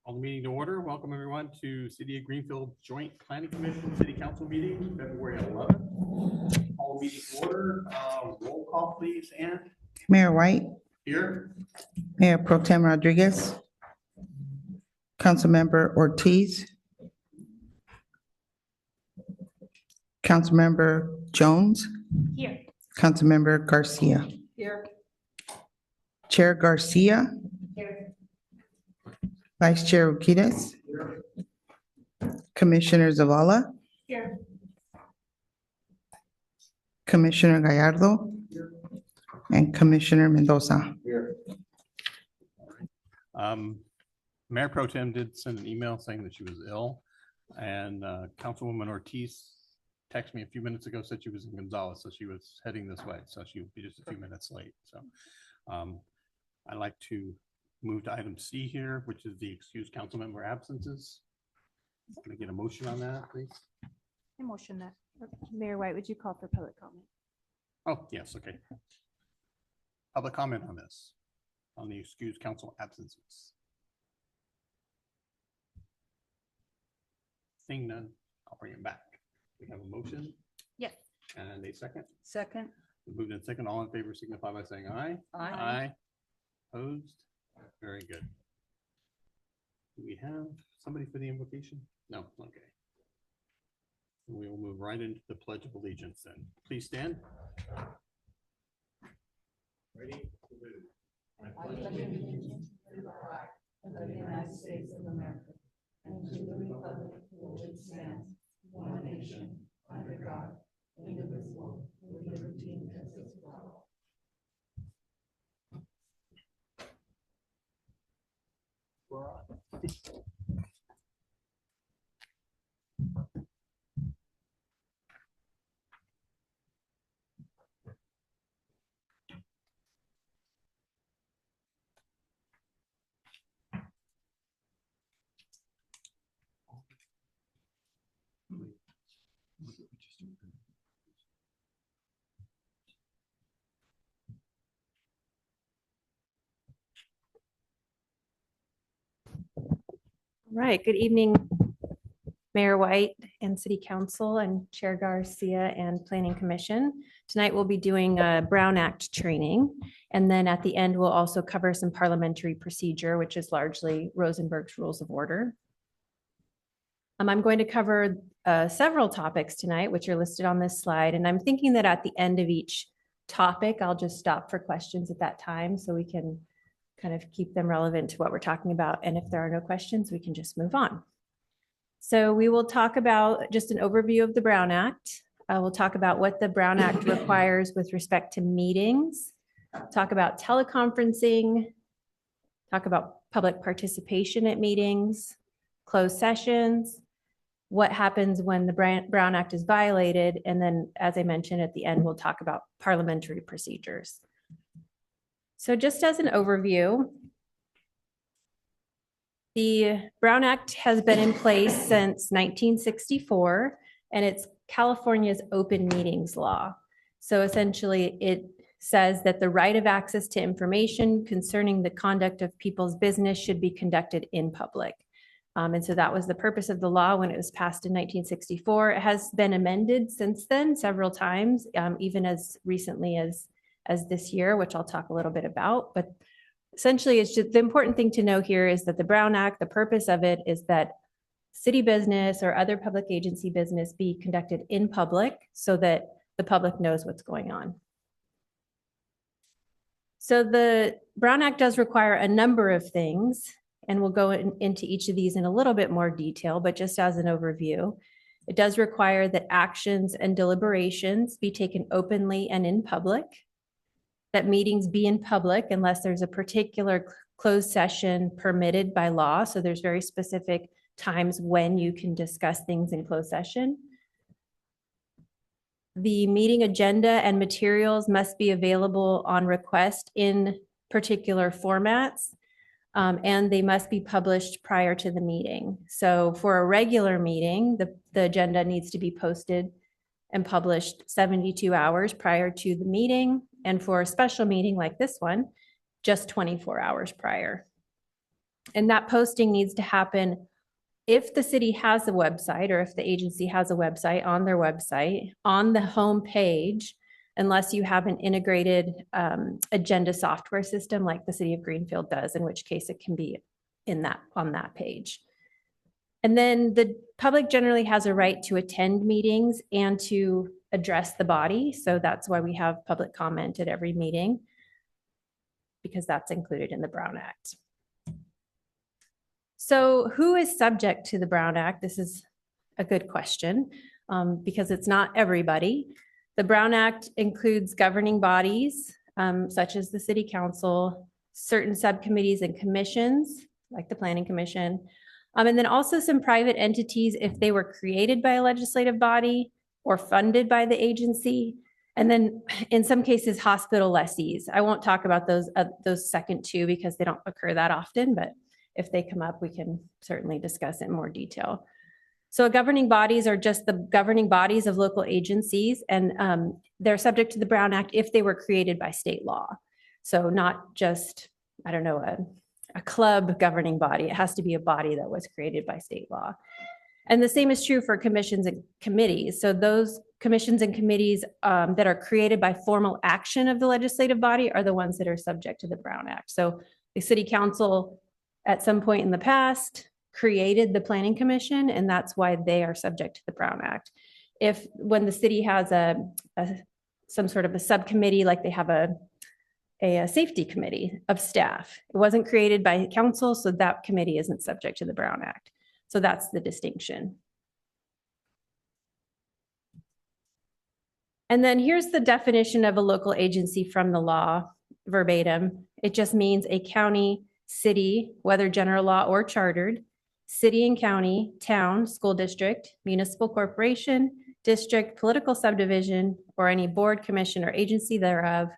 Call the meeting to order. Welcome everyone to City of Greenfield Joint Planning Commission City Council meeting, February 11th. Call the meeting to order. Roll call, please. And Mayor White, here. Mayor Pro Tem Rodriguez, Councilmember Ortiz, Councilmember Jones, Here. Councilmember Garcia, Here. Chair Garcia, Here. Vice Chair Urquidez, Commissioner Zavala, Here. Commissioner Gallardo, and Commissioner Mendoza. Mayor Pro Tem did send an email saying that she was ill, and Councilwoman Ortiz texted me a few minutes ago, said she was in Gonzales, so she was heading this way, so she would be just a few minutes late. So I'd like to move to item C here, which is the excused council member absences. Can I get a motion on that, please? I motion that. Mayor White, would you call for public comment? Oh, yes, okay. Public comment on this, on the excused council absences. Seeing none, I'll bring it back. We have a motion Yes. and a second. Second. Moved in second, all in favor signify by saying aye. Aye. Opposed? Very good. Do we have somebody for the invocation? No, okay. We will move right into the Pledge of Allegiance then. Please stand. Ready? to move. I pledge allegiance to the flag of the United States of America and to the republic for which it stands, one nation, under God, indivisible, with liberty and justice for all. All right. Good evening, Mayor White and City Council and Chair Garcia and Planning Commission. Tonight we'll be doing a Brown Act training. And then at the end, we'll also cover some parliamentary procedure, which is largely Rosenberg's Rules of Order. I'm going to cover several topics tonight, which are listed on this slide. And I'm thinking that at the end of each topic, I'll just stop for questions at that time so we can kind of keep them relevant to what we're talking about. And if there are no questions, we can just move on. So we will talk about just an overview of the Brown Act. We'll talk about what the Brown Act requires with respect to meetings, talk about teleconferencing, talk about public participation at meetings, closed sessions, what happens when the Brown Act is violated, and then, as I mentioned at the end, we'll talk about parliamentary procedures. So just as an overview, the Brown Act has been in place since 1964, and it's California's open meetings law. So essentially, it says that the right of access to information concerning the conduct of people's business should be conducted in public. And so that was the purpose of the law when it was passed in 1964. It has been amended since then several times, even as recently as this year, which I'll talk a little bit about. But essentially, it's just the important thing to know here is that the Brown Act, the purpose of it is that city business or other public agency business be conducted in public so that the public knows what's going on. So the Brown Act does require a number of things, and we'll go into each of these in a little bit more detail, but just as an overview, it does require that actions and deliberations be taken openly and in public, that meetings be in public unless there's a particular closed session permitted by law. So there's very specific times when you can discuss things in closed session. The meeting agenda and materials must be available on request in particular formats, and they must be published prior to the meeting. So for a regular meeting, the agenda needs to be posted and published 72 hours prior to the meeting. And for a special meeting like this one, just 24 hours prior. And that posting needs to happen if the city has a website or if the agency has a website, on their website, on the home page, unless you have an integrated agenda software system like the city of Greenfield does, in which case it can be on that page. And then the public generally has a right to attend meetings and to address the body. So that's why we have public comment at every meeting, because that's included in the Brown Act. So who is subject to the Brown Act? This is a good question because it's not everybody. The Brown Act includes governing bodies such as the City Council, certain subcommittees and commissions like the Planning Commission, and then also some private entities if they were created by a legislative body or funded by the agency. And then in some cases, hospital lessees. I won't talk about those second two because they don't occur that often, but if they come up, we can certainly discuss it in more detail. So governing bodies are just the governing bodies of local agencies, and they're subject to the Brown Act if they were created by state law. So not just, I don't know, a club governing body. It has to be a body that was created by state law. And the same is true for commissions and committees. So those commissions and committees that are created by formal action of the legislative body are the ones that are subject to the Brown Act. So the City Council at some point in the past created the Planning Commission, and that's why they are subject to the Brown Act. When the city has some sort of a subcommittee, like they have a safety committee of staff, it wasn't created by council, so that committee isn't subject to the Brown Act. So that's the distinction. And then here's the definition of a local agency from the law, verbatim. It just means a county, city, whether general law or chartered, city and county, town, school district, municipal corporation, district, political subdivision, or any board, commission, or agency thereof,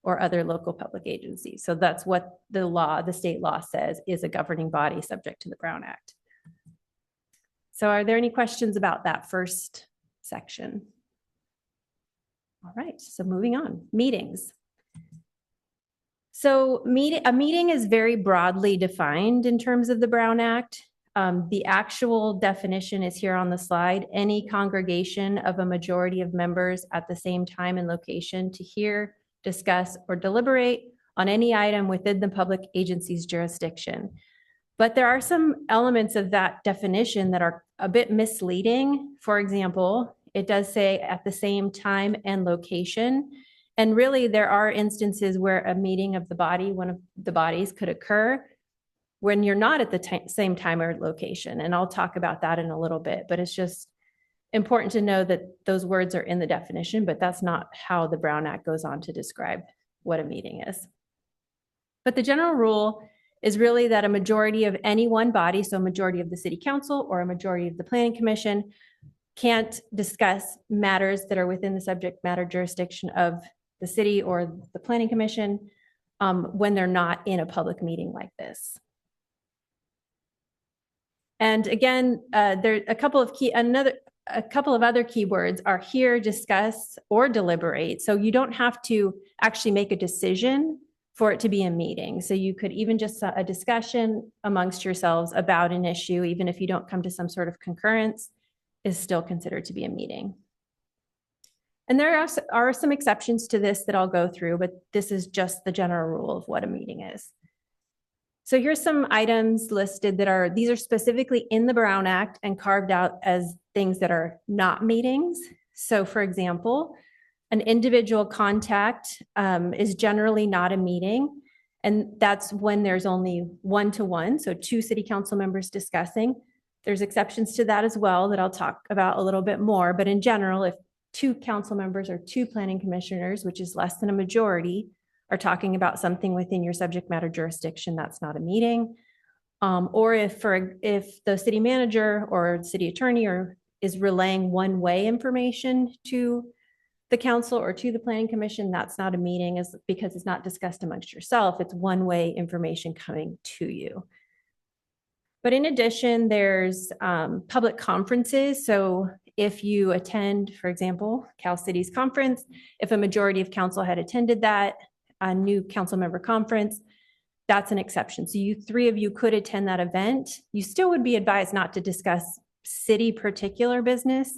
or other local public agencies. So that's what the state law says is a governing body subject to the Brown Act. So are there any questions about that first section? All right, so moving on, meetings. So a meeting is very broadly defined in terms of the Brown Act. The actual definition is here on the slide. Any congregation of a majority of members at the same time and location to hear, discuss, or deliberate on any item within the public agency's jurisdiction. But there are some elements of that definition that are a bit misleading. For example, it does say at the same time and location. And really, there are instances where a meeting of the body, one of the bodies, could occur when you're not at the same time or location. And I'll talk about that in a little bit, but it's just important to know that those words are in the definition, but that's not how the Brown Act goes on to describe what a meeting is. But the general rule is really that a majority of any one body, so a majority of the City Council or a majority of the Planning Commission, can't discuss matters that are within the subject matter jurisdiction of the city or the Planning Commission when they're not in a public meeting like this. And again, there are a couple of other keywords are hear, discuss, or deliberate. So you don't have to actually make a decision for it to be a meeting. So you could even just a discussion amongst yourselves about an issue, even if you don't come to some sort of concurrence, is still considered to be a meeting. And there are some exceptions to this that I'll go through, but this is just the general rule of what a meeting is. So here's some items listed these are specifically in the Brown Act and carved out as things that are not meetings. So for example, an individual contact is generally not a meeting. And that's when there's only one-to-one, so two city council members discussing. There's exceptions to that as well that I'll talk about a little bit more. But in general, if two council members or two planning commissioners, which is less than a majority, are talking about something within your subject matter jurisdiction, that's not a meeting. Or if the city manager or city attorney is relaying one-way information to the council or to the planning commission, that's not a meeting, because it's not discussed amongst yourself. It's one-way information coming to you. But in addition, there's public conferences. So if you attend, for example, Cal City's conference, if a majority of council had attended that, a new council member conference, that's an exception. So you, three of you could attend that event. You still would be advised not to discuss city particular business,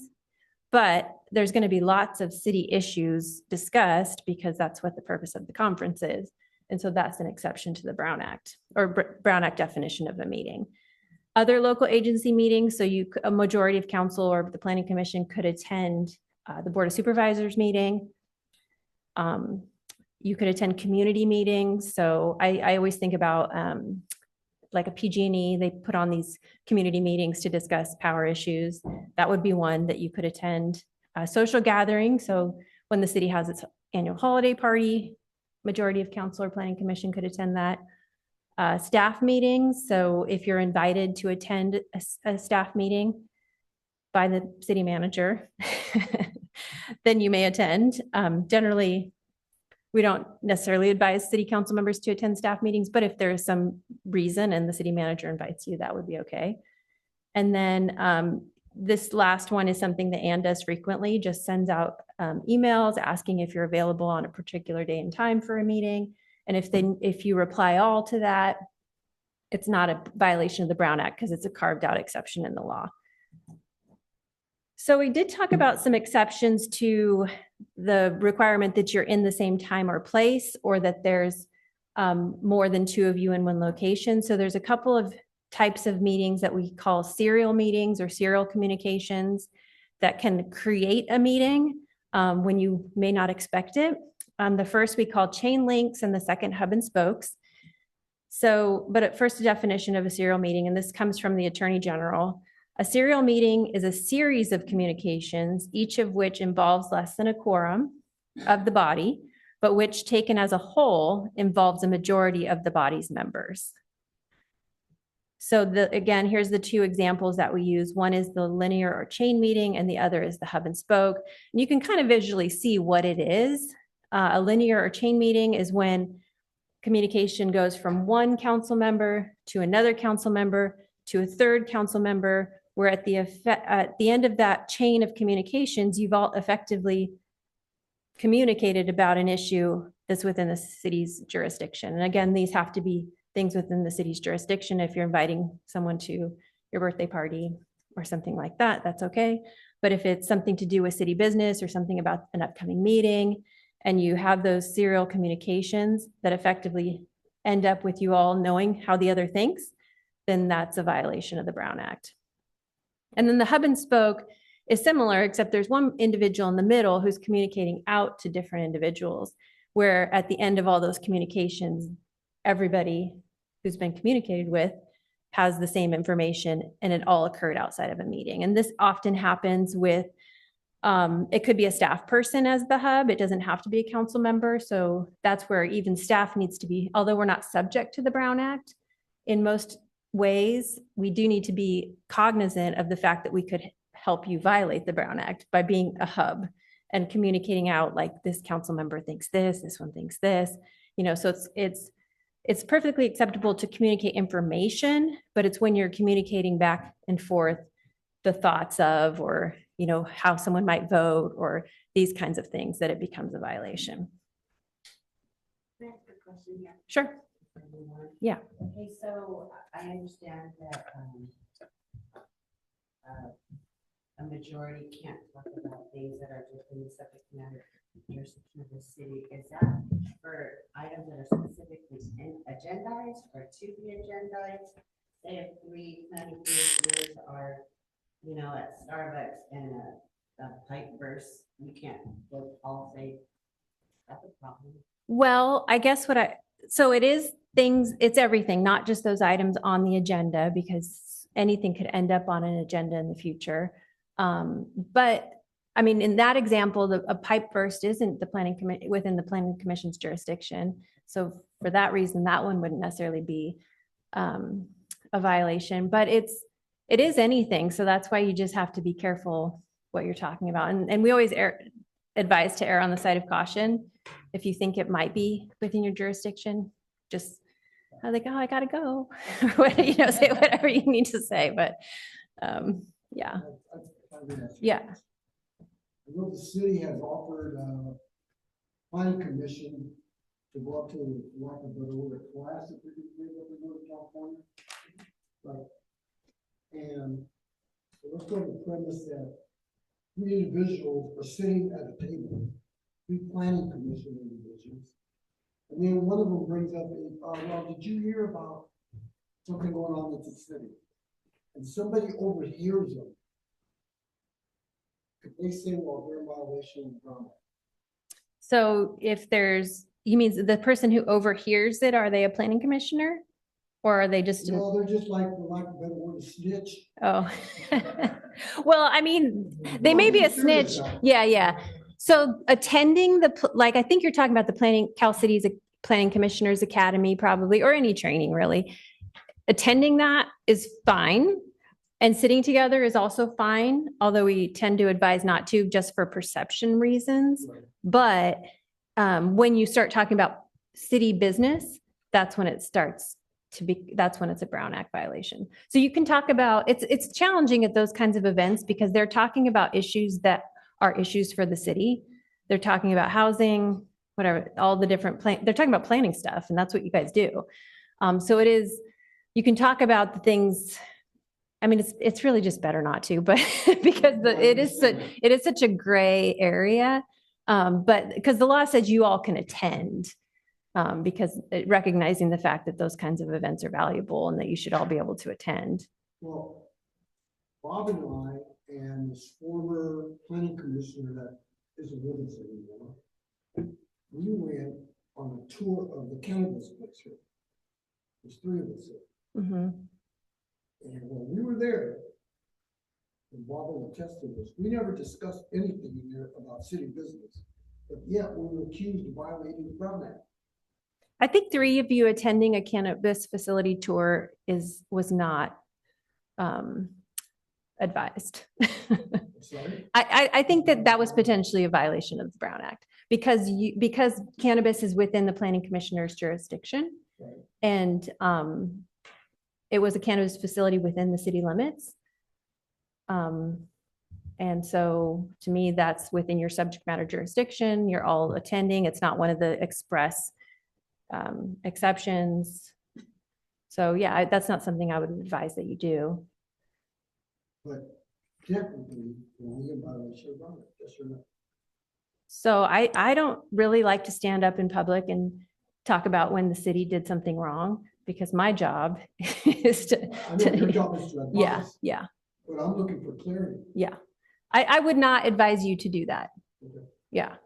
but there's going to be lots of city issues discussed because that's what the purpose of the conference is. And so that's an exception to the Brown Act or Brown Act definition of a meeting. Other local agency meetings, so a majority of council or the planning commission could attend the Board of Supervisors meeting. You could attend community meetings. So I always think about like a PG&E, they put on these community meetings to discuss power issues. That would be one that you could attend. Social gathering, so when the city has its annual holiday party, majority of council or planning commission could attend that. Staff meetings, so if you're invited to attend a staff meeting by the city manager, then you may attend. Generally, we don't necessarily advise city council members to attend staff meetings, but if there is some reason and the city manager invites you, that would be okay. And then this last one is something that Ann does frequently, just sends out emails asking if you're available on a particular day and time for a meeting. And if you reply all to that, it's not a violation of the Brown Act because it's a carved out exception in the law. So we did talk about some exceptions to the requirement that you're in the same time or place, or that there's more than two of you in one location. So there's a couple of types of meetings that we call serial meetings or serial communications that can create a meeting when you may not expect it. The first we call chain links and the second hub and spokes. So, but at first, the definition of a serial meeting, and this comes from the Attorney General. A serial meeting is a series of communications, each of which involves less than a quorum of the body, but which taken as a whole involves a majority of the body's members. So again, here's the two examples that we use. One is the linear or chain meeting, and the other is the hub and spoke. And you can kind of visually see what it is. A linear or chain meeting is when communication goes from one council member to another council member to a third council member, where at the end of that chain of communications, you've all effectively communicated about an issue that's within the city's jurisdiction. And again, these have to be things within the city's jurisdiction. If you're inviting someone to your birthday party or something like that, that's okay. But if it's something to do with city business or something about an upcoming meeting, and you have those serial communications that effectively end up with you all knowing how the other thinks, then that's a violation of the Brown Act. And then the hub and spoke is similar, except there's one individual in the middle who's communicating out to different individuals, where at the end of all those communications, everybody who's been communicated with has the same information, and it all occurred outside of a meeting. And this often happens with, it could be a staff person as the hub. It doesn't have to be a council member. So that's where even staff needs to be, although we're not subject to the Brown Act, in most ways, we do need to be cognizant of the fact that we could help you violate the Brown Act by being a hub and communicating out, like, this council member thinks this one thinks this, so it's perfectly acceptable to communicate information, but it's when you're communicating back and forth the thoughts of, or, how someone might vote or these kinds of things, that it becomes a violation. Can I ask a question here? Sure. Yeah. Okay, so I understand that a majority can't talk about things that are within the subject matter jurisdiction of the city. Is that for items that are specifically agendized or to be agendized? Say if 3 planning commissioners are, at Starbucks and a pipe burst, we can't all say that's a problem. Well, I guess so it is things, it's everything, not just those items on the agenda, because anything could end up on an agenda in the future. But I mean, in that example, a pipe burst isn't within the planning commission's jurisdiction. So for that reason, that one wouldn't necessarily be a violation, but it is anything. So that's why you just have to be careful what you're talking about. And we always advise to err on the side of caution. If you think it might be within your jurisdiction, just like, oh, I gotta go, say whatever you need to say. But yeah. Yeah. I know the city has offered planning commission to go up to, like, a better class if we go to California. Right. And so let's go to the premise that three individuals are sitting at a table, three planning commission individuals. And then one of them brings up, well, did you hear about something going on in the city? And somebody overhears them. Could they say, well, they're in violation of the Brown Act? So if there's, you mean the person who overhears it, are they a planning commissioner? Or are they just, No, they're just like, for lack of a better word, a snitch. oh. Well, I mean, they may be a snitch. Yeah, yeah. So attending like, I think you're talking about the Cal City's Planning Commissioners Academy probably, or any training really. Attending that is fine. And sitting together is also fine, although we tend to advise not to, just for perception reasons. Right. But when you start talking about city business, that's when it starts to be, that's when it's a Brown Act violation. So you can talk about, it's challenging at those kinds of events because they're talking about issues that are issues for the city. They're talking about housing, whatever, all the different they're talking about planning stuff, and that's what you guys do. So it is, you can talk about the things. I mean, it's really just better not to, but because it is such a gray area. But because the law says you all can attend, because recognizing the fact that those kinds of events are valuable and that you should all be able to attend. Well, Bob and I and this former planning commissioner that isn't with us anymore, we went on a tour of the cannabis place here. There's three of us here. Mhm. And when we were there, and Bob will attest to this, we never discussed anything in there about city business. But yet we were accused of violating the Brown Act. I think 3 of you attending a cannabis facility tour was not advised. Sorry? I think that was potentially a violation of the Brown Act because cannabis is within the planning commissioner's jurisdiction. Right. And it was a cannabis facility within the city limits. And so to me, that's within your subject matter jurisdiction. You're all attending. It's not one of the express exceptions. So yeah, that's not something I would advise that you do. But technically, we in violation of Brown Act, yes or no? So I don't really like to stand up in public and talk about when the city did something wrong because my job is to. I know your job is to advise. Yeah, yeah, But I'm looking for clarity. yeah. I would not advise you to do that. Okay. Yeah.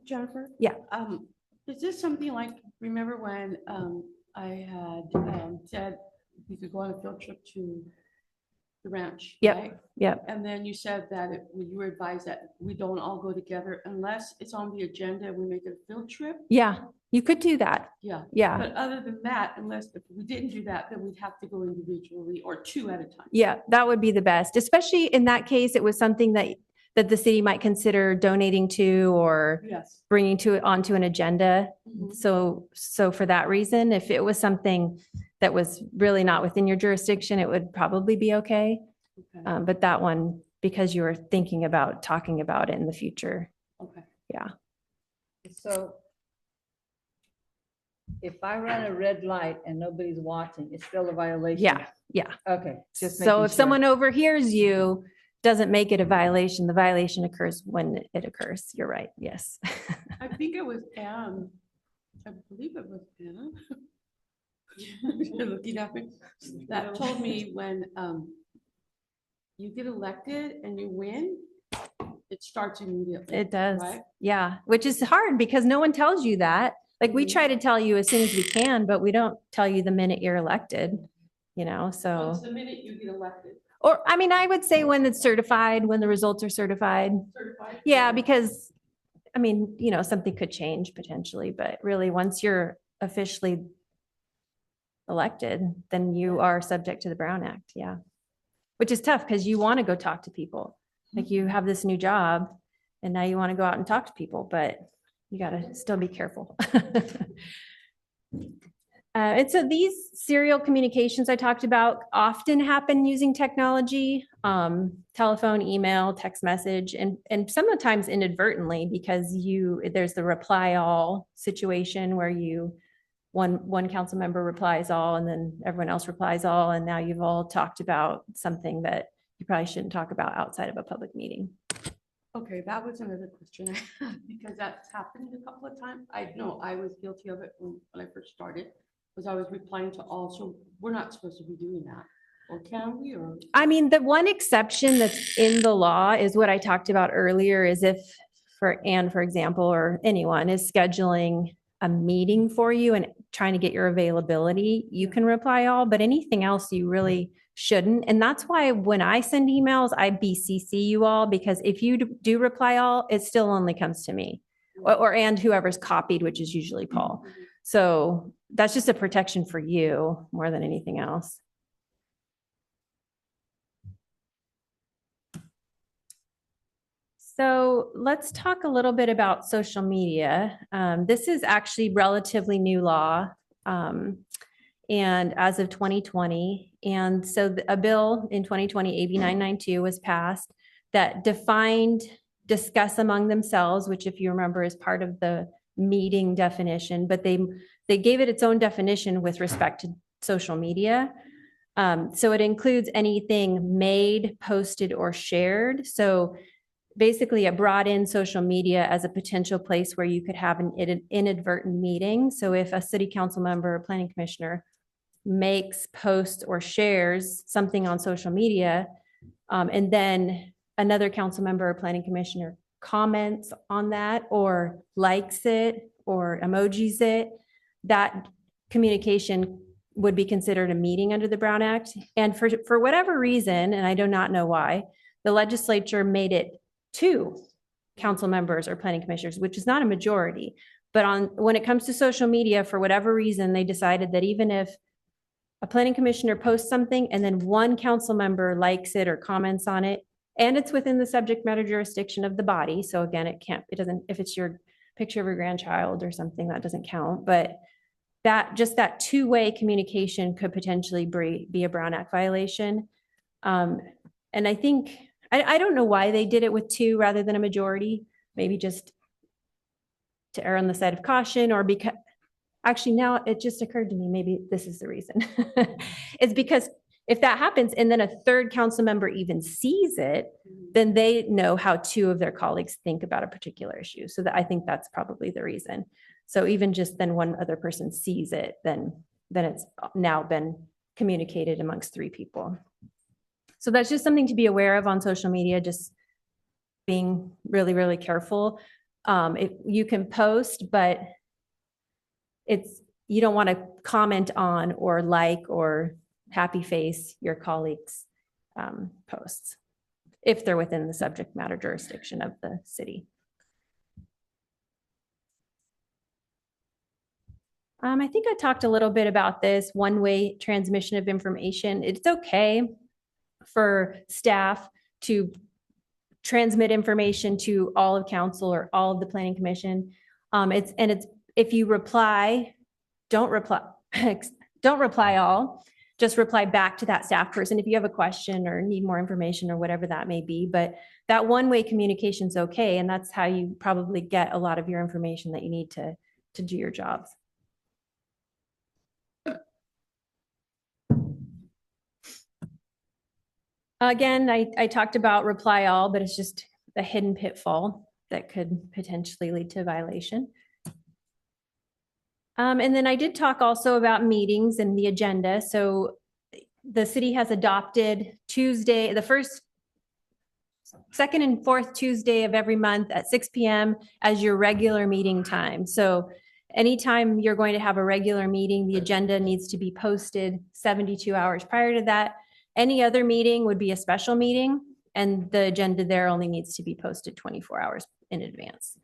Jennifer? Yeah. Is this something like, remember when I had said we could go on a field trip to the ranch? Yep. Right? Yep. And then you said that you were advised that we don't all go together unless it's on the agenda, we make it a field trip? Yeah, you could do that. Yeah. Yeah. But other than that, unless if we didn't do that, then we'd have to go individually or 2 at a time. Yeah, that would be the best, especially in that case, it was something that the city might consider donating to or Yes. bringing onto an agenda. Mhm. So for that reason, if it was something that was really not within your jurisdiction, it would probably be okay. Okay. But that one, because you were thinking about talking about it in the future. Okay. Yeah. So if I run a red light and nobody's watching, it's still a violation? Yeah, yeah. Okay. just So making if sure. someone overhears you, doesn't make it a violation, the violation occurs when it occurs. You're right. Yes. I think it was Anne. I believe it was Anne. You're looking at me. That told me when you get elected and you win, it starts immediately. It does. Right? Yeah, which is hard because no one tells you that. Like we try to tell you as soon as we can, but we don't tell you the minute you're elected, So so. it's the minute you get elected. Or, I mean, I would say when it's certified, when the results are certified. Certified? Yeah, because, I mean, something could change potentially, but really, once you're officially elected, then you are subject to the Brown Act, yeah. Which is tough because you want to go talk to people. Like you have this new job and now you want to go out and talk to people, but you got to still be careful. And so these serial communications I talked about often happen using technology. telephone, email, text message, and sometimes inadvertently because there's the reply all situation where one council member replies all and then everyone else replies all, and now you've all talked about something that you probably shouldn't talk about outside of a public meeting. Okay, that was another question I had, because that's happened a couple of times. I know I was guilty of it when I first started, was I was replying to all, so we're not supposed to be doing that. Or can we, or? I mean, the one exception that's in the law is what I talked about earlier, is if for example, or anyone is scheduling a meeting for you and trying to get your availability, you can reply all, but anything else you really shouldn't. And that's why when I send emails, I BCC you all, because if you do reply all, it still only comes to me and whoever's copied, which is usually Paul. So that's just a protection for you more than anything else. So let's talk a little bit about social media. This is actually relatively new law, and as of 2020. And so a bill in 2020, AB 992, was passed that defined discuss among themselves, which if you remember is part of the meeting definition, but they gave it its own definition with respect to social media. So it includes anything made, posted, or shared. So basically it brought in social media as a potential place where you could have an inadvertent meeting. So if a city council member or planning commissioner makes, posts, or shares something on social media, and then another council member or planning commissioner comments on that or likes it or emojis it, that communication would be considered a meeting under the Brown Act. And for whatever reason, and I do not know why, the legislature made it 2 council members or planning commissioners, which is not a majority. But when it comes to social media, for whatever reason, they decided that even if a planning commissioner posts something and then 1 council member likes it or comments on it, and it's within the subject matter jurisdiction of the body. So again, it doesn't, if it's your picture of your grandchild or something, that doesn't count. But that 2-way communication could potentially be a Brown Act violation. And I think, I don't know why they did it with 2 rather than a majority, maybe just to err on the side of caution, or because, actually now it just occurred to me, maybe this is the reason. It's because if that happens and then a 3rd council member even sees it, then they know how 2 of their colleagues think about a particular issue. So I think that's probably the reason. So even just then 1 other person sees it, then it's now been communicated amongst 3 people. So that's just something to be aware of on social media, just being really, really careful. You can post, but you don't want to comment on or like or happy face your colleagues' posts if they're within the subject matter jurisdiction of the city. I think I talked a little bit about this one-way transmission of information. It's okay for staff to transmit information to all of council or all of the planning commission. If you reply, don't reply all, just reply back to that staff person if you have a question or need more information or whatever that may be. But that one-way communication is okay, and that's how you probably get a lot of your information that you need to do your jobs. Again, I talked about reply all, but it's just a hidden pitfall that could potentially lead to a violation. And then I did talk also about meetings and the agenda. So the city has adopted Tuesday, the first, second and fourth Tuesday of every month at 6 p.m. as your regular meeting time. So anytime you're going to have a regular meeting, the agenda needs to be posted 72 hours prior to that. Any other meeting would be a special meeting, and the agenda there only needs to be posted 24 hours in advance.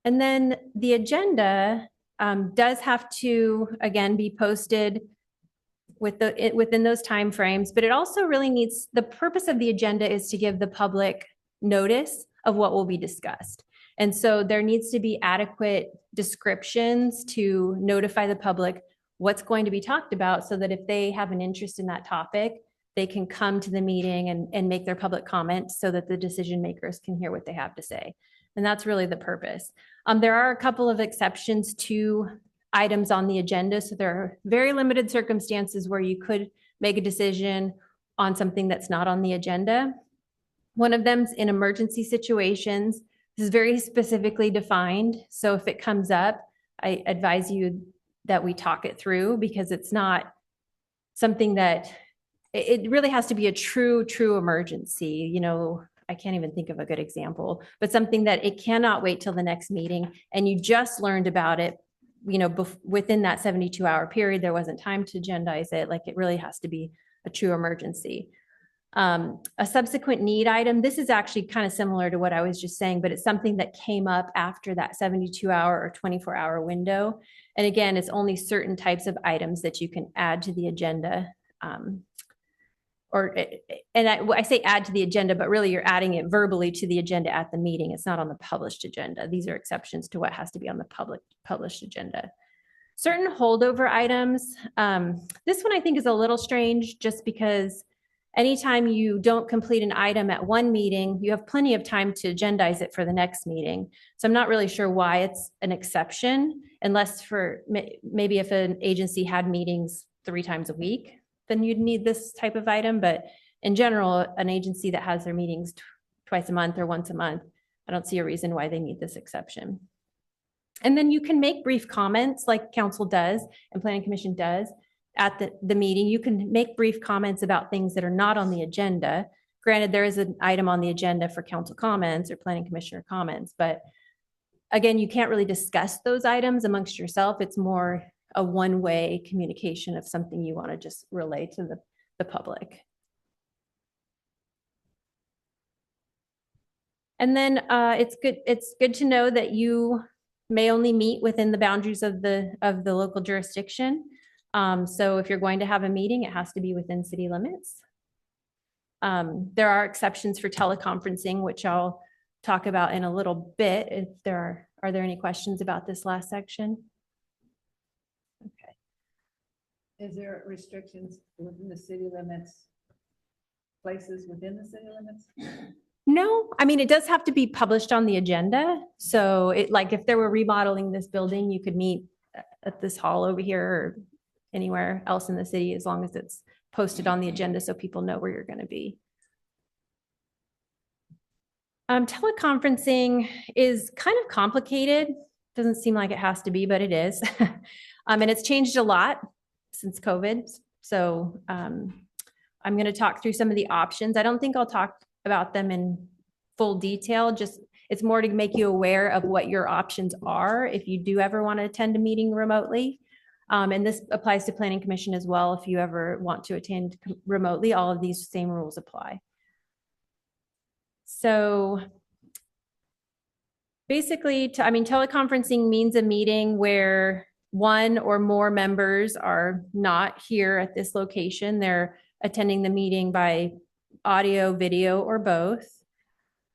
And then the agenda does have to, again, be posted within those timeframes, but it also really needs, the purpose of the agenda is to give the public notice of what will be discussed. And so there needs to be adequate descriptions to notify the public what's going to be talked about so that if they have an interest in that topic, they can come to the meeting and make their public comments so that the decision makers can hear what they have to say. And that's really the purpose. There are a couple of exceptions to items on the agenda. So there are very limited circumstances where you could make a decision on something that's not on the agenda. One of them's in emergency situations. This is very specifically defined. So if it comes up, I advise you that we talk it through, because it's not something that, it really has to be a true emergency. You know, I can't even think of a good example, but something that it cannot wait till the next meeting and you just learned about it, you know, within that 72-hour period, there wasn't time to agendize it. Like, it really has to be a true emergency. A subsequent need item, this is actually kind of similar to what I was just saying, but it's something that came up after that 72-hour or 24-hour window. And again, it's only certain types of items that you can add to the agenda. I say add to the agenda, but really you're adding it verbally to the agenda at the meeting. It's not on the published agenda. These are exceptions to what has to be on the published agenda. Certain holdover items. This one I think is a little strange, just because anytime you don't complete an item at one meeting, you have plenty of time to agendize it for the next meeting. So I'm not really sure why it's an exception, unless for maybe if an agency had meetings 3 times a week, then you'd need this type of item. But in general, an agency that has their meetings twice a month or once a month, I don't see a reason why they need this exception. And then you can make brief comments like council does and planning commission does at the meeting. You can make brief comments about things that are not on the agenda. Granted, there is an item on the agenda for council comments or planning commissioner comments, but again, you can't really discuss those items amongst yourself. It's more a one-way communication of something you want to just relay to the public. And then it's good to know that you may only meet within the boundaries of the local jurisdiction. So if you're going to have a meeting, it has to be within city limits. There are exceptions for teleconferencing, which I'll talk about in a little bit. If there are there any questions about this last section? Okay. Is there restrictions within the city limits? Places within the city limits? No, I mean, it does have to be published on the agenda. So like if they were remodeling this building, you could meet at this hall over here or anywhere else in the city, as long as it's posted on the agenda so people know where you're going to be. Teleconferencing is kind of complicated. Doesn't seem like it has to be, but it is. And it's changed a lot since COVID. So I'm going to talk through some of the options. I don't think I'll talk about them in full detail. Just it's more to make you aware of what your options are if you do ever want to attend a meeting remotely. And this applies to Planning Commission as well. If you ever want to attend remotely, all of these same rules apply. So basically, teleconferencing means a meeting where one or more members are not here at this location. They're attending the meeting by audio, video, or both.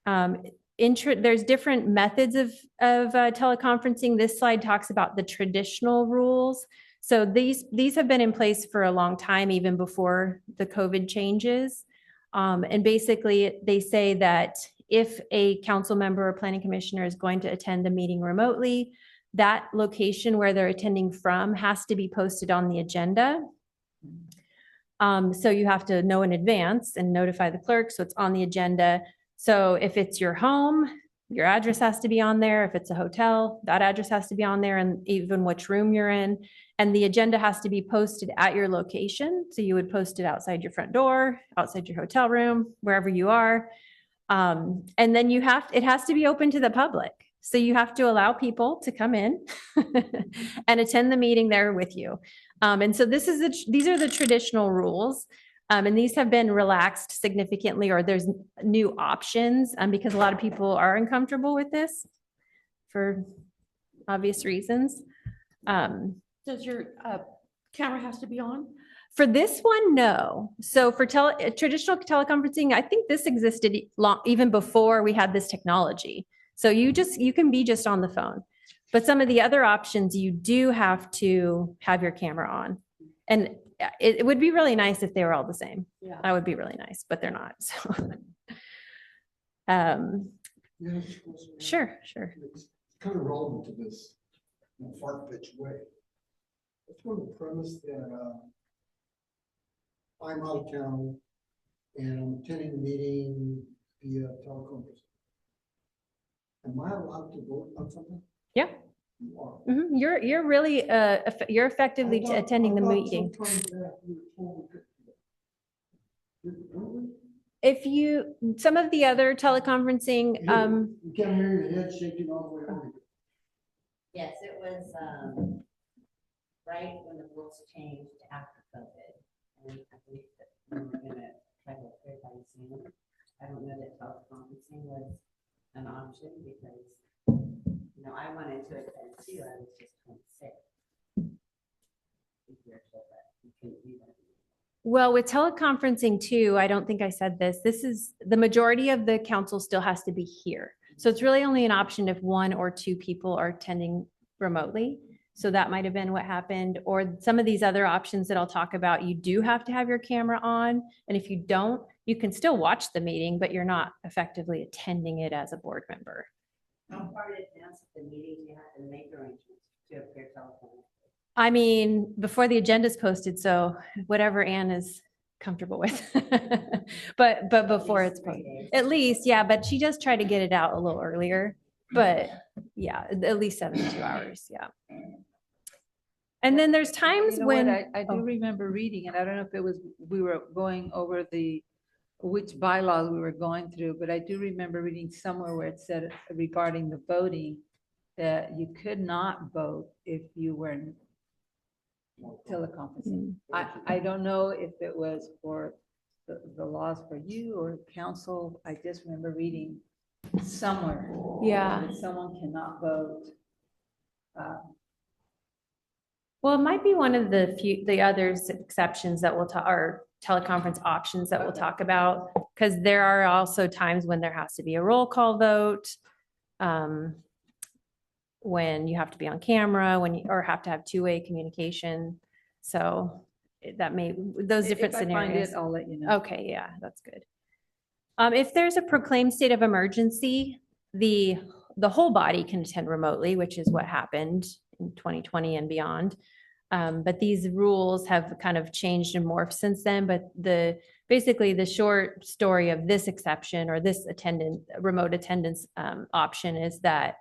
There's different methods of teleconferencing. This slide talks about the traditional rules. So these have been in place for a long time, even before the COVID changes. And basically, they say that if a council member or planning commissioner is going to attend a meeting remotely, that location where they're attending from has to be posted on the agenda. So you have to know in advance and notify the clerk, so it's on the agenda. So if it's your home, your address has to be on there. If it's a hotel, that address has to be on there, and even which room you're in. And the agenda has to be posted at your location. So you would post it outside your front door, outside your hotel room, wherever you are. And then it has to be open to the public. So you have to allow people to come in and attend the meeting there with you. And so these are the traditional rules. And these have been relaxed significantly, or there's new options because a lot of people are uncomfortable with this for obvious reasons. Does your camera has to be on? For this one, no. So for traditional teleconferencing, I think this existed even before we had this technology. So you can be just on the phone. But some of the other options, you do have to have your camera on. And it would be really nice if they were all the same. Yeah. That would be really nice, but they're not. So, Yes, of course, ma'am. sure. It's kind of relevant to this in a far-fetched way. Let's go to the premise that, I'm out of town and I'm attending the meeting via teleconference. Am I allowed to vote on something? Yeah. You are. You're really, you're effectively I thought- attending the I thought meeting. sometimes that we were told we couldn't do that. Weren't we? If you, some of the other teleconferencing, You can't hear your head shaking all the way over. Yes, it was, right when the rules changed after COVID. And I believe that we were gonna try to appear by Zoom. I don't know that teleconferencing was an option because, you know, I wanted to attend too. I was just 26. You couldn't do that. well, with teleconferencing too, I don't think I said this. This is, the majority of the council still has to be here. So it's really only an option if 1 or 2 people are attending remotely. So that might have been what happened, or some of these other options that I'll talk about, you do have to have your camera on. And if you don't, you can still watch the meeting, but you're not effectively attending it as a board member. How far in advance of the meeting do you have to make arrangements to appear telephonically? I mean, before the agenda's posted, so whatever Ann is comfortable with. But before it's posted, at least, yeah, but she does try to get it out a little earlier, but yeah, at least 72 hours, yeah. And then there's times You know what, when, I do oh. remember reading, and I don't know if it was, we were going over which bylaws we were going through, but I do remember reading somewhere where it said regarding the voting, that you could not vote if you were in teleconferencing. I don't know if it was for the laws for you or council. I just remember reading somewhere. Yeah. That someone cannot vote. Well, it might be one of the other exceptions that we'll talk, or teleconference options that we'll talk about, because there are also times when there has to be a roll call vote. When you have to be on camera, or have to have two-way communication. So that may, those different If I find scenarios. it, I'll let you know. Okay, yeah, that's good. If there's a proclaimed state of emergency, the whole body can attend remotely, which is what happened in 2020 and beyond. But these rules have kind of changed and morphed since then. But basically the short story of this exception, or this remote attendance option, is that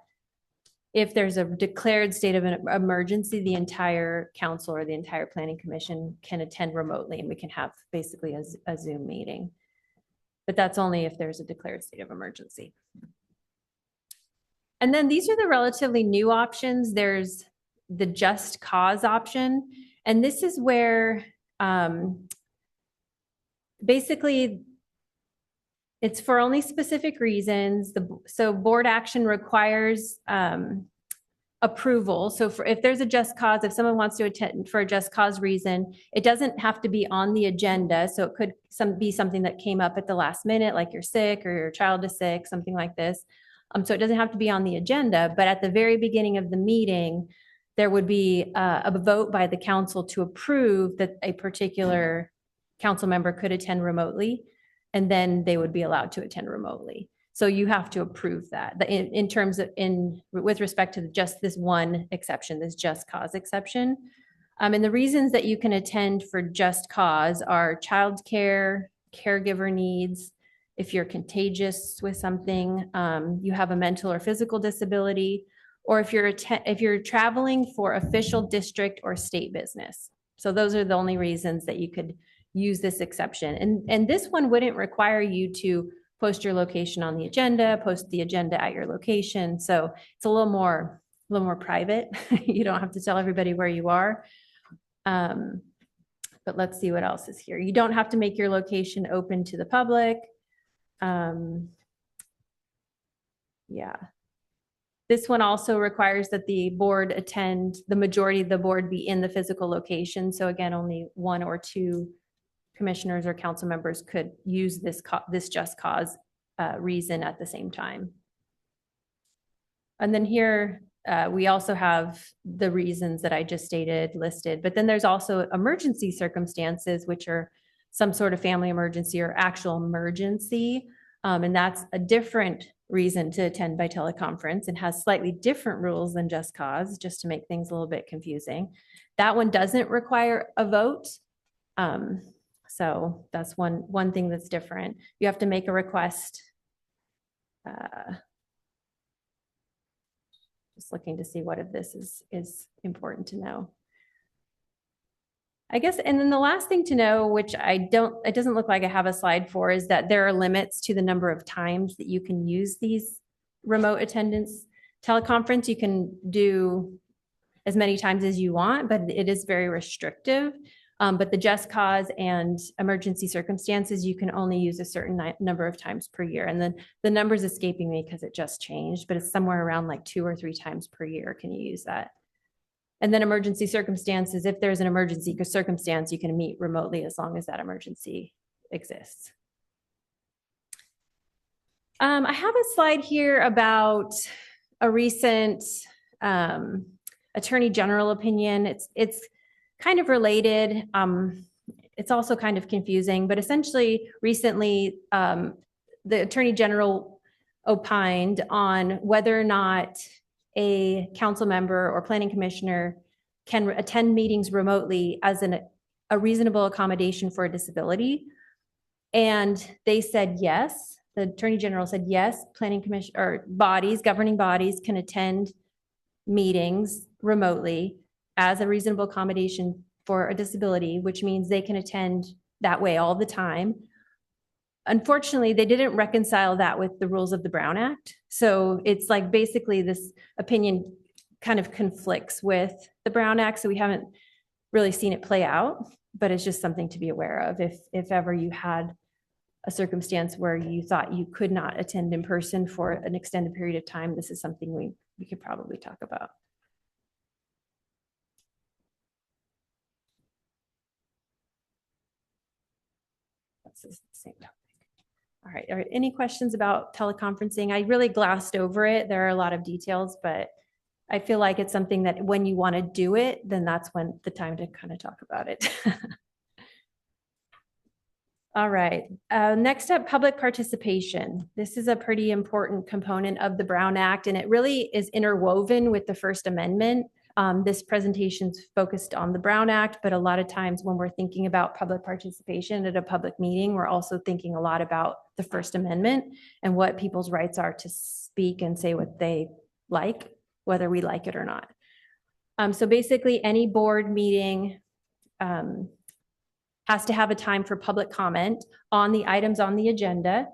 if there's a declared state of an emergency, the entire council or the entire planning commission can attend remotely, and we can have basically a Zoom meeting. But that's only if there's a declared state of emergency. And then these are the relatively new options. There's the just cause option. And this is where basically it's for only specific reasons. So board action requires approval. So if there's a just cause, if someone wants to attend for a just cause reason, it doesn't have to be on the agenda. So it could be something that came up at the last minute, like you're sick or your child is sick, something like this. So it doesn't have to be on the agenda, but at the very beginning of the meeting, there would be a vote by the council to approve that a particular council member could attend remotely, and then they would be allowed to attend remotely. So you have to approve that in terms of, with respect to just this one exception, this just cause exception. And the reasons that you can attend for just cause are childcare, caregiver needs, if you're contagious with something, you have a mental or physical disability, or if you're traveling for official district or state business. So those are the only reasons that you could use this exception. And this one wouldn't require you to post your location on the agenda, post the agenda at your location. So it's a little more private. You don't have to tell everybody where you are. But let's see what else is here. You don't have to make your location open to the public. Yeah. This one also requires that the board attend, the majority of the board be in the physical location. So again, only 1 or 2 commissioners or council members could use this just cause reason at the same time. And then here, we also have the reasons that I just stated listed, but then there's also emergency circumstances, which are some sort of family emergency or actual emergency. And that's a different reason to attend by teleconference and has slightly different rules than just cause, just to make things a little bit confusing. That one doesn't require a vote. So that's one thing that's different. You have to make a request. Just looking to see what of this is important to know. I guess, and then the last thing to know, which it doesn't look like I have a slide for, is that there are limits to the number of times that you can use these remote attendance teleconference. You can do as many times as you want, but it is very restrictive. But the just cause and emergency circumstances, you can only use a certain number of times per year. And then the number's escaping me because it just changed, but it's somewhere around like 2 or 3 times per year can you use that. And then emergency circumstances, if there's an emergency circumstance, you can meet remotely as long as that emergency exists. I have a slide here about a recent Attorney General opinion. It's kind of related. It's also kind of confusing, but essentially recently the Attorney General opined on whether or not a council member or planning commissioner can attend meetings remotely as a reasonable accommodation for a disability. And they said yes. The Attorney General said yes, planning commission or governing bodies can attend meetings remotely as a reasonable accommodation for a disability, which means they can attend that way all the time. Unfortunately, they didn't reconcile that with the rules of the Brown Act. So it's like basically this opinion kind of conflicts with the Brown Act. So we haven't really seen it play out, but it's just something to be aware of. If ever you had a circumstance where you thought you could not attend in person for an extended period of time, this is something we could probably talk about. That's the same topic. All right. Any questions about teleconferencing? I really glossed over it. There are a lot of details, but I feel like it's something that when you want to do it, then that's when the time to kind of talk about it. All right. Next up, public participation. This is a pretty important component of the Brown Act, and it really is interwoven with the First Amendment. This presentation's focused on the Brown Act, but a lot of times when we're thinking about public participation at a public meeting, we're also thinking a lot about the First Amendment and what people's rights are to speak and say what they like, whether we like it or not. So basically, any board meeting has to have a time for public comment on the items on the agenda.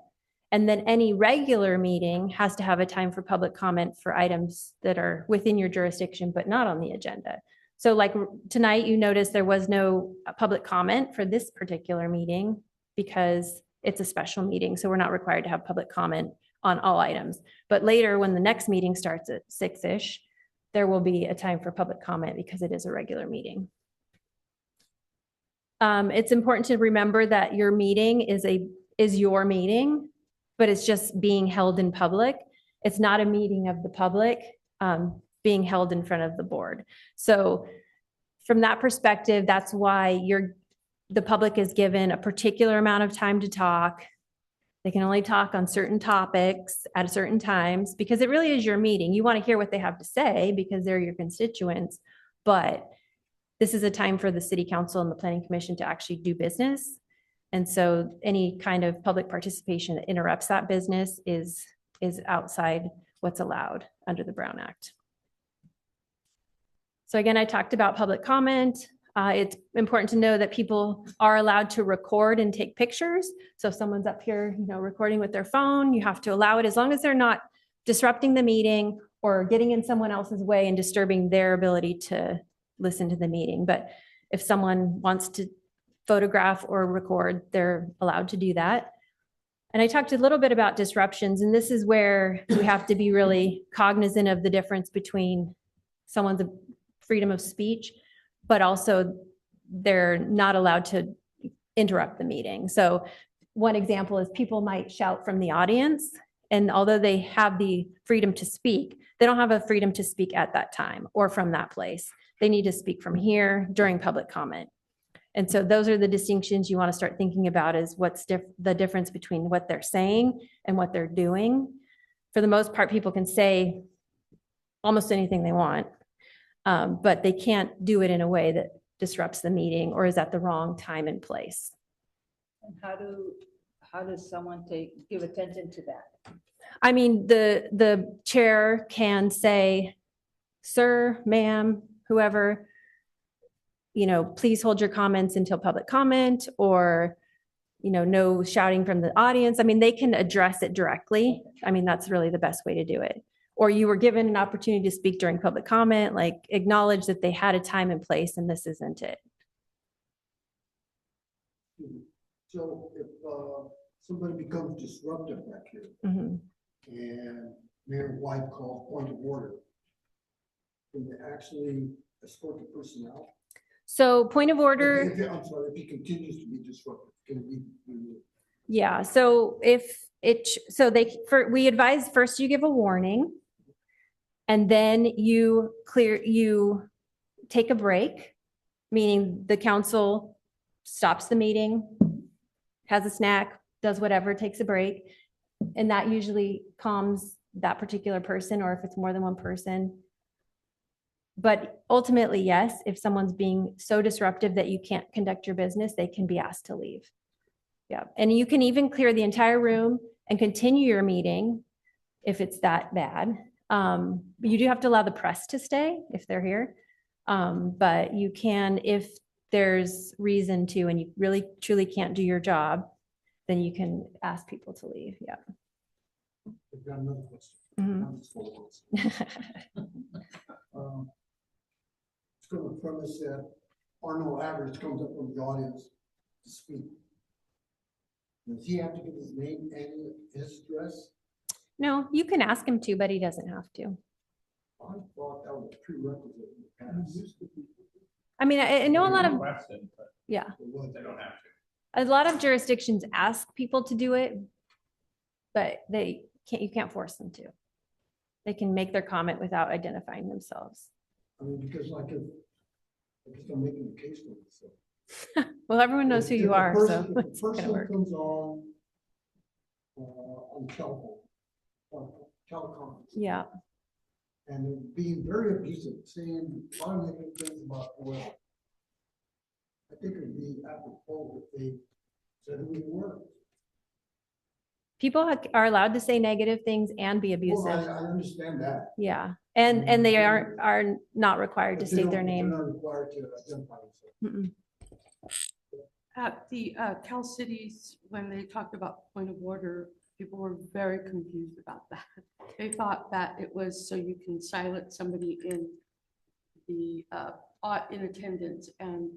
And then any regular meeting has to have a time for public comment for items that are within your jurisdiction, but not on the agenda. So like tonight, you notice there was no public comment for this particular meeting because it's a special meeting. So we're not required to have public comment on all items. But later, when the next meeting starts at 6-ish, there will be a time for public comment because it is a regular meeting. It's important to remember that your meeting is your meeting, but it's just being held in public. It's not a meeting of the public being held in front of the board. So from that perspective, that's why the public is given a particular amount of time to talk. They can only talk on certain topics at certain times because it really is your meeting. You want to hear what they have to say because they're your constituents, but this is a time for the city council and the planning commission to actually do business. And so any kind of public participation that interrupts that business is outside what's allowed under the Brown Act. So again, I talked about public comment. It's important to know that people are allowed to record and take pictures. So if someone's up here, recording with their phone, you have to allow it as long as they're not disrupting the meeting or getting in someone else's way and disturbing their ability to listen to the meeting. But if someone wants to photograph or record, they're allowed to do that. And I talked a little bit about disruptions, and this is where we have to be really cognizant of the difference between someone's freedom of speech, but also they're not allowed to interrupt the meeting. So one example is people might shout from the audience, And although they have the freedom to speak, they don't have a freedom to speak at that time or from that place. They need to speak from here during public comment. And so those are the distinctions you want to start thinking about, is what's the difference between what they're saying and what they're doing. For the most part, people can say almost anything they want, but they can't do it in a way that disrupts the meeting or is at the wrong time and place. And how does someone give attention to that? I mean, the chair can say, sir, ma'am, whoever, please hold your comments until public comment, or, no shouting from the audience. I mean, they can address it directly. I mean, that's really the best way to do it. Or you were given an opportunity to speak during public comment, like acknowledge that they had a time and place and this isn't it. So if, somebody becomes disruptive back here Mhm. and Mayor White calls point of order, can they actually escort the person out? So point of order. I'm sorry, if he continues to be disruptive, can it be removed? Yeah, so we advise first you give a warning, and then you take a break, meaning the council stops the meeting, has a snack, does whatever, takes a break, and that usually calms that particular person, or if it's more than one person. But ultimately, yes, if someone's being so disruptive that you can't conduct your business, they can be asked to leave. Yeah, and you can even clear the entire room and continue your meeting if it's that bad. You do have to allow the press to stay if they're here. But you can, if there's reason to, and you really truly can't do your job, then you can ask people to leave. Yeah. I've got another question. Mhm. I'm just full of words. It's going to premise that Arnold Average comes up from the audience to speak. Does he have to give his name and his address? No, you can ask him to, but he doesn't have to. I thought that was a prerequisite in the past. I mean, I know a lot of, Requested, but yeah, It was. they don't have to. a lot of jurisdictions ask people to do it, but you can't force them to. They can make their comment without identifying themselves. I mean, because like if, I guess I'm making a case for myself. Well, everyone knows who If you a are, so person- if a it's gonna person work. comes on telephone, on teleconference. Yeah, And they're being very abusive, saying a lot of negative things about oil. I think it'd be apropos if they said who they were. people are allowed to say negative things and be Well, abusive. I understand that. Yeah, and they are not required to but they state their don't- name. They're not required to identify themselves. Mm-mm. At the Cal Cities, when they talked about point of order, people were very confused about that. They thought that it was so you can silence somebody in the, in attendance, and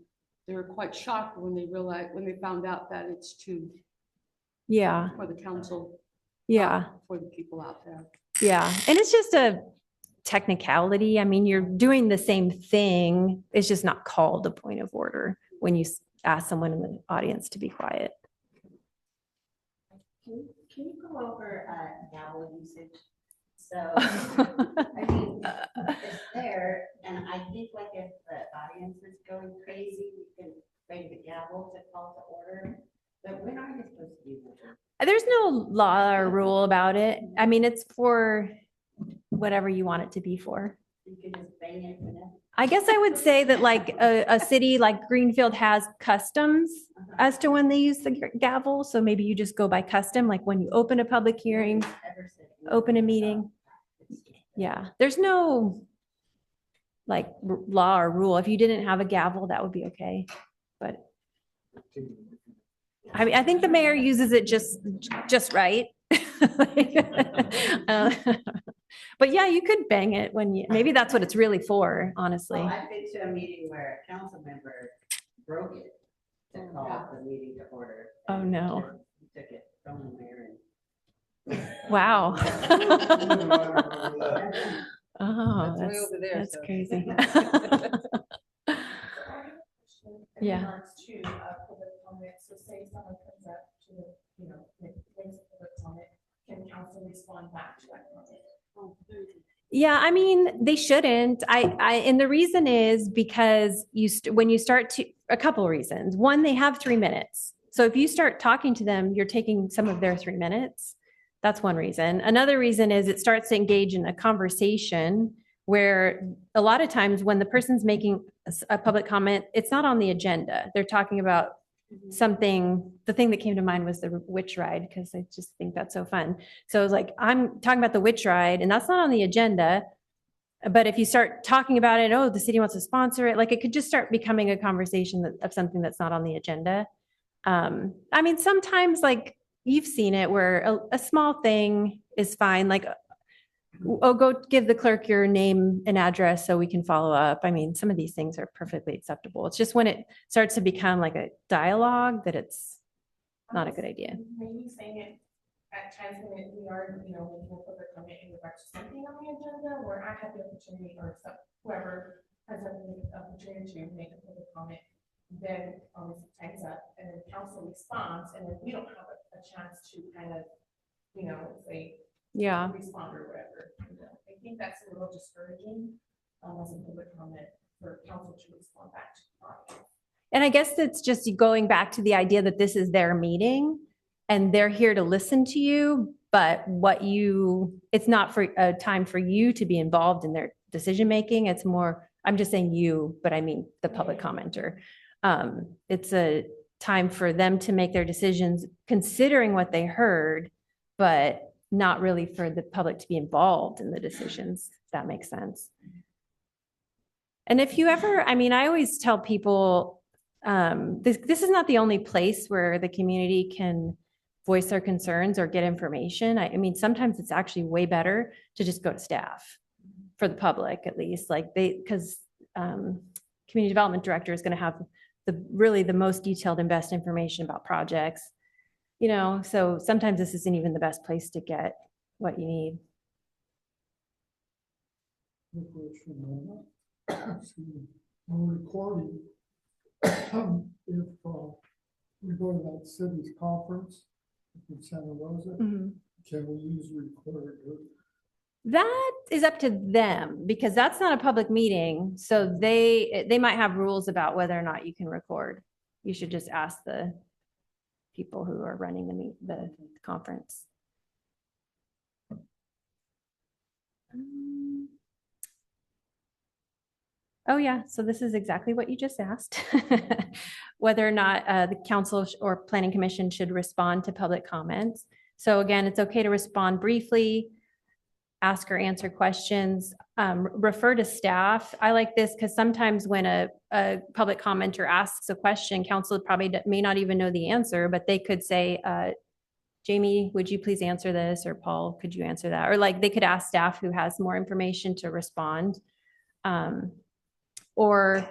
they were quite shocked when they found out that it's Yeah, for the council. yeah. For the people out there. Yeah, and it's just a technicality. I mean, you're doing the same thing. It's just not called a point of order when you ask someone in the audience to be quiet. Can you go over gavel usage? So, I mean, it's there, and I think like if the audience is going crazy, you can ring the gavel to call to order. But when are you supposed to do that? There's no law or rule about it. I mean, it's for whatever you want it to be for. You can just bang it for them. I guess I would say that like a city like Greenfield has customs as to when they use the gavel. So maybe you just go by custom, like when you open a public hearing, open a meeting. Yeah, there's no like law or rule. If you didn't have a gavel, that would be okay. But I mean, I think the mayor uses it just right. But yeah, you could bang it maybe that's what it's really for, honestly. Well, I've been to a meeting where a council member broke it to call the meeting to order. Oh, no. He took it from the mayor and. Wow. That's Oh, That's way over there, that's so. crazy. In Yeah. regards to public comment, so say someone comes up to, makes a public comment, can council respond Yeah, I mean, they shouldn't. And the reason is because when you start to, a couple of reasons. One, they have 3 minutes. So if you start talking to them, you're taking some of their 3 minutes. That's one reason. Another reason is it starts to engage in a conversation where a lot of times when the person's making a public comment, it's not on the agenda. They're talking about something. The thing that came to mind was the witch ride, because I just think that's so fun. So it's like, I'm talking about the witch ride and that's not on the agenda. But if you start talking about it, oh, the city wants to sponsor it, like it could just start becoming a conversation of something that's not on the agenda. I mean, sometimes like you've seen it where a small thing is fine. Like, oh, go give the clerk your name and address so we can follow up. I mean, some of these things are perfectly acceptable. It's just when it starts to become like a dialogue that it's not a good idea. Maybe saying it at times when we are, making a public comment in regards to something on the agenda where I have the opportunity or whoever has the opportunity to make a public comment, then time's up and then council responds and then we don't have a chance to kind of, say, Yeah. respond or whatever. I think that's a little discouraging as a public comment for council to respond back to the audience. And I guess it's just going back to the idea that this is their meeting and they're here to listen to you, but it's not for a time for you to be involved in their decision-making. It's more, I'm just saying you, but I mean the public commenter. It's a time for them to make their decisions considering what they heard, but not really for the public to be involved in the decisions, if that makes sense. And if you ever, I mean, I always tell people, this is not the only place where the community can voice their concerns or get information. I mean, sometimes it's actually way better to just go to staff for the public, at least, because community development director is going to have really the most detailed and best information about projects. So sometimes this isn't even the best place to get what you need. On recording, if we go to that city's conference in Santa Rosa, can we use recorded? That is up to them because that's not a public meeting. So they might have rules about whether or not you can record. You should just ask the people who are running the conference. Oh yeah, so this is exactly what you just asked. Whether or not the council or planning commission should respond to public comments. So again, it's okay to respond briefly, ask or answer questions, refer to staff. I like this because sometimes when a public commenter asks a question, council probably may not even know the answer, but they could say, Jamie, would you please answer this? Or Paul, could you answer that? Or like they could ask staff who has more information to respond. Or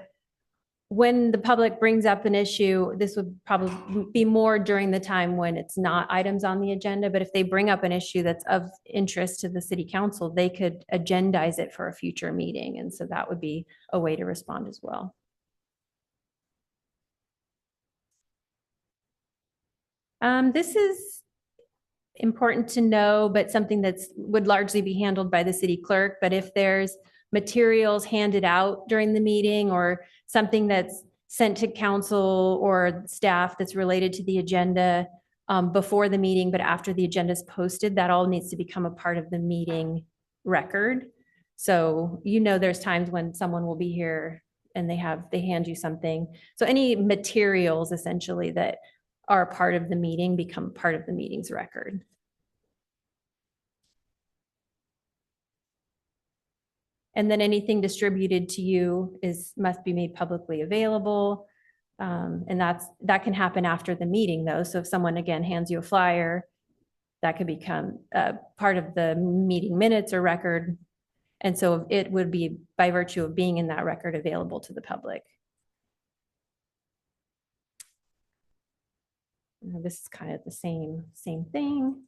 when the public brings up an issue, this would probably be more during the time when it's not items on the agenda, but if they bring up an issue that's of interest to the city council, they could agendize it for a future meeting. And so that would be a way to respond as well. This is important to know, but something that's would largely be handled by the city clerk. But if there's materials handed out during the meeting or something that's sent to council or staff that's related to the agenda before the meeting, but after the agenda is posted, that all needs to become a part of the meeting record. So, there's times when someone will be here and they hand you something. So any materials essentially that are part of the meeting become part of the meeting's record. And then anything distributed to you must be made publicly available. And that can happen after the meeting though. So if someone again hands you a flyer, that could become part of the meeting minutes or record. And so it would be by virtue of being in that record available to the public. This is kind of the same thing.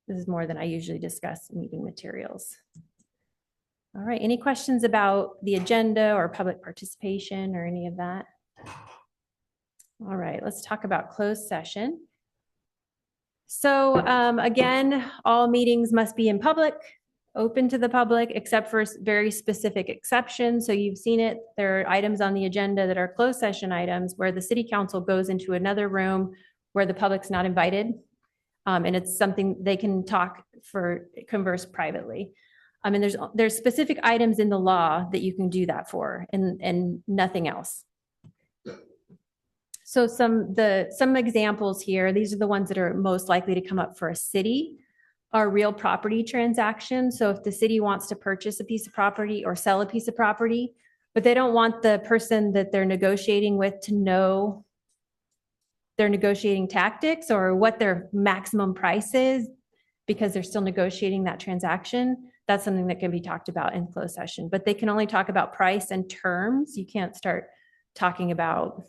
This is more than I usually discuss meeting materials. All right, any questions about the agenda or public participation or any of that? All right, let's talk about closed session. So again, all meetings must be in public, open to the public, except for very specific exceptions. So you've seen it. There are items on the agenda that are closed session items where the city council goes into another room where the public's not invited. And it's something they can converse privately. And there's specific items in the law that you can do that for and nothing else. So some examples here, these are the ones that are most likely to come up for a city, are real property transactions. So if the city wants to purchase a piece of property or sell a piece of property, but they don't want the person that they're negotiating with to know their negotiating tactics or what their maximum price is because they're still negotiating that transaction, that's something that can be talked about in closed session. But they can only talk about price and terms. You can't start talking about,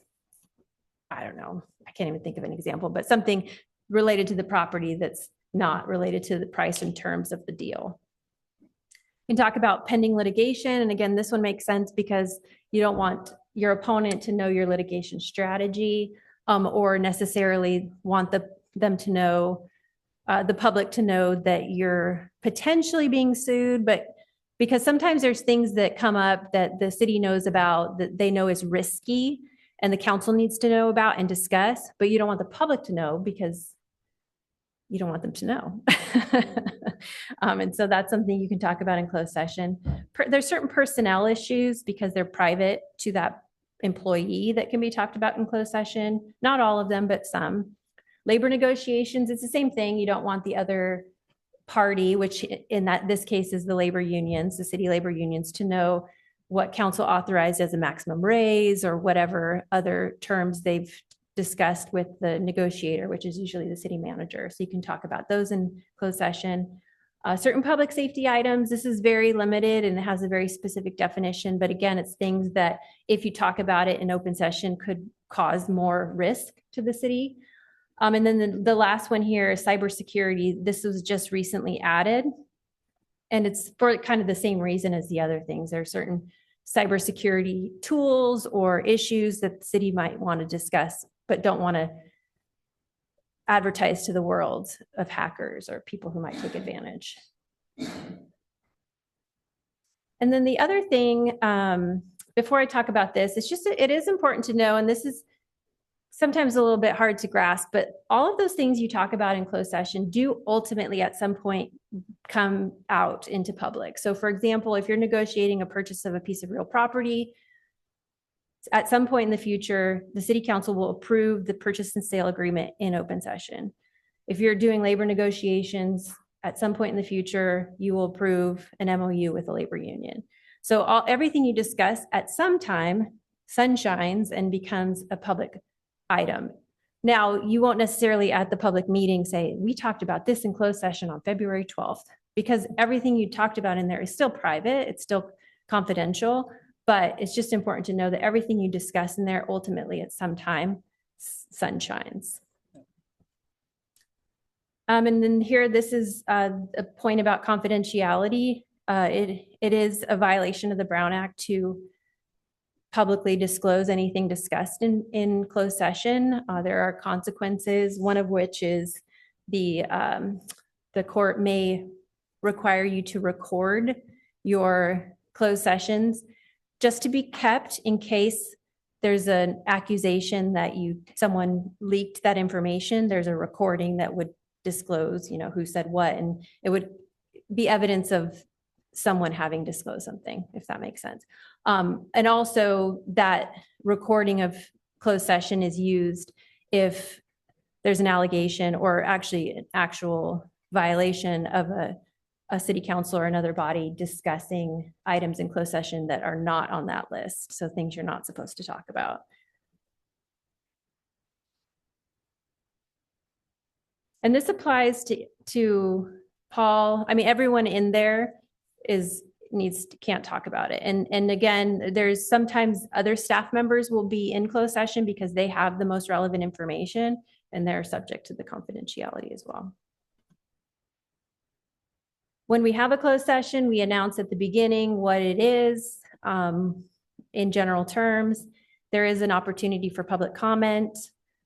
I don't know, I can't even think of an example, but something related to the property that's not related to the price and terms of the deal. You can talk about pending litigation. And again, this one makes sense because you don't want your opponent to know your litigation strategy or necessarily want them to know, the public to know that you're potentially being sued, but because sometimes there's things that come up that the city knows about that they know is risky and the council needs to know about and discuss, but you don't want the public to know because you don't want them to know. And so that's something you can talk about in closed session. There's certain personnel issues because they're private to that employee that can be talked about in closed session. Not all of them, but some. Labor negotiations, it's the same thing. You don't want the other party, which in this case is the labor unions, the city labor unions, to know what council authorized as a maximum raise or whatever other terms they've discussed with the negotiator, which is usually the city manager. So you can talk about those in closed session. Certain public safety items, this is very limited and it has a very specific definition. But again, it's things that if you talk about it in open session could cause more risk to the city. And then the last one here is cybersecurity. This was just recently added. And it's for kind of the same reason as the other things. There are certain cybersecurity tools or issues that the city might want to discuss, but don't want to advertise to the world of hackers or people who might take advantage. And then the other thing, before I talk about this, it is important to know, and this is sometimes a little bit hard to grasp, but all of those things you talk about in closed session do ultimately at some point come out into public. So for example, if you're negotiating a purchase of a piece of real property, at some point in the future, the city council will approve the purchase and sale agreement in open session. If you're doing labor negotiations, at some point in the future, you will approve an MOU with a labor union. So everything you discuss at some time sunshines and becomes a public item. Now, you won't necessarily at the public meeting say, we talked about this in closed session on February 12th, because everything you talked about in there is still private, it's still confidential, but it's just important to know that everything you discuss in there ultimately at some time sunshines. And then here, this is a point about confidentiality. It is a violation of the Brown Act to publicly disclose anything discussed in closed session. There are consequences, one of which is the court may require you to record your closed sessions just to be kept in case there's an accusation that someone leaked that information. There's a recording that would disclose, who said what, and it would be evidence of someone having disclosed something, if that makes sense. And also that recording of closed session is used if there's an allegation or actually an actual violation of a city council or another body discussing items in closed session that are not on that list. So things you're not supposed to talk about. And this applies to Paul. I mean, everyone in there can't talk about it. And again, there's sometimes other staff members will be in closed session because they have the most relevant information and they're subject to the confidentiality as well. When we have a closed session, we announce at the beginning what it is in general terms. There is an opportunity for public comment.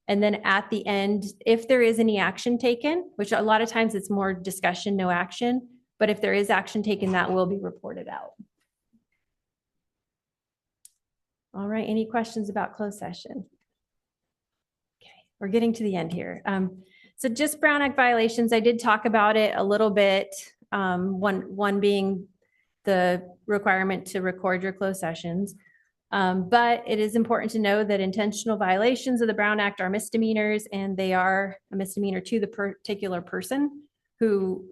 And then at the end, if there is any action taken, which a lot of times it's more discussion, no action, but if there is action taken, that will be reported out. All right, any questions about closed session? Okay, we're getting to the end here. So just Brown Act violations, I did talk about it a little bit. One being the requirement to record your closed sessions. But it is important to know that intentional violations of the Brown Act are misdemeanors, and they are a misdemeanor to the particular person who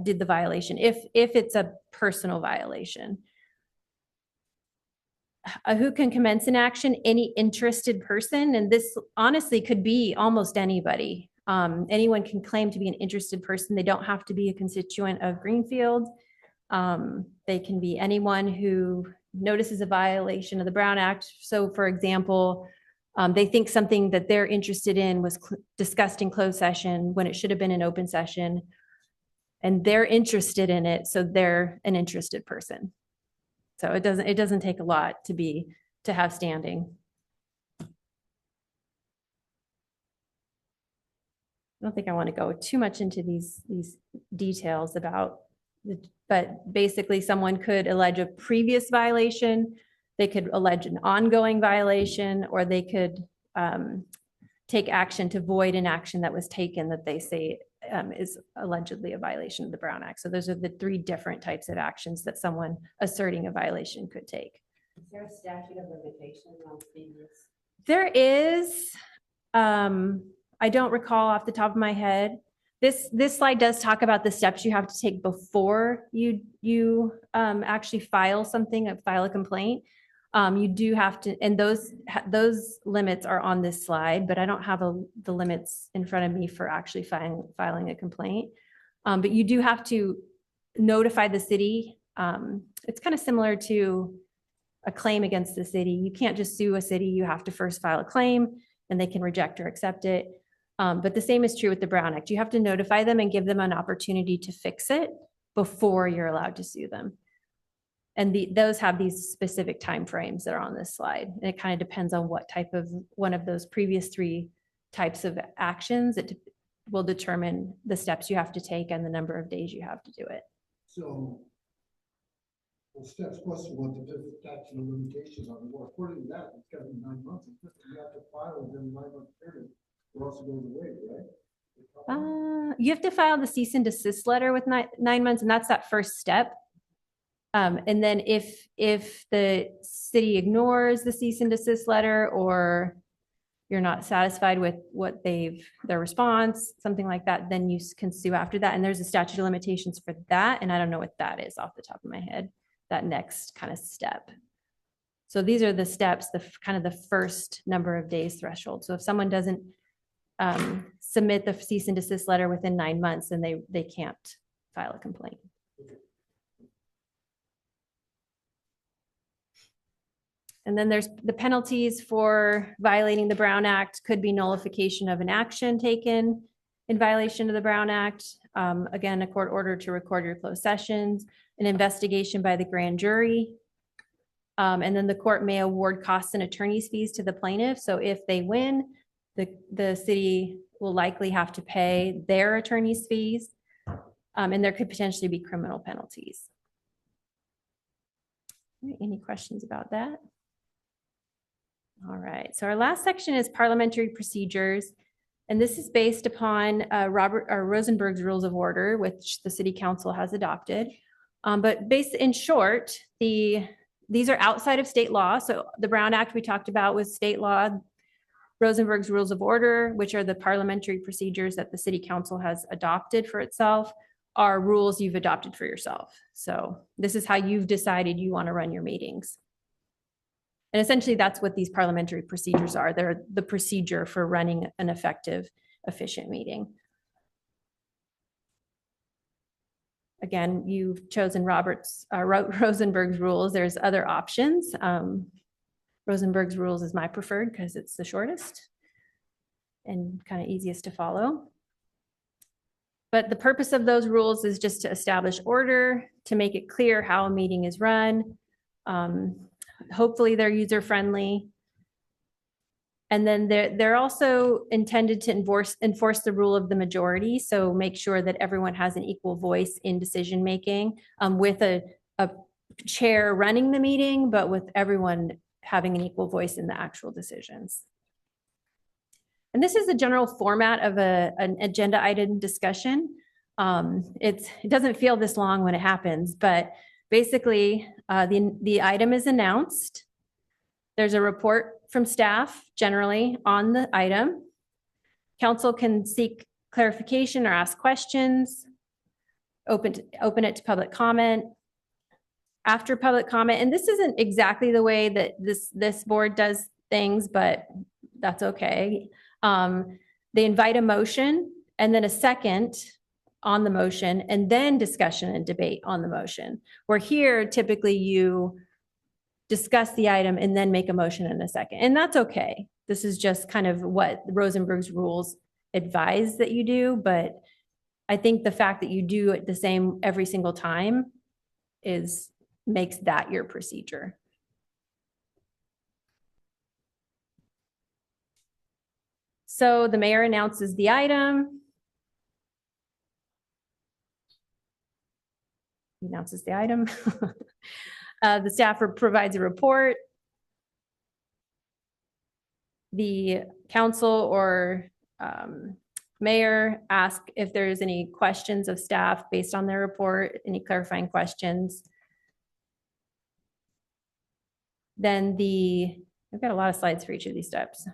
did the violation, if it's a personal violation. Who can commence an action? Any interested person, and this honestly could be almost anybody. Anyone can claim to be an interested person. They don't have to be a constituent of Greenfield. They can be anyone who notices a violation of the Brown Act. So for example, they think something that they're interested in was discussed in closed session when it should have been an open session, and they're interested in it, so they're an interested person. So it doesn't take a lot to have standing. I don't think I want to go too much into these details about but basically someone could allege a previous violation, they could allege an ongoing violation, or they could take action to void an action that was taken that they say is allegedly a violation of the Brown Act. So those are the three different types of actions that someone asserting a violation could take. Is there a statute of limitation on previous? There is, I don't recall off the top of my head. This slide does talk about the steps you have to take before you actually file a complaint. You do have to, and those limits are on this slide, but I don't have the limits in front of me for actually filing a complaint. But you do have to notify the city. It's kind of similar to a claim against the city. You can't just sue a city. You have to first file a claim, and they can reject or accept it. But the same is true with the Brown Act. You have to notify them and give them an opportunity to fix it before you're allowed to sue them. And those have these specific timeframes that are on this slide. And it kind of depends on what type of one of those previous three types of actions. It will determine the steps you have to take and the number of days you have to do it. So, well, Steph's question, what the different statute of limitations are, well, according to that, it's got to be 9 months. You have to file within 9 month period, or else it goes away, right? You have to file the cease and desist letter with 9 months, and that's that first step. And then if the city ignores the cease and desist letter, or you're not satisfied with what their response, something like that, then you can sue after that. And there's a statute of limitations for that. And I don't know what that is off the top of my head, that next kind of step. So these are the steps, the kind of the first number of days threshold. So if someone doesn't submit the cease and desist letter within 9 months, then they can't file a complaint. And then there's the penalties for violating the Brown Act could be nullification of an action taken in violation of the Brown Act. Again, a court order to record your closed sessions, an investigation by the grand jury. And then the court may award costs and attorney's fees to the plaintiff. So if they win, the city will likely have to pay their attorney's fees. And there could potentially be criminal penalties. Any questions about that? All right, so our last section is parliamentary procedures. And this is based upon Rosenberg's Rules of Order, which the City Council has adopted. But in short, these are outside of state law. So the Brown Act we talked about was state law. Rosenberg's Rules of Order, which are the parliamentary procedures that the City Council has adopted for itself, are rules you've adopted for yourself. So this is how you've decided you want to run your meetings. And essentially that's what these parliamentary procedures are. They're the procedure for running an effective, efficient meeting. Again, you've chosen Rosenberg's rules. There's other options. Rosenberg's rules is my preferred because it's the shortest and kind of easiest to follow. But the purpose of those rules is just to establish order, to make it clear how a meeting is run. Hopefully they're user-friendly. And then they're also intended to enforce the rule of the majority. So make sure that everyone has an equal voice in decision-making, with a chair running the meeting, but with everyone having an equal voice in the actual decisions. And this is the general format of an agenda item discussion. It doesn't feel this long when it happens, but basically the item is announced. There's a report from staff generally on the item. Council can seek clarification or ask questions, open it to public comment. After public comment, and this isn't exactly the way that this board does things, but that's okay. They invite a motion and then a second on the motion, and then discussion and debate on the motion. Where here, typically you discuss the item and then make a motion in a second, and that's okay. This is just kind of what Rosenberg's rules advise that you do, but I think the fact that you do it the same every single time makes that your procedure. So the mayor announces the item. He announces the item. The staff provides a report. The council or mayor asks if there's any questions of staff based on their report, any clarifying questions. Then I've got a lot of slides for each of these steps.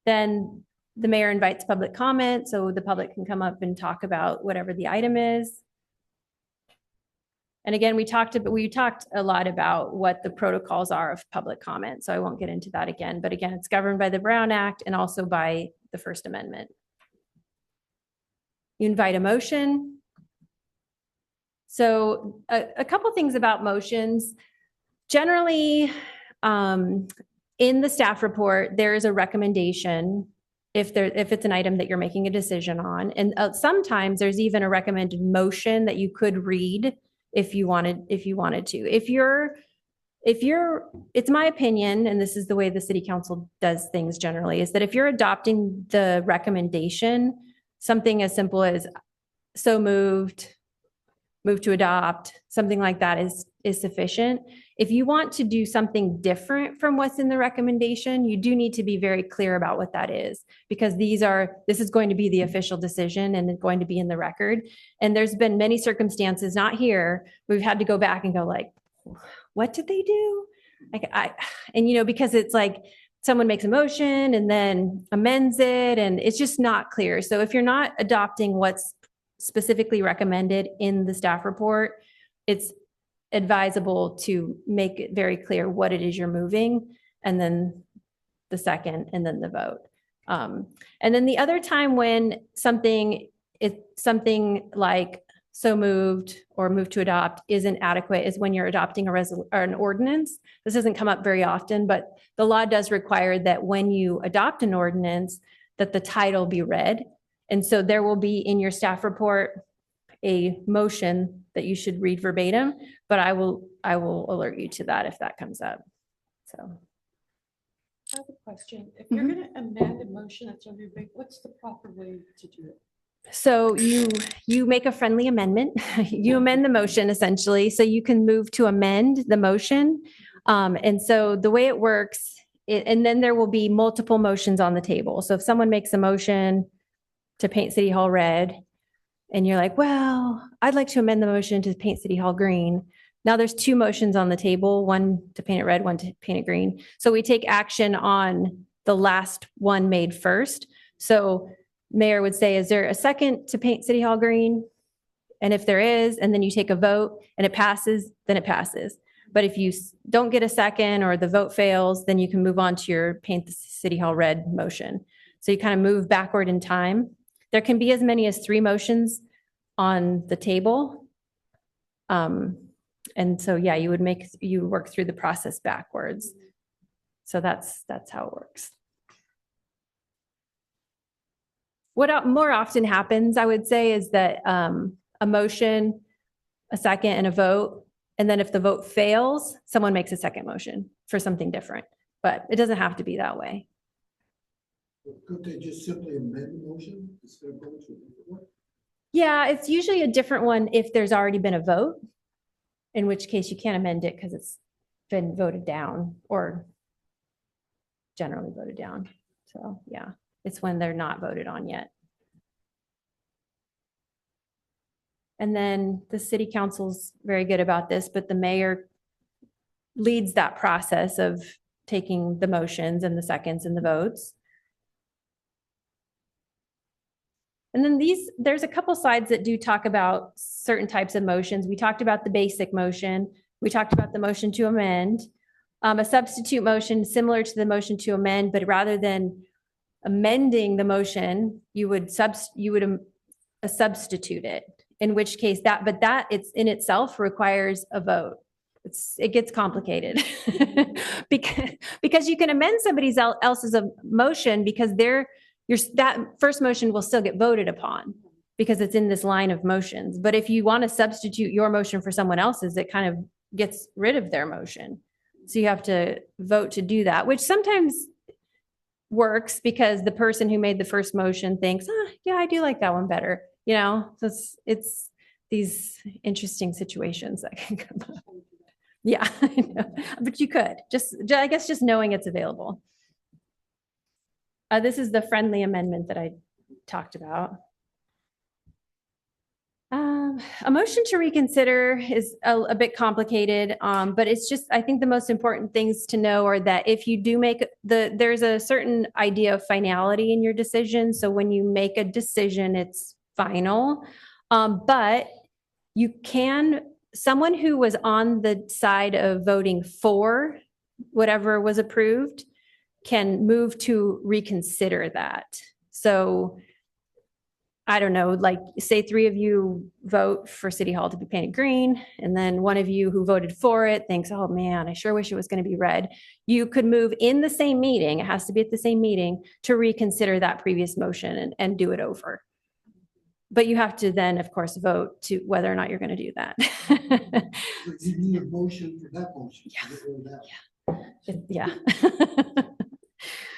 Then the mayor invites public comment, so the public can come up and talk about whatever the item is. And again, we talked a lot about what the protocols are of public comment, so I won't get into that again. But again, it's governed by the Brown Act and also by the First Amendment. You invite a motion. So a couple things about motions. Generally, in the staff report, there is a recommendation if it's an item that you're making a decision on. And sometimes there's even a recommended motion that you could read if you wanted to. It's my opinion, and this is the way the city council does things generally, is that if you're adopting the recommendation, something as simple as so moved, move to adopt, something like that is sufficient. If you want to do something different from what's in the recommendation, you do need to be very clear about what that is, because this is going to be the official decision and it's going to be in the record. And there's been many circumstances, not here, we've had to go back and go like, what did they do? Because it's like someone makes a motion and then amends it, and it's just not clear. So if you're not adopting what's specifically recommended in the staff report, it's advisable to make it very clear what it is you're moving, and then the second, and then the vote. And then the other time when something like so moved or move to adopt isn't adequate is when you're adopting or an ordinance. This doesn't come up very often, but the law does require that when you adopt an ordinance, that the title be read. And so there will be in your staff report a motion that you should read verbatim, but I will alert you to that if that comes up. So. I have a question. If you're going to amend a motion that's already made, what's the proper way to do it? So you make a friendly amendment. You amend the motion essentially, so you can move to amend the motion. And so the way it works, and then there will be multiple motions on the table. So if someone makes a motion to paint City Hall red, and you're like, well, I'd like to amend the motion to paint City Hall green. Now there's two motions on the table, one to paint it red, one to paint it green. So we take action on the last one made first. So mayor would say, is there a second to paint City Hall green? And if there is, and then you take a vote and it passes, then it passes. But if you don't get a second or the vote fails, then you can move on to your paint the City Hall red motion. So you kind of move backward in time. There can be as many as 3 motions on the table. And so, yeah, you work through the process backwards. So that's how it works. What more often happens, I would say, is that a motion, a second, and a vote, and then if the vote fails, someone makes a second motion for something different. But it doesn't have to be that way. Could they just simply amend the motion instead of going to a different one? Yeah, it's usually a different one if there's already been a vote, in which case you can't amend it because it's been voted down or generally voted down. So, yeah, it's when they're not voted on yet. And then the city council's very good about this, but the mayor leads that process of taking the motions and the seconds and the votes. And then there's a couple slides that do talk about certain types of motions. We talked about the basic motion. We talked about the motion to amend. A substitute motion similar to the motion to amend, but rather than amending the motion, you would substitute it. In which case that it's in itself requires a vote. It gets complicated because you can amend somebody else's motion because that first motion will still get voted upon because it's in this line of motions. But if you want to substitute your motion for someone else's, it kind of gets rid of their motion. So you have to vote to do that, which sometimes works because the person who made the first motion thinks, yeah, I do like that one better. So it's these interesting situations that can come up. Yeah, I know. But you could I guess just knowing it's available. This is the friendly amendment that I talked about. A motion to reconsider is a bit complicated, but it's just, I think the most important things to know are that if you do make there's a certain idea of finality in your decision. So when you make a decision, it's final, but someone who was on the side of voting for whatever was approved can move to reconsider that. So I don't know, like say 3 of you vote for City Hall to be painted green, and then one of you who voted for it thinks, oh man, I sure wish it was going to be red. You could move in the same meeting, it has to be at the same meeting, to reconsider that previous motion and do it over. But you have to then, of course, vote to whether or not you're going to do that. But you need a motion for that motion. to get rid of that one. Yeah.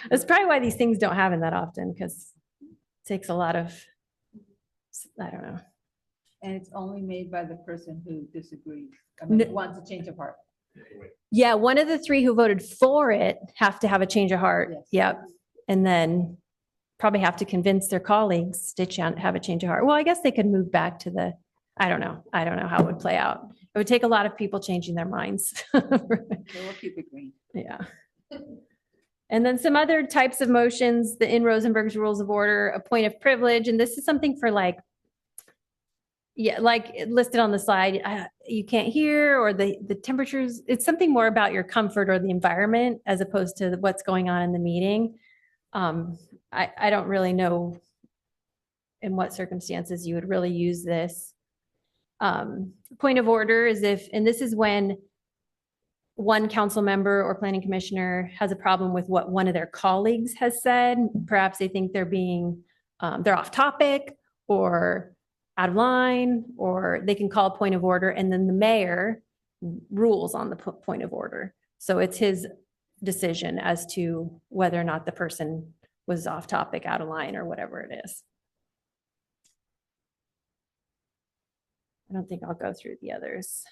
That's probably why these things don't happen that often, because it takes a lot of, I don't know. And it's only made by the person who disagrees, No. wants a change of heart. Yeah, one of the 3 who voted for it have to have a change of heart. Yes. Yep. And then probably have to convince their colleagues to have a change of heart. Well, I guess they could move back to I don't know how it would play out. It would take a lot of people changing their minds. So we'll keep it green. Yeah. And then some other types of motions, in Rosenberg's Rules of Order, a point of privilege. And this is something for like listed on the slide, you can't hear, or the temperatures. It's something more about your comfort or the environment as opposed to what's going on in the meeting. I don't really know in what circumstances you would really use this. Point of order is and this is when one council member or planning commissioner has a problem with what one of their colleagues has said. Perhaps they think they're off topic or out of line, or they can call a point of order, and then the mayor rules on the point of order. So it's his decision as to whether or not the person was off topic, out of line, or whatever it is. I don't think I'll go through the others.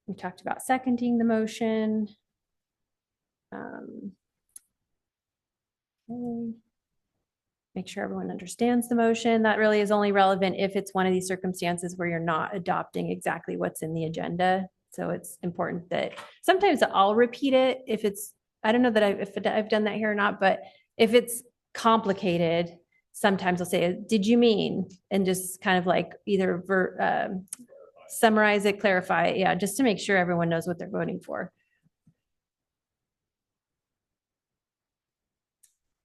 We talked about seconding the motion. Okay. Make sure everyone understands the motion. That really is only relevant if it's one of these circumstances where you're not adopting exactly what's in the agenda. So it's important that sometimes I'll repeat it if it's, I don't know that if I've done that here or not, but if it's complicated, sometimes I'll say, did you mean? And just kind of like either summarize it, clarify it. Yeah, just to make sure everyone knows what they're voting for.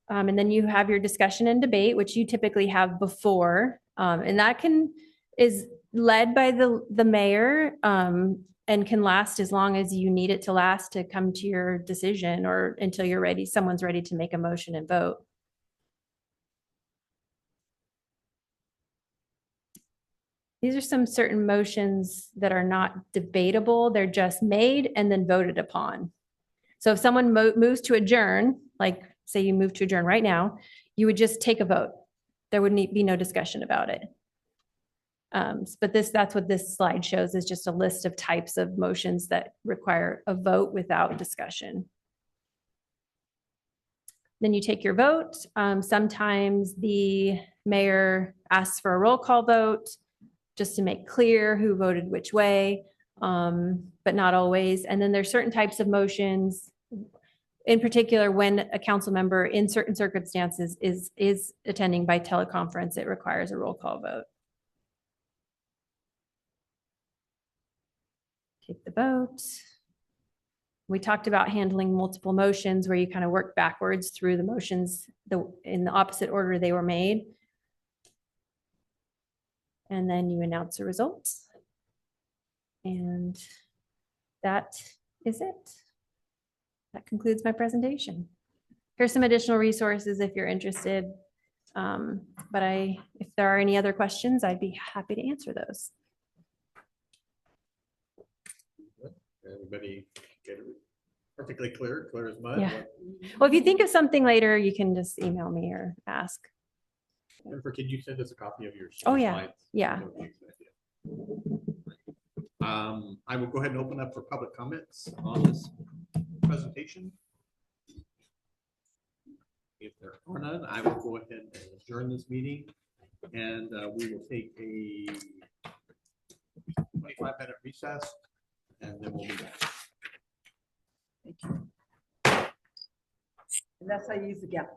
And then you have your discussion and debate, which you typically have before. And that is led by the mayor and can last as long as you need it to last to come to your decision, or until someone's ready to make a motion and vote. These are some certain motions that are not debatable. They're just made and then voted upon. So if someone moves to adjourn, like say you move to adjourn right now, you would just take a vote. There would be no discussion about it. But that's what this slide shows, is just a list of types of motions that require a vote without discussion. Then you take your vote. Sometimes the mayor asks for a roll call vote just to make clear who voted which way, but not always. And then there's certain types of motions, in particular, when a council member in certain circumstances is attending by teleconference, it requires a roll call vote. Take the vote. We talked about handling multiple motions where you kind of work backwards through the motions in the opposite order they were made. And then you announce the results. And that is it. That concludes my presentation. Here's some additional resources if you're interested. But if there are any other questions, I'd be happy to answer those. Everybody get it perfectly clear as mud? Yeah. Well, if you think of something later, you can just email me or ask. Jennifer, can you send us a copy of your Oh, yeah. slides? Yeah. I will go ahead and open up for public comments on this presentation. If there are none, I will go ahead and adjourn this meeting, and we will take a 25-minute recess, and then we'll be back. And that's how you use the gap.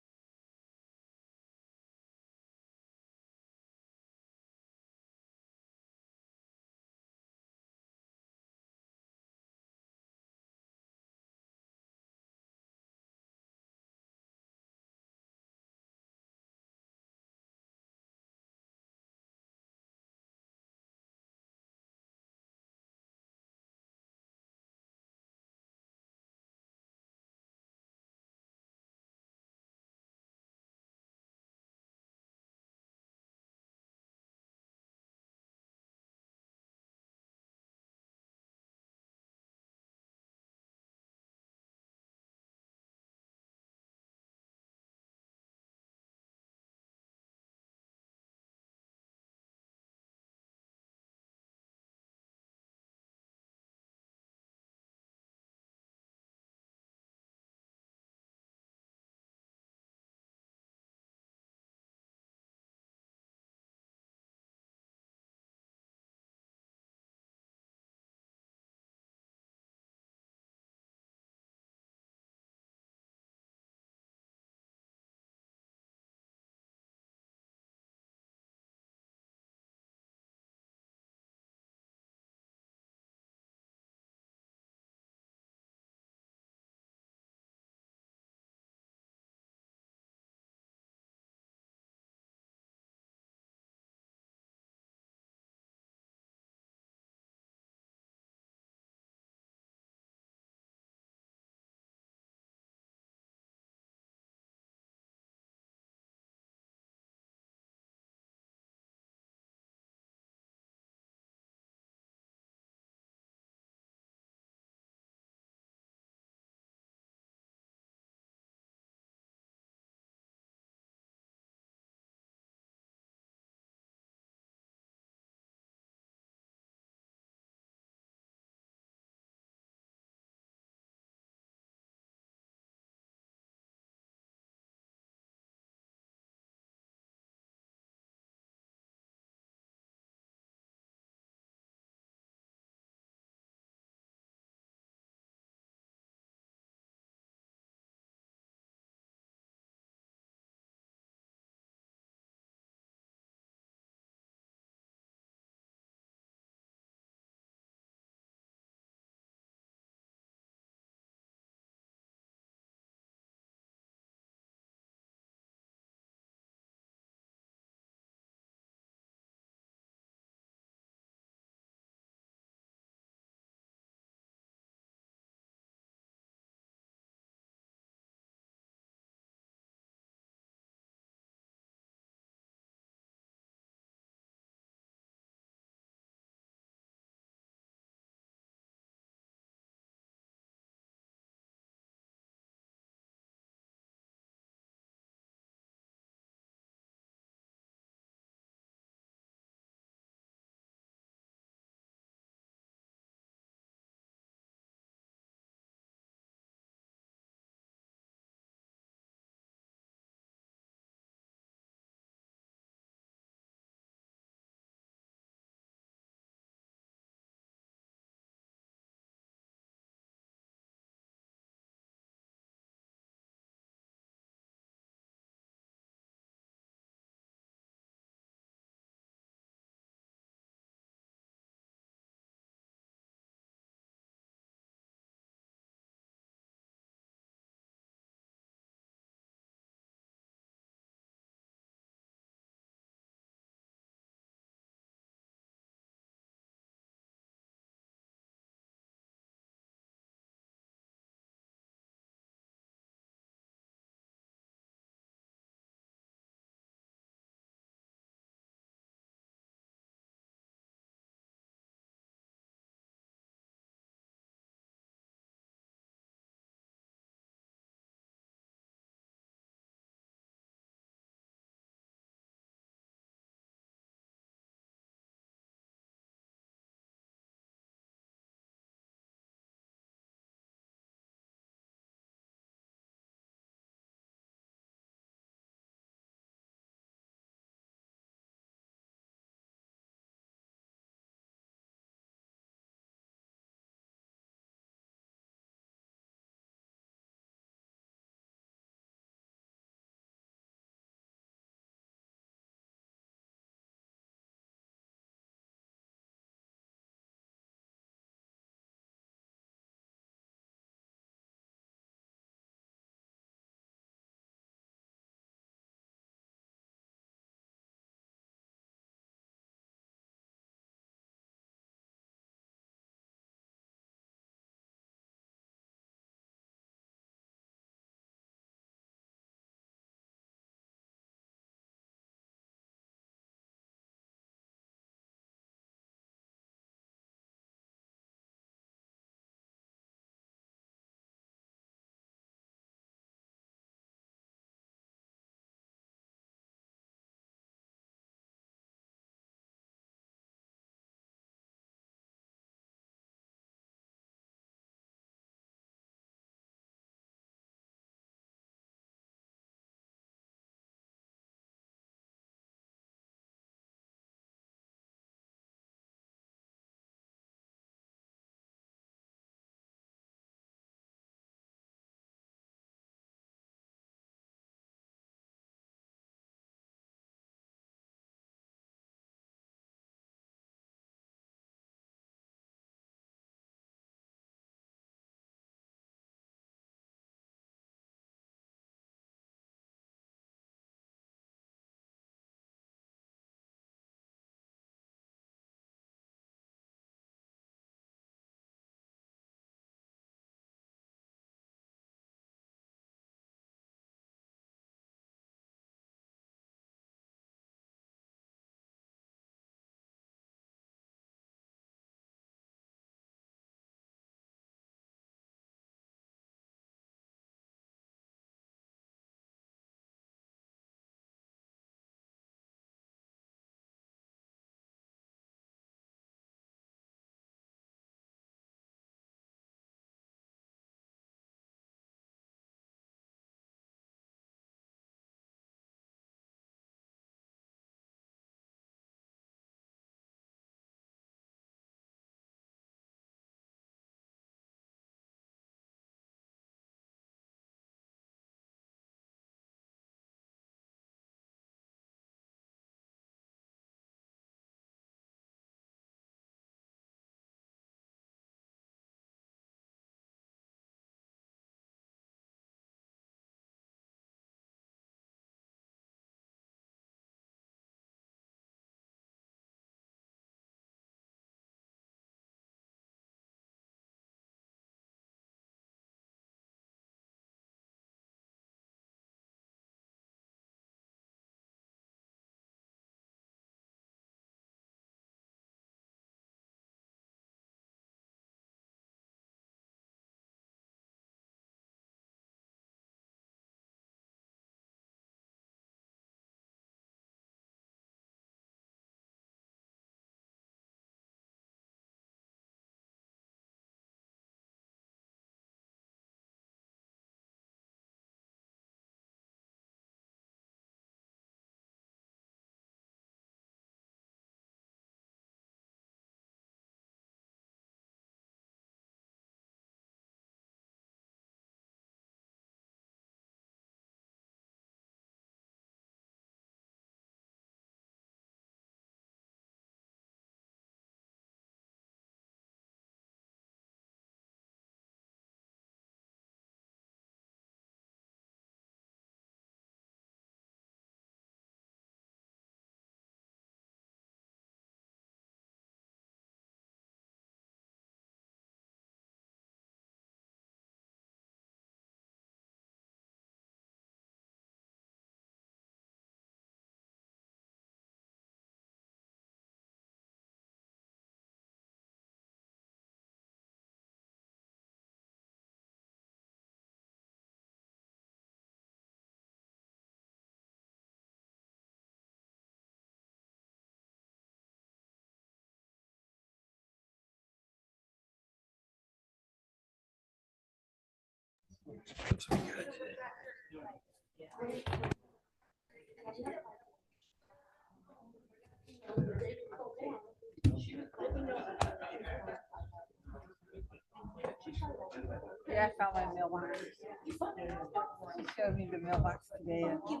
Yeah, I found my mailbox. She showed me the mailbox today. And did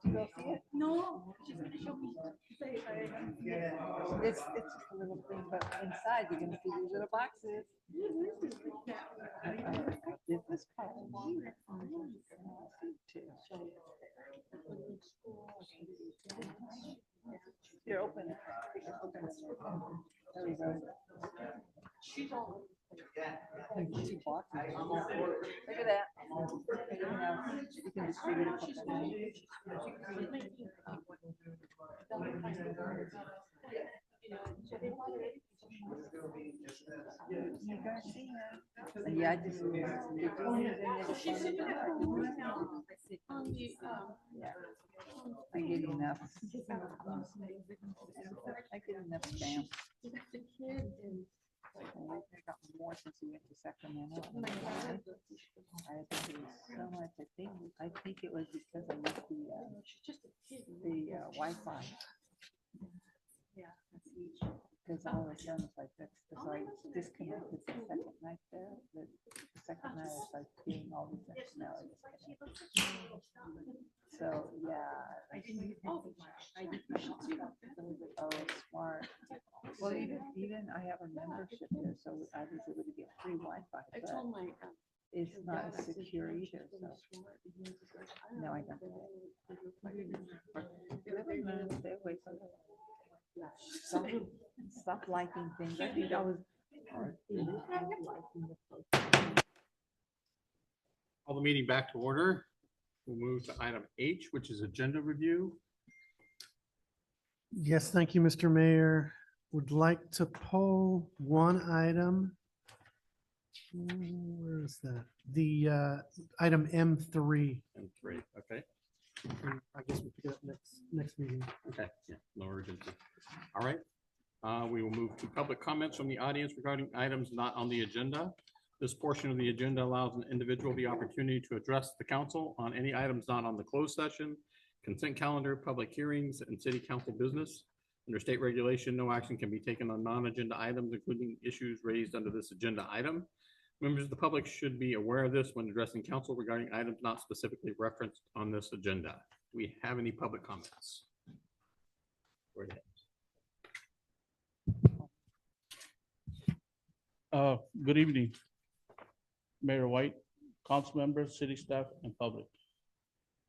you go see it? No. She's gonna show me. It's just a little thing, but inside you're gonna see these little boxes. Business card. You're open. There we go. Two boxes. Look at that. You can distribute it. Yeah, I just. Yeah. I get enough. I get enough stamps. I got more since we went to Sacramento. I think it was so much. I think it was because I used the Wi-Fi. Yeah. Because all of a sudden it's like that's like disconnected the second night there. The second night it's like getting all these externalities. So yeah. Oh, smart. Well, even I have a membership there, so I was able to get free Wi-Fi. I told my. It's not secure either, so. No, I don't. Stay away from it. Stop liking things. I think I was. Call the meeting back to order. We'll move to item H, which is agenda review. Yes, thank you, Mr. Mayor. Would like to pull one item. Where is that? The item M3. And 3, okay. I guess we'll pick it up next meeting. Okay, yeah, no urgency. All right. We will move to public comments from the audience regarding items not on the agenda. This portion of the agenda allows an individual the opportunity to address the council on any items not on the closed session, consent calendar, public hearings, and city council business. Under state regulation, no action can be taken on non-agenda items, including issues raised under this agenda item. Members of the public should be aware of this when addressing council regarding items not specifically referenced on this agenda. Do we have any public comments? Go ahead. Good evening, Mayor White, council members, city staff, and public.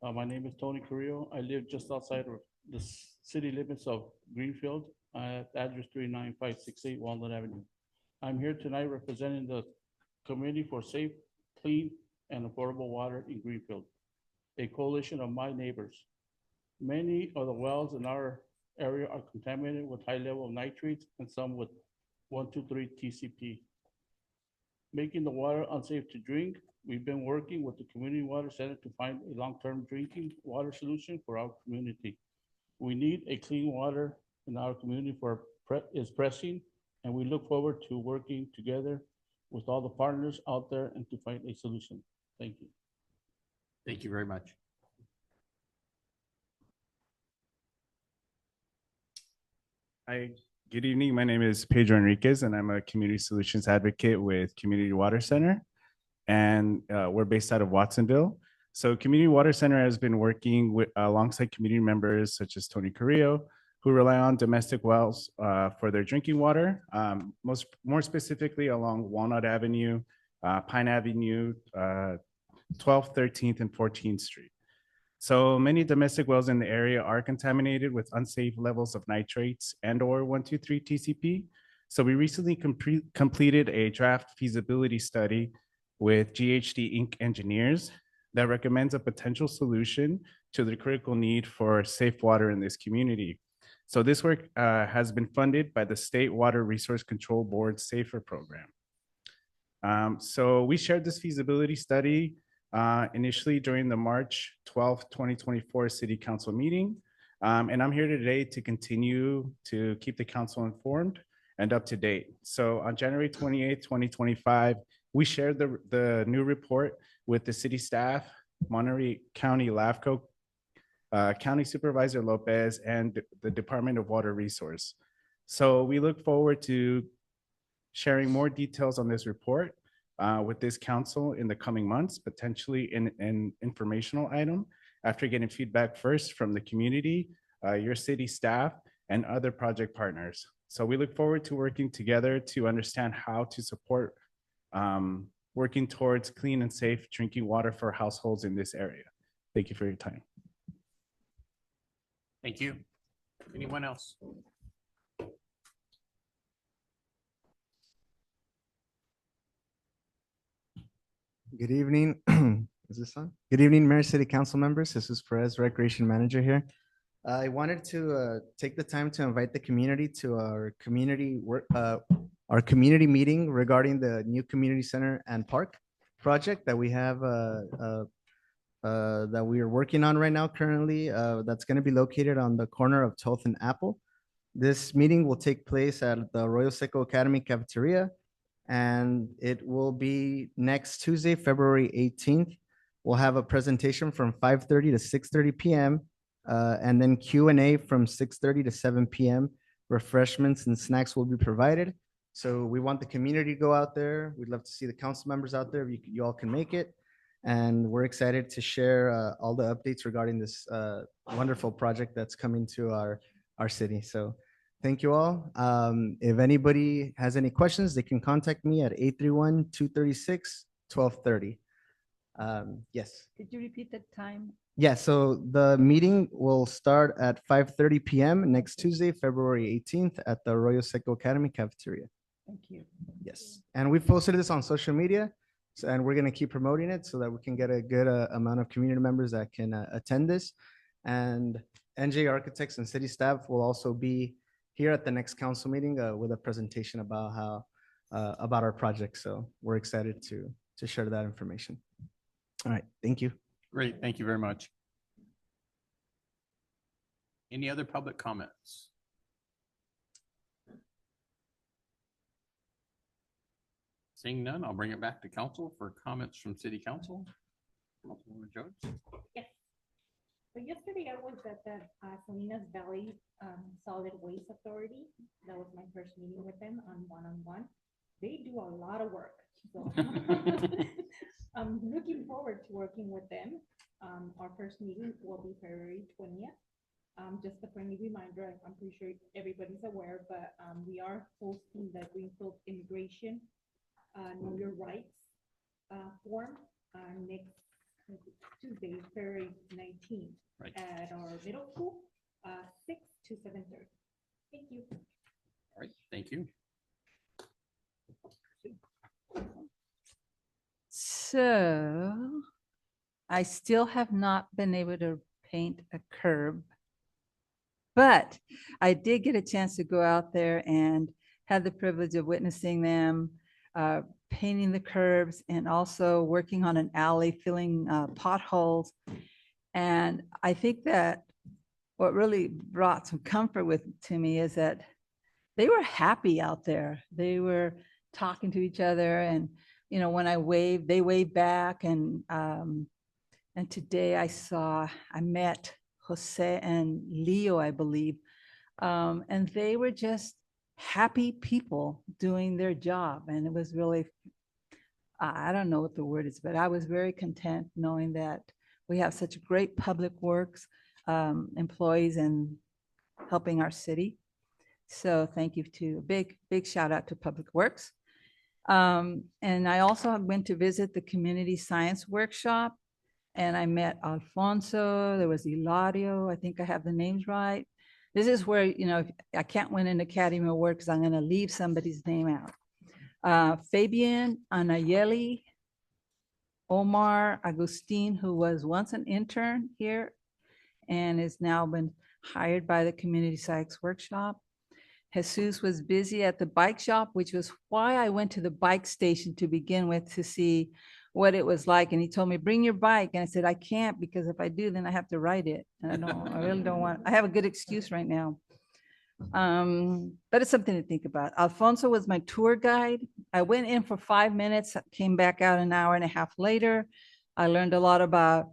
My name is Tony Carrillo. I live just outside of the city limits of Greenfield at address 39568 Walnut Avenue. I'm here tonight representing the Committee for Safe, Clean, and Affordable Water in Greenfield, a coalition of my neighbors. Many of the wells in our area are contaminated with high level of nitrates and some with 123 TCP. Making the water unsafe to drink, we've been working with the Community Water Center to find a long-term drinking water solution for our community. We need a clean water in our community is pressing, and we look forward to working together with all the partners out there and to find a solution. Thank you. Thank you very much. Hi, good evening. My name is Pedro Enriquez, and I'm a community solutions advocate with Community Water Center. And we're based out of Watsonville. So Community Water Center has been working alongside community members such as Tony Carrillo, who rely on domestic wells for their drinking water, more specifically along Walnut Avenue, Pine Avenue, 12th, 13th, and 14th Street. So many domestic wells in the area are contaminated with unsafe levels of nitrates and/or 123 TCP. So we recently completed a draft feasibility study with GHD Inc. engineers that recommends a potential solution to the critical need for safe water in this community. So this work has been funded by the State Water Resource Control Board SAFER program. So we shared this feasibility study initially during the March 12th, 2024 City Council meeting. And I'm here today to continue to keep the council informed and up to date. So on January 28th, 2025, We shared the new report with the city staff, Monterey County LAFCO, County Supervisor Lopez, and the Department of Water Resource. So we look forward to sharing more details on this report with this council in the coming months, potentially in an informational item, after getting feedback first from the community, your city staff, and other project partners. So we look forward to working together to understand how to support working towards clean and safe drinking water for households in this area. Thank you for your time. Thank you. Anyone else? Good evening. Is this on? Good evening, Mayor, City Council members. This is Perez, Recreation Manager here. I wanted to take the time to invite the community to our community work, our community meeting regarding the new community center and park project that we have that we are working on right now currently. That's going to be located on the corner of 12th and Apple. This meeting will take place at the Arroyo Seco Academy cafeteria, and it will be next Tuesday, February 18th. We'll have a presentation from 5:30 to 6:30 p.m. And then Q&A from 6:30 to 7 p.m. Refreshments and snacks will be provided. So we want the community to go out there. We'd love to see the council members out there if you all can make it. And we're excited to share all the updates regarding this wonderful project that's coming to our city. So thank you all. If anybody has any questions, they can contact me at 831-236-1230. Yes. Could you repeat the time? Yeah, so the meeting will start at 5:30 p.m. next Tuesday, February 18th at the Arroyo Seco Academy cafeteria. Thank you. Yes, and we've posted this on social media, and we're going to keep promoting it so that we can get a good amount of community members that can attend this. And NJ Architects and city staff will also be here at the next council meeting with a presentation about how about our project. So we're excited to share that information. All right, thank you. Great, thank you very much. Any other public comments? Seeing none, I'll bring it back to council for comments from city council. Councilwoman Jones? Yes. So yesterday I was at the Salinas Valley Solid Waste Authority. That was my first meeting with them on one-on-one. They do a lot of work. So I'm looking forward to working with them. Our first meeting will be February 20th. Just a friendly reminder, I'm pretty sure everybody's aware, but we are hosting the Greenfield Immigration Know Your Rights forum next Tuesday, February 19th, Right. at our middle school, 6 to 7:30. Thank you. All right, thank you. So I still have not been able to paint a curb, but I did get a chance to go out there and had the privilege of witnessing them painting the curbs and also working on an alley, filling potholes. And I think that what really brought some comfort to me is that they were happy out there. They were talking to each other, and you know, when I waved, they waved back. And today I met Jose and Leo, I believe, and they were just happy people doing their job. And it was really, I don't know what the word is, but I was very content knowing that we have such great public works employees and helping our city. So thank you to big shout out to Public Works. And I also went to visit the community science workshop, and I met Alfonso. There was Hilario. I think I have the names right. This is where, you know, I can't win an Academy Award because I'm going to leave somebody's name out. Fabian, Anayeli, Omar, Agustin, who was once an intern here and has now been hired by the community science workshop. Jesus was busy at the bike shop, which was why I went to the bike station to begin with, to see what it was like. And he told me, bring your bike. And I said, I can't, because if I do, then I have to ride it. And I really don't want, I have a good excuse right now. But it's something to think about. Alfonso was my tour guide. I went in for 5 minutes, came back out an hour and a half later. I learned a lot about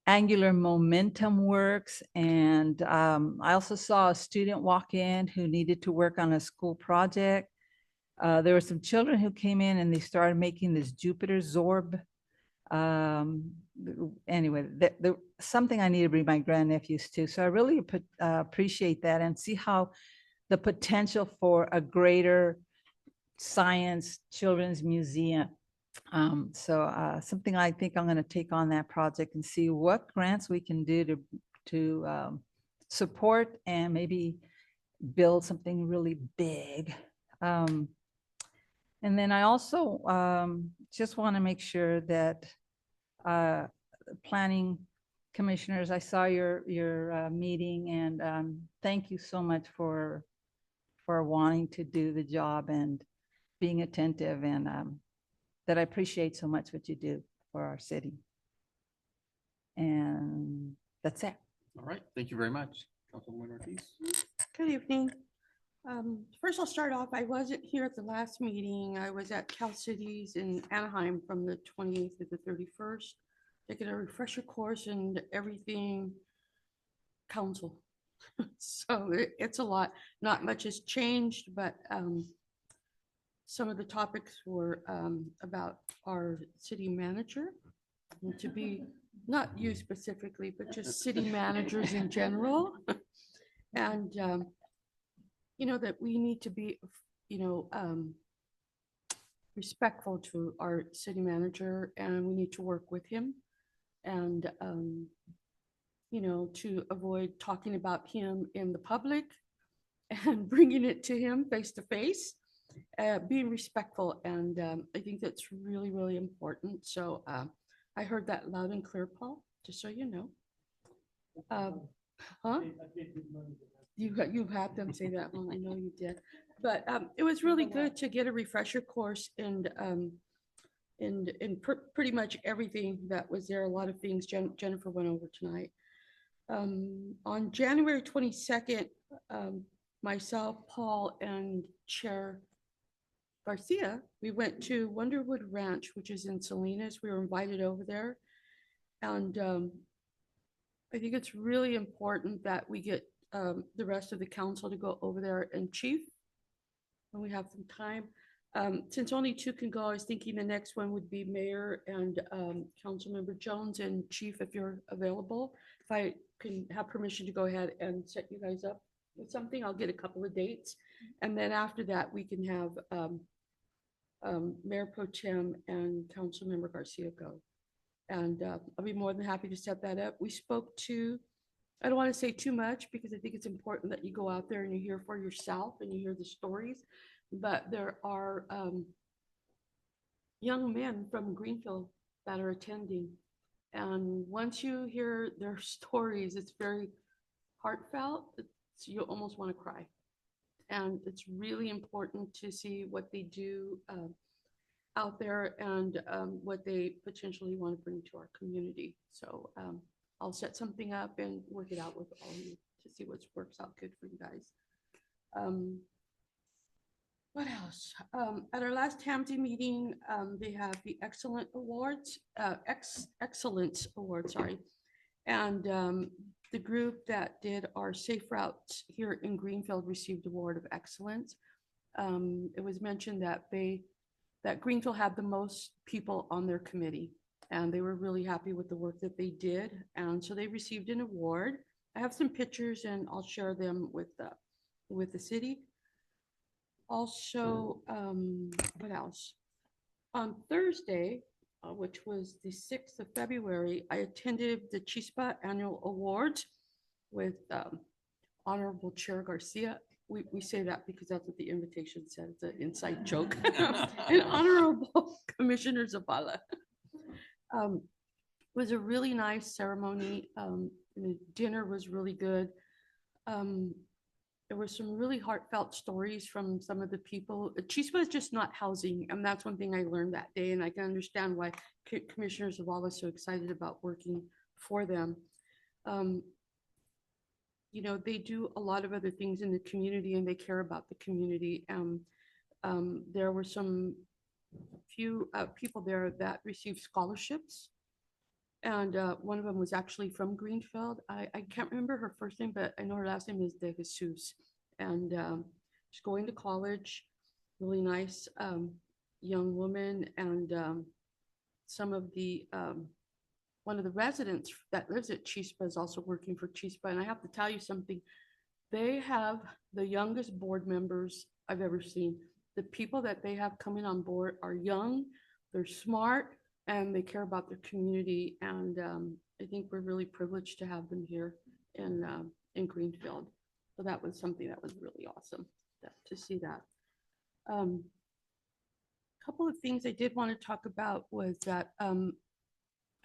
angular momentum works. And I also saw a student walk in who needed to work on a school project. There were some children who came in and they started making this Jupiter Zorb. Anyway, something I need to bring my grandnephews to. So I really appreciate that and see how the potential for a greater science children's museum. Something I think I'm going to take on that project and see what grants we can do to support and maybe build something really big. And then I also just want to make sure that planning commissioners, I saw your meeting, and thank you so much for wanting to do the job and being attentive, and that I appreciate so much what you do for our city. And that's it. All right, thank you very much. Councilwoman Ortiz. Good evening. First, I'll start off. I wasn't here at the last meeting. I was at Cal Cities in Anaheim from the 28th to the 31st, taking a refresher course and everything council. So it's a lot. Not much has changed, but some of the topics were about our city manager, and to be, not you specifically, but just city managers in general. And you know, that we need to be, you know, respectful to our city manager, and we need to work with him. And, you know, to avoid talking about him in the public and bringing it to him face to face, being respectful. And I think that's really, really important. So I heard that loud and clear, Paul, just so you know. Huh? You've had them say that. Well, I know you did, but it was really good to get a refresher course and pretty much everything that was there. A lot of things Jennifer went over tonight. On January 22nd, myself, Paul, and Chair Garcia, we went to Wonderwood Ranch, which is in Salinas. We were invited over there, and I think it's really important that we get the rest of the council to go over there, and Chief, when we have some time. Since only two can go, I was thinking the next one would be Mayor and Councilmember Jones, and Chief, if you're available. If I can have permission to go ahead and set you guys up with something, I'll get a couple of dates. And then after that, we can have Mayor Pro Tem and Councilmember Garcia go. And I'll be more than happy to set that up. We spoke to, I don't want to say too much because I think it's important that you go out there and you hear for yourself and you hear the stories. But there are young men from Greenfield that are attending. And once you hear their stories, it's very heartfelt. You almost want to cry. And it's really important to see what they do out there and what they potentially want to bring to our community. So I'll set something up and work it out with all of you to see what works out good for you guys. What else? At our last TAMSI meeting, they have the Excellent Awards, Excellence Award, sorry. And the group that did our safe routes here in Greenfield received Award of Excellence. It was mentioned that that Greenfield had the most people on their committee, and they were really happy with the work that they did. And so they received an award. I have some pictures and I'll share them with the city. Also, what else? On Thursday, which was the 6th of February, I attended the Chispa Annual Awards with Honorable Chair Garcia. We say that because that's what the invitation said. It's an inside joke. And Honorable Commissioner Zavala. It was a really nice ceremony. The dinner was really good. There were some really heartfelt stories from some of the people. Chispa is just not housing, and that's one thing I learned that day, and I can understand why Commissioner Zavala is so excited about working for them. you know, they do a lot of other things in the community and they care about the community. There were some few people there that received scholarships. And one of them was actually from Greenfield. I can't remember her first name, but I know her last name is De Jesus. And she's going to college, really nice young woman. And some of the, one of the residents that lives at Chispa is also working for Chispa. And I have to tell you something, they have the youngest board members I've ever seen. The people that they have coming on board are young, they're smart, and they care about their community. And I think we're really privileged to have them here in Greenfield. So that was something that was really awesome to see that. Couple of things I did want to talk about was that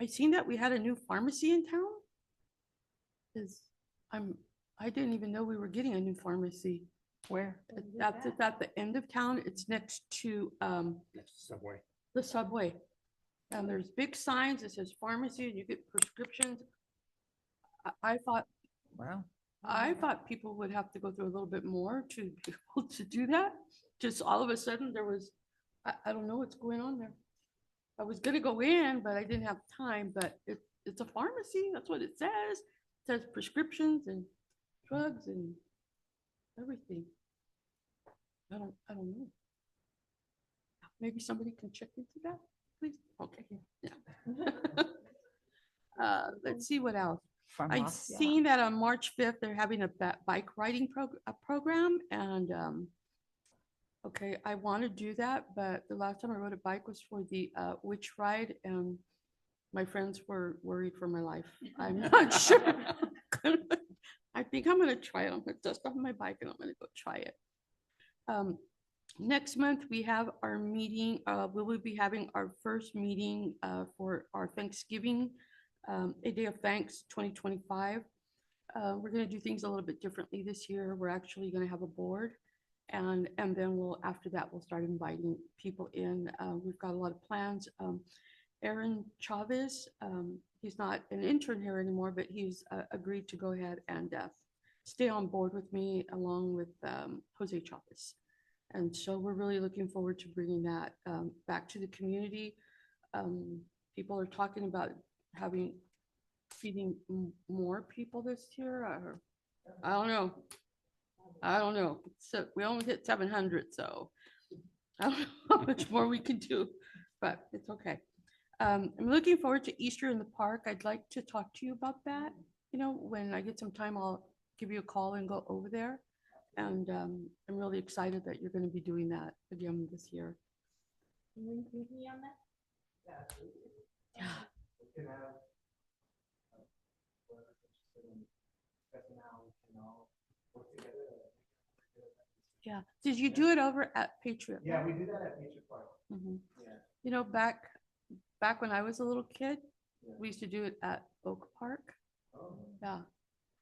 I seen that we had a new pharmacy in town. I didn't even know we were getting a new pharmacy. Where? That's at the end of town. It's next to Subway. the Subway. And there's big signs that says pharmacy and you get prescriptions. I thought, Wow. I thought people would have to go through a little bit more to be able to do that. Just all of a sudden there was, I don't know what's going on there. I was gonna go in, but I didn't have time, but it's a pharmacy. That's what it says. It says prescriptions and drugs and everything. I don't know. Maybe somebody can check into that, please. Okay, yeah. Let's see what else. I've seen that on March 5th, they're having a bike riding program and, okay, I want to do that, but the last time I rode a bike was for the witch ride and my friends were worried for my life. I'm not sure. I think I'm gonna try it. I'm gonna dust off my bike and I'm gonna go try it. Next month, we have our meeting. We will be having our first meeting for our Thanksgiving, A Day of Thanks 2025. We're gonna do things a little bit differently this year. We're actually gonna have a board. And then after that, we'll start inviting people in. We've got a lot of plans. Aaron Chavez, he's not an intern here anymore, but he's agreed to go ahead and stay on board with me along with Jose Chavez. And so we're really looking forward to bringing that back to the community. People are talking about feeding more people this year. Or, I don't know. So we only hit 700, so I don't know how much more we can do, but it's okay. I'm looking forward to Easter in the park. I'd like to talk to you about that. You know, when I get some time, I'll give you a call and go over there. And I'm really excited that you're going to be doing that again this year. Can you include me on that? Yeah. Yeah. Did you do it over at Patriot? Yeah, we do that at Nature Park. Mhm. Yeah. You know, back when I was a little kid, we used to do it at Oak Park. Oh. Yeah.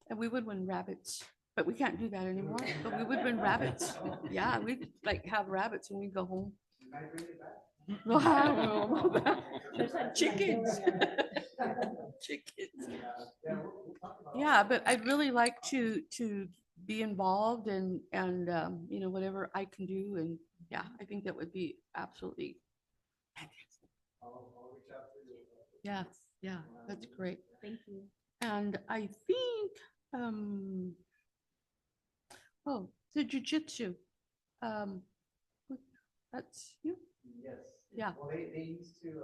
And we would win rabbits, but we can't do that anymore. But we would win rabbits. Yeah, we'd like have rabbits and we'd go home. You might bring it back. No, I don't know about that. Chickens. Chickens. Yeah, but I'd really like to be involved and you know, whatever I can do. And yeah, I think that would be absolutely fantastic. I'll reach out to you. Yes, yeah, that's great. Thank you. And I think, oh, the jujitsu. That's you? Yes. Yeah. Well, they used to.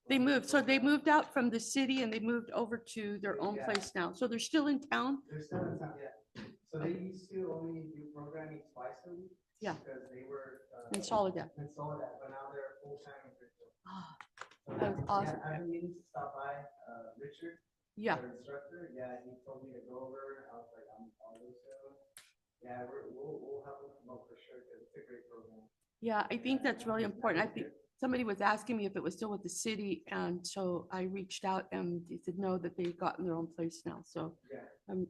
They moved, so they moved out from the city and they moved over to their own place now. So they're still in town? They're still in town, yeah. So they used to only do programming twice a week. Yeah. Because they were. In Soledad. In Soledad, but now they're full-time in Bridgeville. Ah, So that was awesome. I've been meaning to stop by, Richard. Yeah, Our instructor, yeah, he told me to go over. I was like, I'll go soon. Yeah, we'll have them come up for sure because it's a great program. yeah, I think that's really important. I think somebody was asking me if it was still with the city, and so I reached out and they said no, that they've gotten their own place now, so. Yeah.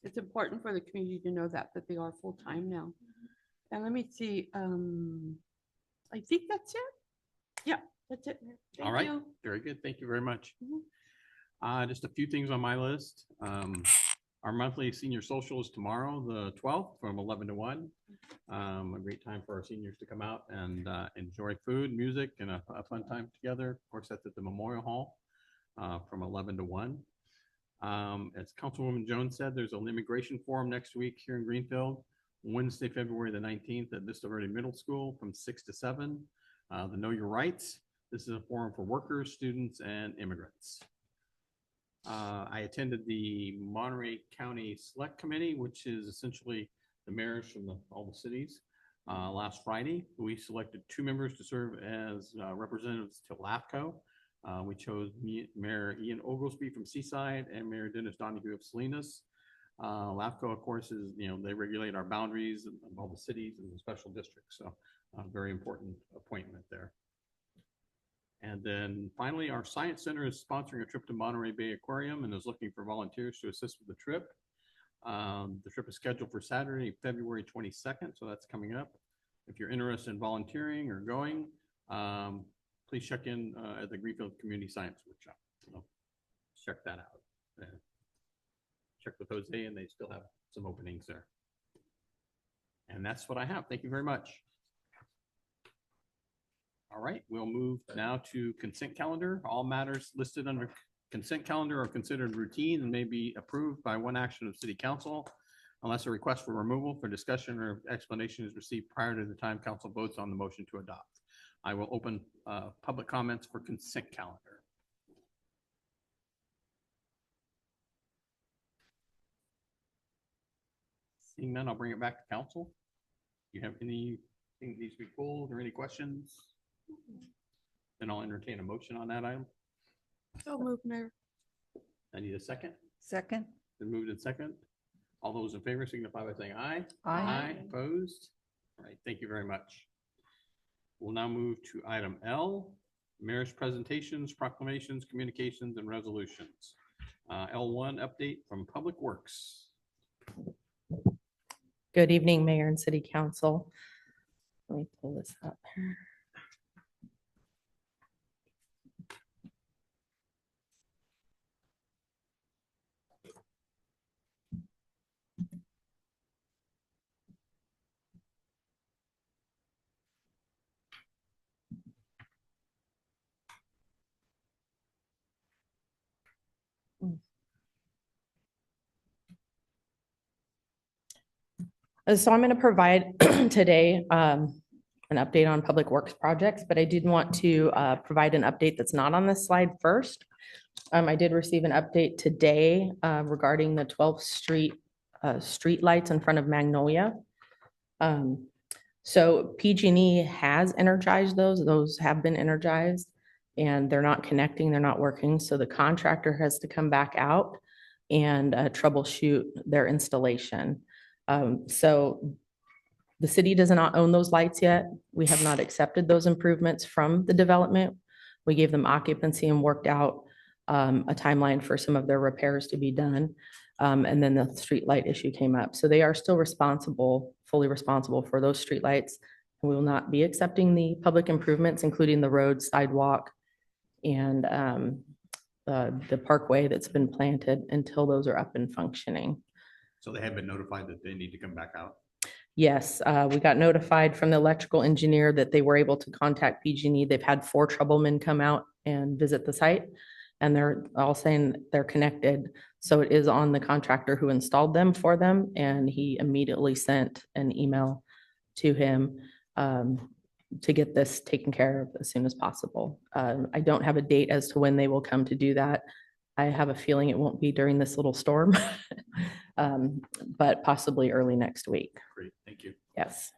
It's important for the community to know that they are full-time now. And let me see, I think that's it. Yeah, that's it. All Thank right. you. Very good. Thank you very much. Mhm. Just a few things on my list. Our monthly senior social is tomorrow, the 12th, from 11 to 1. A great time for our seniors to come out and enjoy food, music, and a fun time together. Of course, that's at the Memorial Hall from 11 to 1. As Councilwoman Jones said, there's an immigration forum next week here in Greenfield, Wednesday, February the 19th at Vista Verde Middle School from 6 to 7. The Know Your Rights. This is a forum for workers, students, and immigrants. I attended the Monterey County Select Committee, which is essentially the mayors from all the cities. Last Friday, we selected 2 members to serve as representatives to LAFCO. We chose Mayor Ian Oglesby from Seaside and Mayor Dennis Donahue of Salinas. LAFCO, of course, is, they regulate our boundaries of all the cities and the special districts. So very important appointment there. And then finally, our Science Center is sponsoring a trip to Monterey Bay Aquarium and is looking for volunteers to assist with the trip. The trip is scheduled for Saturday, February 22nd, so that's coming up. If you're interested in volunteering or going, please check in at the Greenfield Community Science Workshop. So check that out. Check with Jose, and they still have some openings there. And that's what I have. Thank you very much. All right, we'll move now to consent calendar. All matters listed under consent calendar are considered routine and may be approved by one action of City Council unless a request for removal for discussion or explanation is received prior to the time council votes on the motion to adopt. I will open public comments for consent calendar. Seeing none, I'll bring it back to council. Do you have anything that needs to be pulled or any questions? Then I'll entertain a motion on that item. So move, Mayor. I need a second. Second? Been moved in second. All those in favor signify by saying aye. Aye. Opposed? All right, thank you very much. We'll now move to item L, mayor's presentations, proclamations, communications, and resolutions. L1 update from Public Works. Good evening, Mayor and City Council. Let me pull this up. So I'm going to provide today an update on Public Works projects, but I did want to provide an update that's not on this slide first. I did receive an update today regarding the 12th Street street lights in front of Magnolia. So PG&E has energized those. Those have been energized and they're not connecting, they're not working. So the contractor has to come back out and troubleshoot their installation. So the city does not own those lights yet. We have not accepted those improvements from the development. We gave them occupancy and worked out a timeline for some of their repairs to be done. And then the street light issue came up. So they are still responsible, fully responsible for those street lights. We will not be accepting the public improvements, including the road, sidewalk, and the parkway that's been planted until those are up and functioning. So they have been notified that they need to come back out. Yes, we got notified from the electrical engineer that they were able to contact PG&E. They've had 4 troublemen come out and visit the site, and they're all saying they're connected. So it is on the contractor who installed them for them, and he immediately sent an email to him to get this taken care of as soon as possible. I don't have a date as to when they will come to do that. I have a feeling it won't be during this little storm, but possibly early next week. Great, thank you. Yes.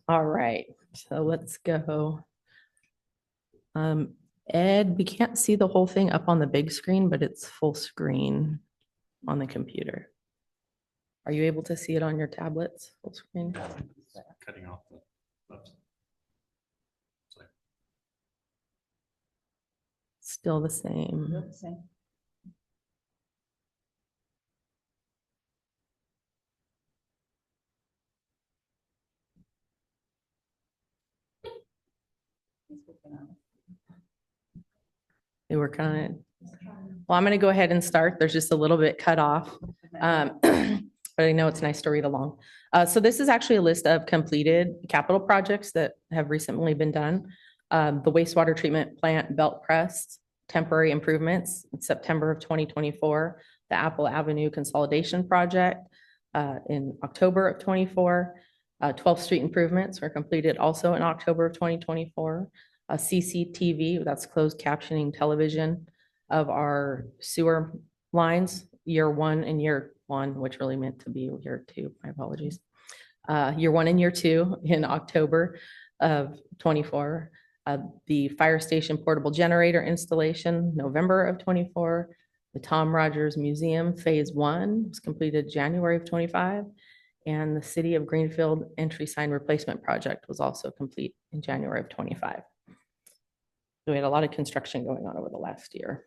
All right, so let's go. Ed, we can't see the whole thing up on the big screen, but it's full screen on the computer. Are you able to see it on your tablets, full screen? Cutting off the left. Still the same. They work on it. Well, I'm going to go ahead and start. There's just a little bit cut off. But I know it's nice to read along. So this is actually a list of completed capital projects that have recently been done. The wastewater treatment plant belt press, temporary improvements in September of 2024. The Apple Avenue consolidation project in October of 24. 12th Street improvements were completed also in October of 2024. CCTV, that's closed captioning television of our sewer lines, year 1 and year 1, which really meant to be year 2, my apologies. Year 1 and year 2 in October of 24. The fire station portable generator installation, November of 24. The Tom Rogers Museum Phase 1 was completed January of 25. And the City of Greenfield entry sign replacement project was also complete in January of 25. So we had a lot of construction going on over the last year.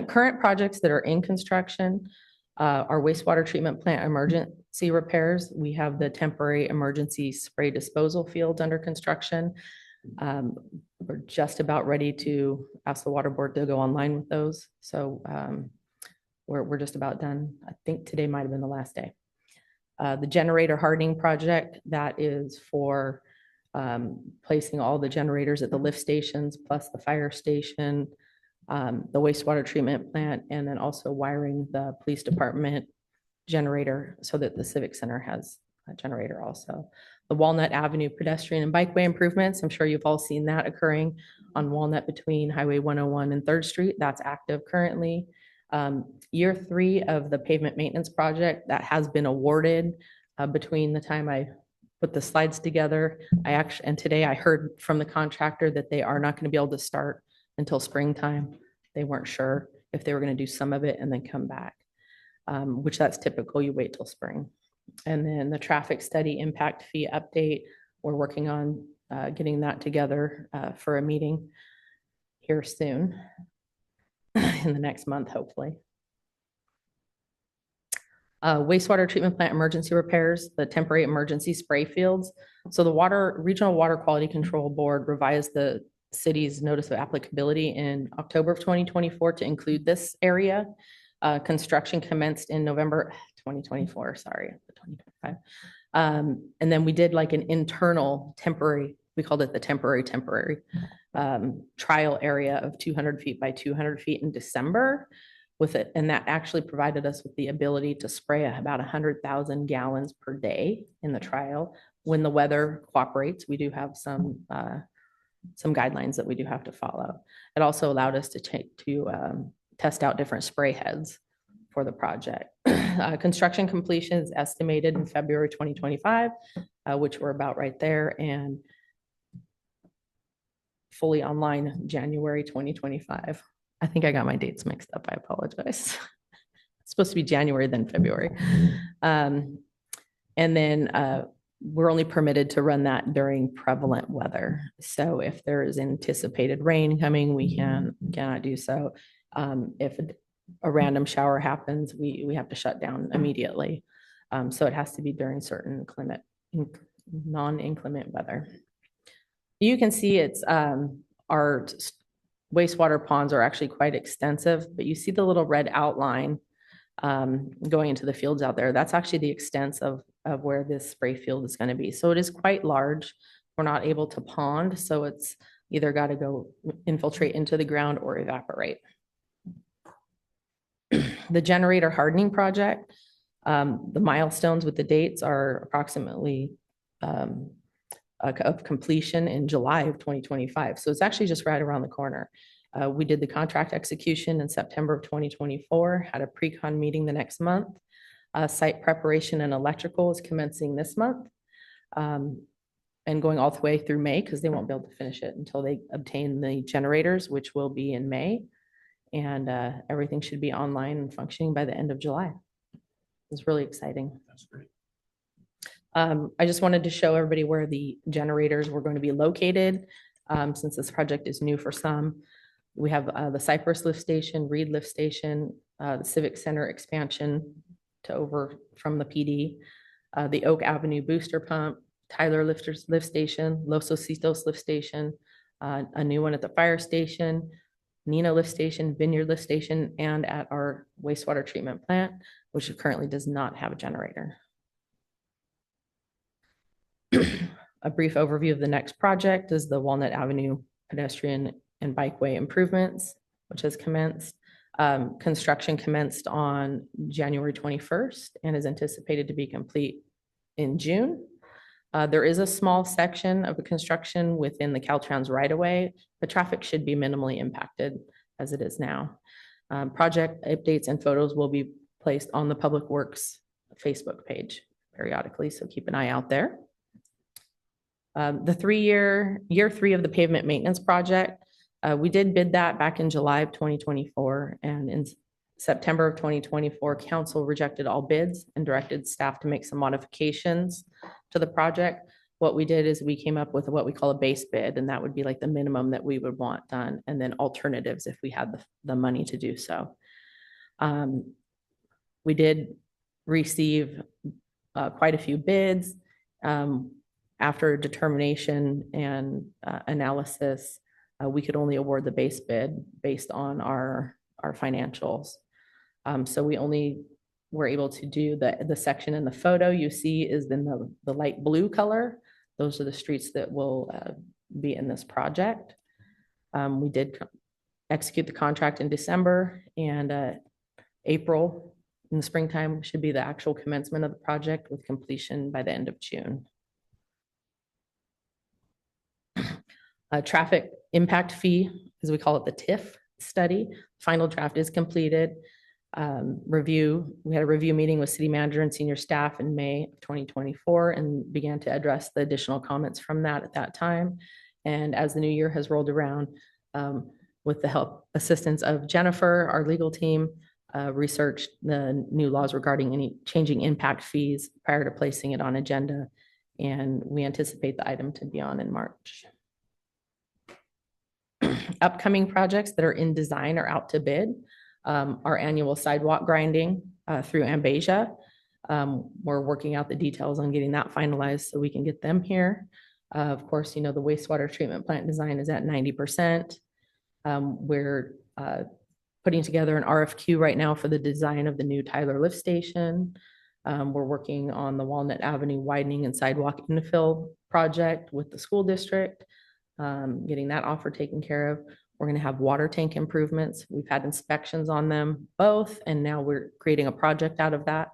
Current projects that are in construction are wastewater treatment plant emergency repairs. We have the temporary emergency spray disposal fields under construction. We're just about ready to ask the water board to go online with those. So we're just about done. I think today might have been the last day. The generator hardening project, that is for placing all the generators at the lift stations, plus the fire station, the wastewater treatment plant, and then also wiring the police department generator so that the Civic Center has a generator also. The Walnut Avenue pedestrian and bikeway improvements, I'm sure you've all seen that occurring on Walnut between Highway 101 and 3rd Street. That's active currently. Year 3 of the pavement maintenance project that has been awarded between the time I put the slides together. And today I heard from the contractor that they are not going to be able to start until springtime. They weren't sure if they were going to do some of it and then come back, which that's typical. You wait till spring. And then the traffic study impact fee update, we're working on getting that together for a meeting here soon in the next month, hopefully. Wastewater treatment plant emergency repairs, the temporary emergency spray fields. So the Regional Water Quality Control Board revised the city's notice of applicability in October of 2024 to include this area. Construction commenced in November 2024, sorry, 2025. And then we did like an internal temporary, we called it the temporary trial area of 200 feet by 200 feet in December with it. And that actually provided us with the ability to spray about 100,000 gallons per day in the trial. When the weather cooperates, we do have some guidelines that we do have to follow. It also allowed us to test out different spray heads for the project. Construction completion is estimated in February 2025, which we're about right there, and fully online January 2025. I think I got my dates mixed up. I apologize. It's supposed to be January, then February. And then we're only permitted to run that during prevalent weather. So if there is anticipated rain coming, we cannot do so. If a random shower happens, we have to shut down immediately. So it has to be during certain non-inclement weather. You can see it's our wastewater ponds are actually quite extensive, but you see the little red outline going into the fields out there. That's actually the extent of where this spray field is going to be. So it is quite large. We're not able to pond, so it's either got to go infiltrate into the ground or evaporate. The generator hardening project, the milestones with the dates are approximately of completion in July of 2025. So it's actually just right around the corner. We did the contract execution in September of 2024, had a pre-con meeting the next month. Site preparation and electrical is commencing this month and going all the way through May because they won't be able to finish it until they obtain the generators, which will be in May. And everything should be online and functioning by the end of July. It's really exciting. That's great. I just wanted to show everybody where the generators were going to be located since this project is new for some. We have the Cypress Lift Station, Reed Lift Station, the Civic Center expansion to over from the PD, the Oak Avenue Booster Pump, Tyler Lift Station, Los Ositos Lift Station, a new one at the fire station, Nina Lift Station, Vineyard Lift Station, and at our wastewater treatment plant, which currently does not have a generator. A brief overview of the next project is the Walnut Avenue pedestrian and bikeway improvements, which has commenced. Construction commenced on January 21st and is anticipated to be complete in June. There is a small section of the construction within the Caltrans right-of-way, but traffic should be minimally impacted as it is now. Project updates and photos will be placed on the Public Works Facebook page periodically, so keep an eye out there. Year three of the pavement maintenance project, we did bid that back in July of 2024, and in September of 2024, council rejected all bids and directed staff to make some modifications to the project. What we did is we came up with what we call a base bid, and that would be like the minimum that we would want done, and then alternatives if we had the money to do so. We did receive quite a few bids. After determination and analysis, we could only award the base bid based on our financials. So we only were able to do the section in the photo you see is in the light blue color. Those are the streets that will be in this project. We did execute the contract in December, and April in the springtime should be the actual commencement of the project with completion by the end of June. A traffic impact fee, as we call it, the TIF study. Final draft is completed. We had a review meeting with city manager and senior staff in May of 2024 and began to address the additional comments from that at that time. And as the new year has rolled around, with the assistance of Jennifer, our legal team, researched the new laws regarding any changing impact fees prior to placing it on agenda. And we anticipate the item to be on in March. Upcoming projects that are in design or out to bid, our annual sidewalk grinding through Ambasia. We're working out the details on getting that finalized so we can get them here. Of course, the wastewater treatment plant design is at 90%. We're putting together an RFQ right now for the design of the new Tyler Lift Station. We're working on the Walnut Avenue widening and sidewalk infill project with the school district. Getting that offer taken care of. We're going to have water tank improvements. We've had inspections on them both, and now we're creating a project out of that.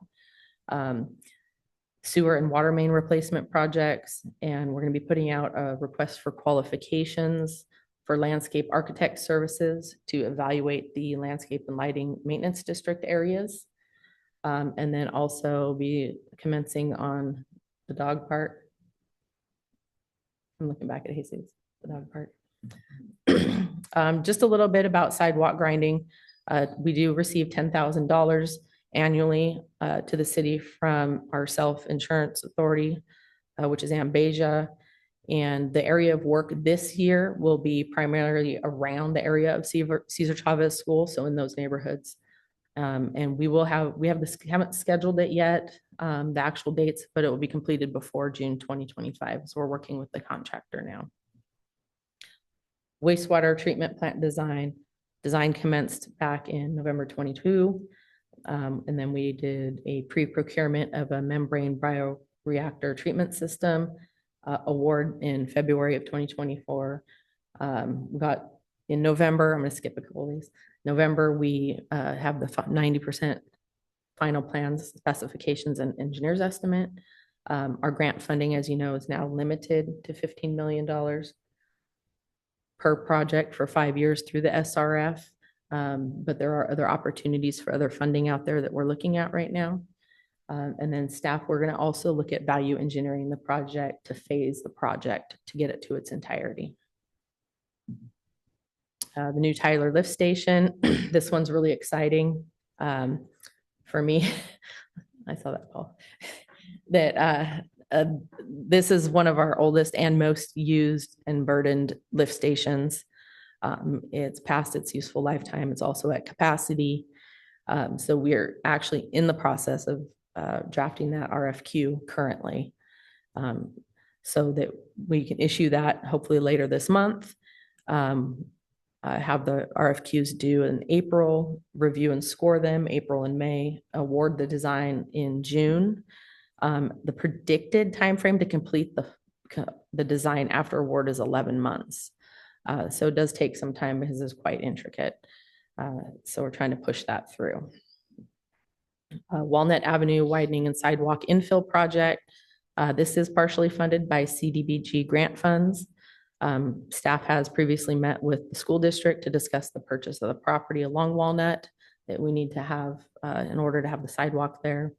Sewer and water main replacement projects, and we're going to be putting out a request for qualifications for landscape architect services to evaluate the landscape and lighting maintenance district areas. And then also be commencing on the dog park. I'm looking back at Jesus. The dog park. Just a little bit about sidewalk grinding. We do receive $10,000 annually to the city from our self-insurance authority, which is Ambasia. And the area of work this year will be primarily around the area of Cesar Chavez School, so in those neighborhoods. And we haven't scheduled it yet, the actual dates, but it will be completed before June 2025. So we're working with the contractor now. Wastewater treatment plant design commenced back in November 22. And then we did a pre-procurement of a membrane bioreactor treatment system award in February of 2024. We got in November, I'm going to skip a couple of these. November, we have the 90% final plans, specifications, and engineer's estimate. Our grant funding, as you know, is now limited to $15 million per project for 5 years through the SRF. But there are other opportunities for other funding out there that we're looking at right now. And then staff, we're going to also look at value engineering the project to phase the project to get it to its entirety. The new Tyler Lift Station, this one's really exciting for me. I saw that, Paul. This is one of our oldest and most used and burdened lift stations. It's past its useful lifetime. It's also at capacity. So we're actually in the process of drafting that RFQ currently, so that we can issue that hopefully later this month. have the RFQs due in April, review and score them, April and May, award the design in June. The predicted timeframe to complete the design after award is 11 months. So it does take some time because it's quite intricate. So we're trying to push that through. Walnut Avenue widening and sidewalk infill project. This is partially funded by CDBG grant funds. Staff has previously met with the school district to discuss the purchase of the property along Walnut that we need to have in order to have the sidewalk there.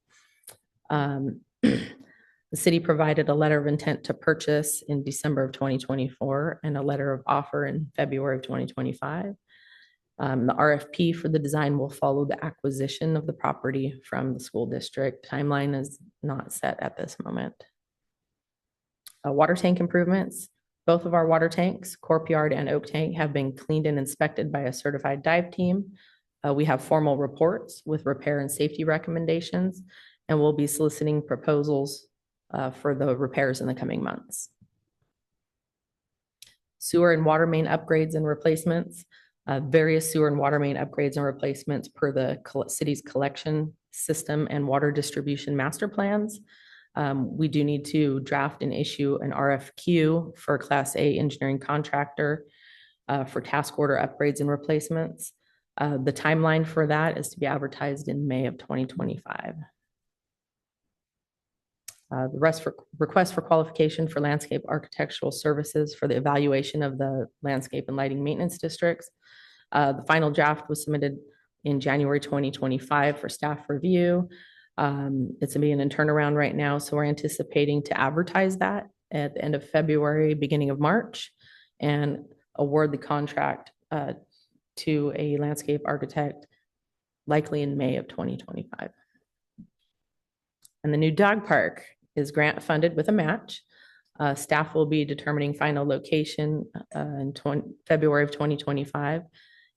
The city provided a letter of intent to purchase in December of 2024 and a letter of offer in February of 2025. The RFP for the design will follow the acquisition of the property from the school district. Timeline is not set at this moment. Water tank improvements. Both of our water tanks, Corp Yard and Oak Tank, have been cleaned and inspected by a certified dive team. We have formal reports with repair and safety recommendations, and we'll be soliciting proposals for the repairs in the coming months. Sewer and water main upgrades and replacements. Various sewer and water main upgrades and replacements per the city's collection system and water distribution master plans. We do need to draft and issue an RFQ for Class A engineering contractor for task order upgrades and replacements. The timeline for that is to be advertised in May of 2025. The request for qualification for landscape architectural services for the evaluation of the landscape and lighting maintenance districts. The final draft was submitted in January 2025 for staff review. It's being in turnaround right now, so we're anticipating to advertise that at the end of February, beginning of March, and award the contract to a landscape architect likely in May of 2025. And the new dog park is grant funded with a match. Staff will be determining final location in February of 2025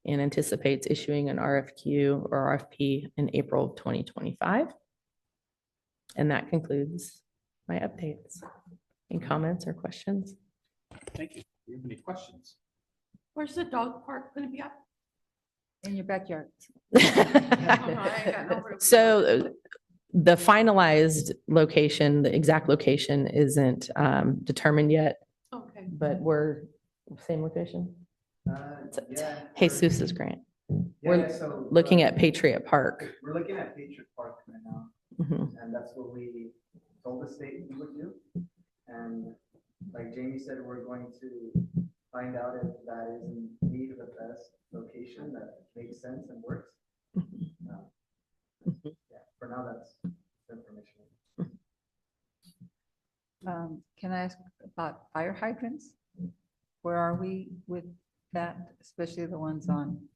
and anticipates issuing an RFQ or RFP in April of 2025. And that concludes my updates. Any comments or questions? Thank you. Do you have any questions? Where's the dog park gonna be at? In your backyard. So the finalized location, the exact location isn't determined yet, Okay. but we're same location. Yeah. Jesus's grant. Yeah, We're so, looking at Patriot Park. We're looking at Patriot Park right now, Mhm. and that's what we told the state we would do. And like Jamie said, we're going to find out if that is indeed the best location that makes sense and works. Yeah, for now, that's the information. Can I ask about fire hydrants? Where are we with that, especially the ones on?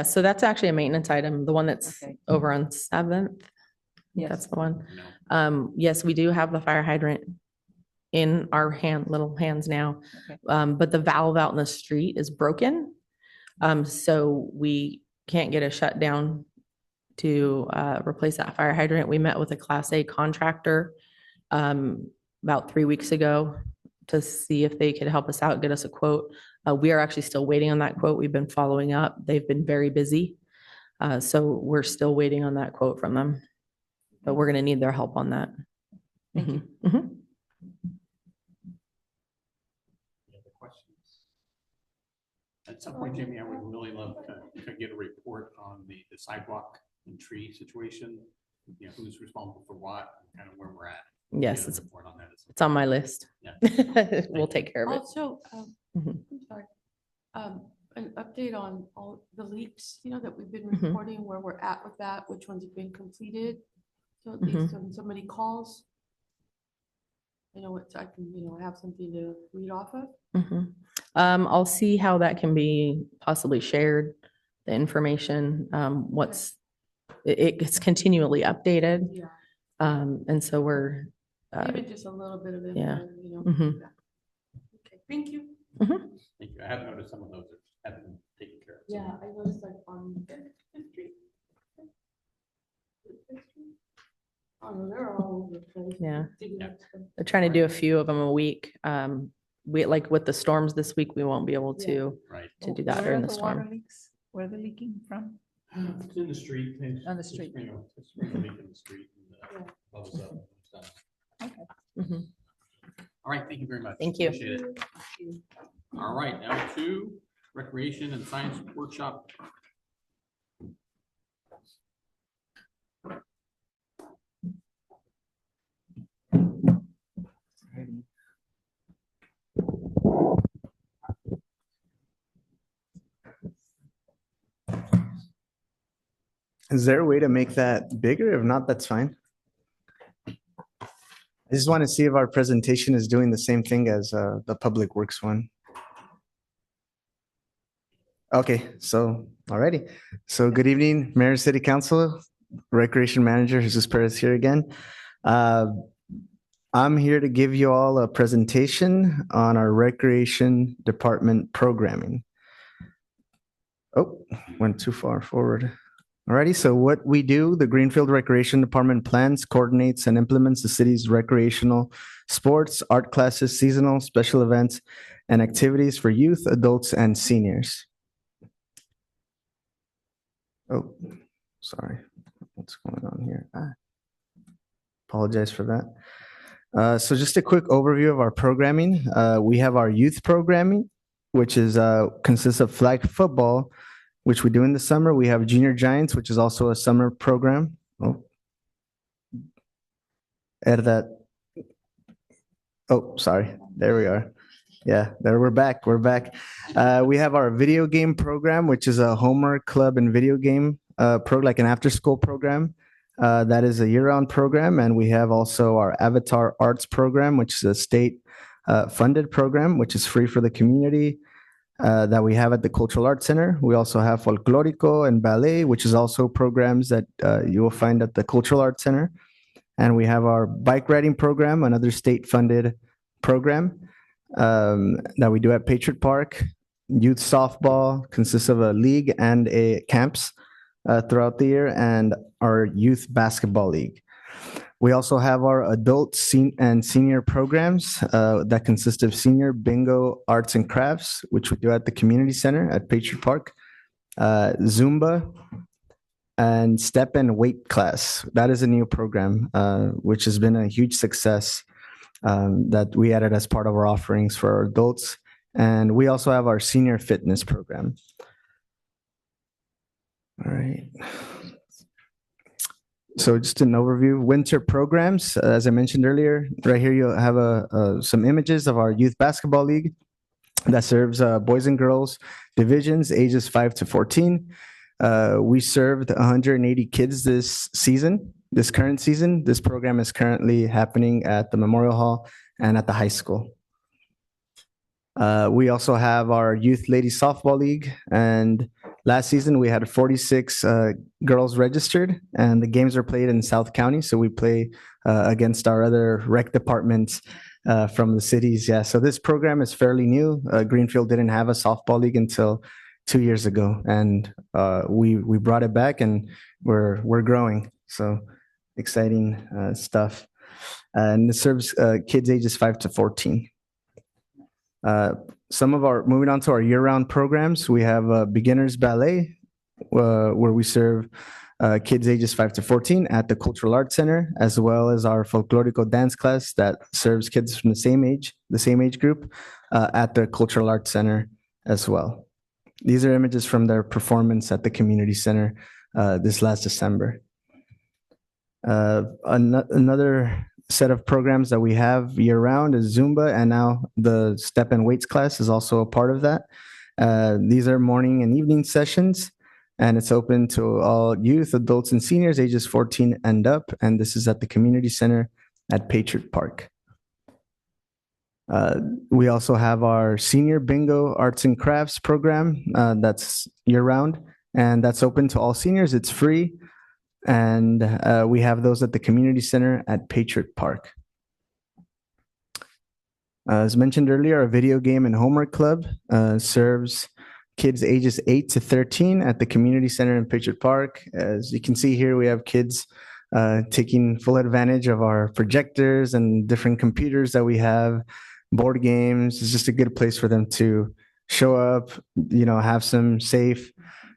So that's actually a maintenance item, the one that's Okay. over on 7th. Yes. That's the one. No. Yes, we do have the fire hydrant in our little hands now. Okay. But the valve out in the street is broken. So we can't get a shutdown to replace that fire hydrant. We met with a Class A contractor about 3 weeks ago to see if they could help us out, get us a quote. We are actually still waiting on that quote. We've been following up. They've been very busy. So we're still waiting on that quote from them. But we're going to need their help on that. Thank you. Mhm. Mhm. Any other questions? At some point, Jamie, I would really love to get a report on the sidewalk and tree situation. You know, who's responsible for what, and kind of where we're at. Yes, Get a it's report on that as well. It's on my list. Yeah. We'll take care of it. Also, Mhm. I'm sorry, an update on all the leaks, that we've been Mhm. reporting, where we're at with that, which ones have been completed. So at Mhm. least when somebody calls, I can, have something to read off of. Mhm. I'll see how that can be possibly shared, the information, it gets continually updated. Yeah. And so we're, Even just a little bit of yeah. info, Mhm. Okay, thank you. Thank you. I have noticed some of those have been taken care of. Yeah, I noticed like on Fifth Street. Oh, no, they're all over the place. Yeah. Digging up stuff. they're trying to do a few of them a week. we, like with the storms this week, we won't be able to, Right. to do that Where during are the water storm. leaks? Where are they leaking from? It's in the street. On the street. It's a leak in the street. And, bubbles up when it's done. Mhm. All right, thank you very much. Thank you. Appreciate it. All right, now to recreation and science workshop. Is there a way to make that bigger? If not, that's fine. I just want to see if our presentation is doing the same thing as the Public Works one. Okay, so, alrighty. So good evening, Mayor, City Council, Recreation Manager Jesus Perez here again. I'm here to give you all a presentation on our Recreation Department programming. Oh, went too far forward. Alrighty, so what we do, the Greenfield Recreation Department plans, coordinates, and implements the city's recreational sports, art classes, seasonal, special events, and activities for youth, adults, and seniors. Oh, sorry. What's going on here? Apologize for that. So just a quick overview of our programming. We have our youth programming, which is consists of flag football, which we do in the summer. We have Junior Giants, which is also a summer program. Oh, add that. Oh, sorry. There we are. Yeah, there we're back. We're back. We have our video game program, which is a homework club and video game like an after-school program. That is a year-round program, and we have also our Avatar Arts program, which is a state funded program, which is free for the community. That we have at the Cultural Arts Center. We also have Folklorico and Ballet, which is also programs that you will find at the Cultural Arts Center. And we have our bike riding program, another state-funded program that we do at Patriot Park. Youth softball consists of a league and a camps throughout the year, and our youth basketball league. We also have our adult and senior programs that consist of senior bingo, arts and crafts, which we do at the community center at Patriot Park, Zumba, and step and weight class. That is a new program, which has been a huge success that we added as part of our offerings for our adults. And we also have our senior fitness program. All right. So just an overview, winter programs, as I mentioned earlier, right here you'll have some images of our youth basketball league that serves boys and girls divisions ages 5 to 14. We served 180 kids this current season. This program is currently happening at the Memorial Hall and at the high school. We also have our youth ladies softball league, and last season we had 46 girls registered, and the games are played in South County. So we play against our other rec departments from the cities. Yeah, so this program is fairly new. Greenfield didn't have a softball league until 2 years ago, and we brought it back, and we're growing. So exciting stuff. And it serves kids ages 5 to 14. Moving on to our year-round programs, we have beginners ballet, where we serve kids ages 5 to 14 at the Cultural Arts Center, as well as our Folklorico dance class that serves kids from the same age group at the Cultural Arts Center as well. These are images from their performance at the community center this last December. Another set of programs that we have year-round is Zumba, and now the step and weights class is also a part of that. These are morning and evening sessions, and it's open to all youth, adults, and seniors ages 14 and up, and this is at the community center at Patriot Park. We also have our senior bingo arts and crafts program that's year-round, and that's open to all seniors. It's free. And we have those at the community center at Patriot Park. As mentioned earlier, our video game and homework club serves kids ages 8 to 13 at the community center in Patriot Park. As you can see here, we have kids taking full advantage of our projectors and different computers that we have. board games. It's just a good place for them to show up, have some safe,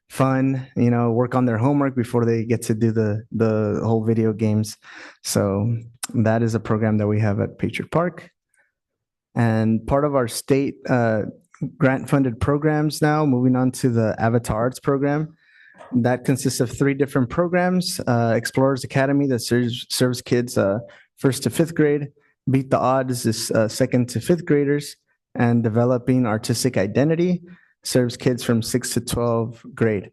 fun, work on their homework before they get to do the whole video games. So that is a program that we have at Patriot Park. And part of our state grant funded programs now, moving on to the Avatar Arts program. That consists of 3 different programs. Explorers Academy that serves kids 1st to 5th grade. Beat the Odds is 2nd to 5th graders. And Developing Artistic Identity serves kids from 6th to 12th grade.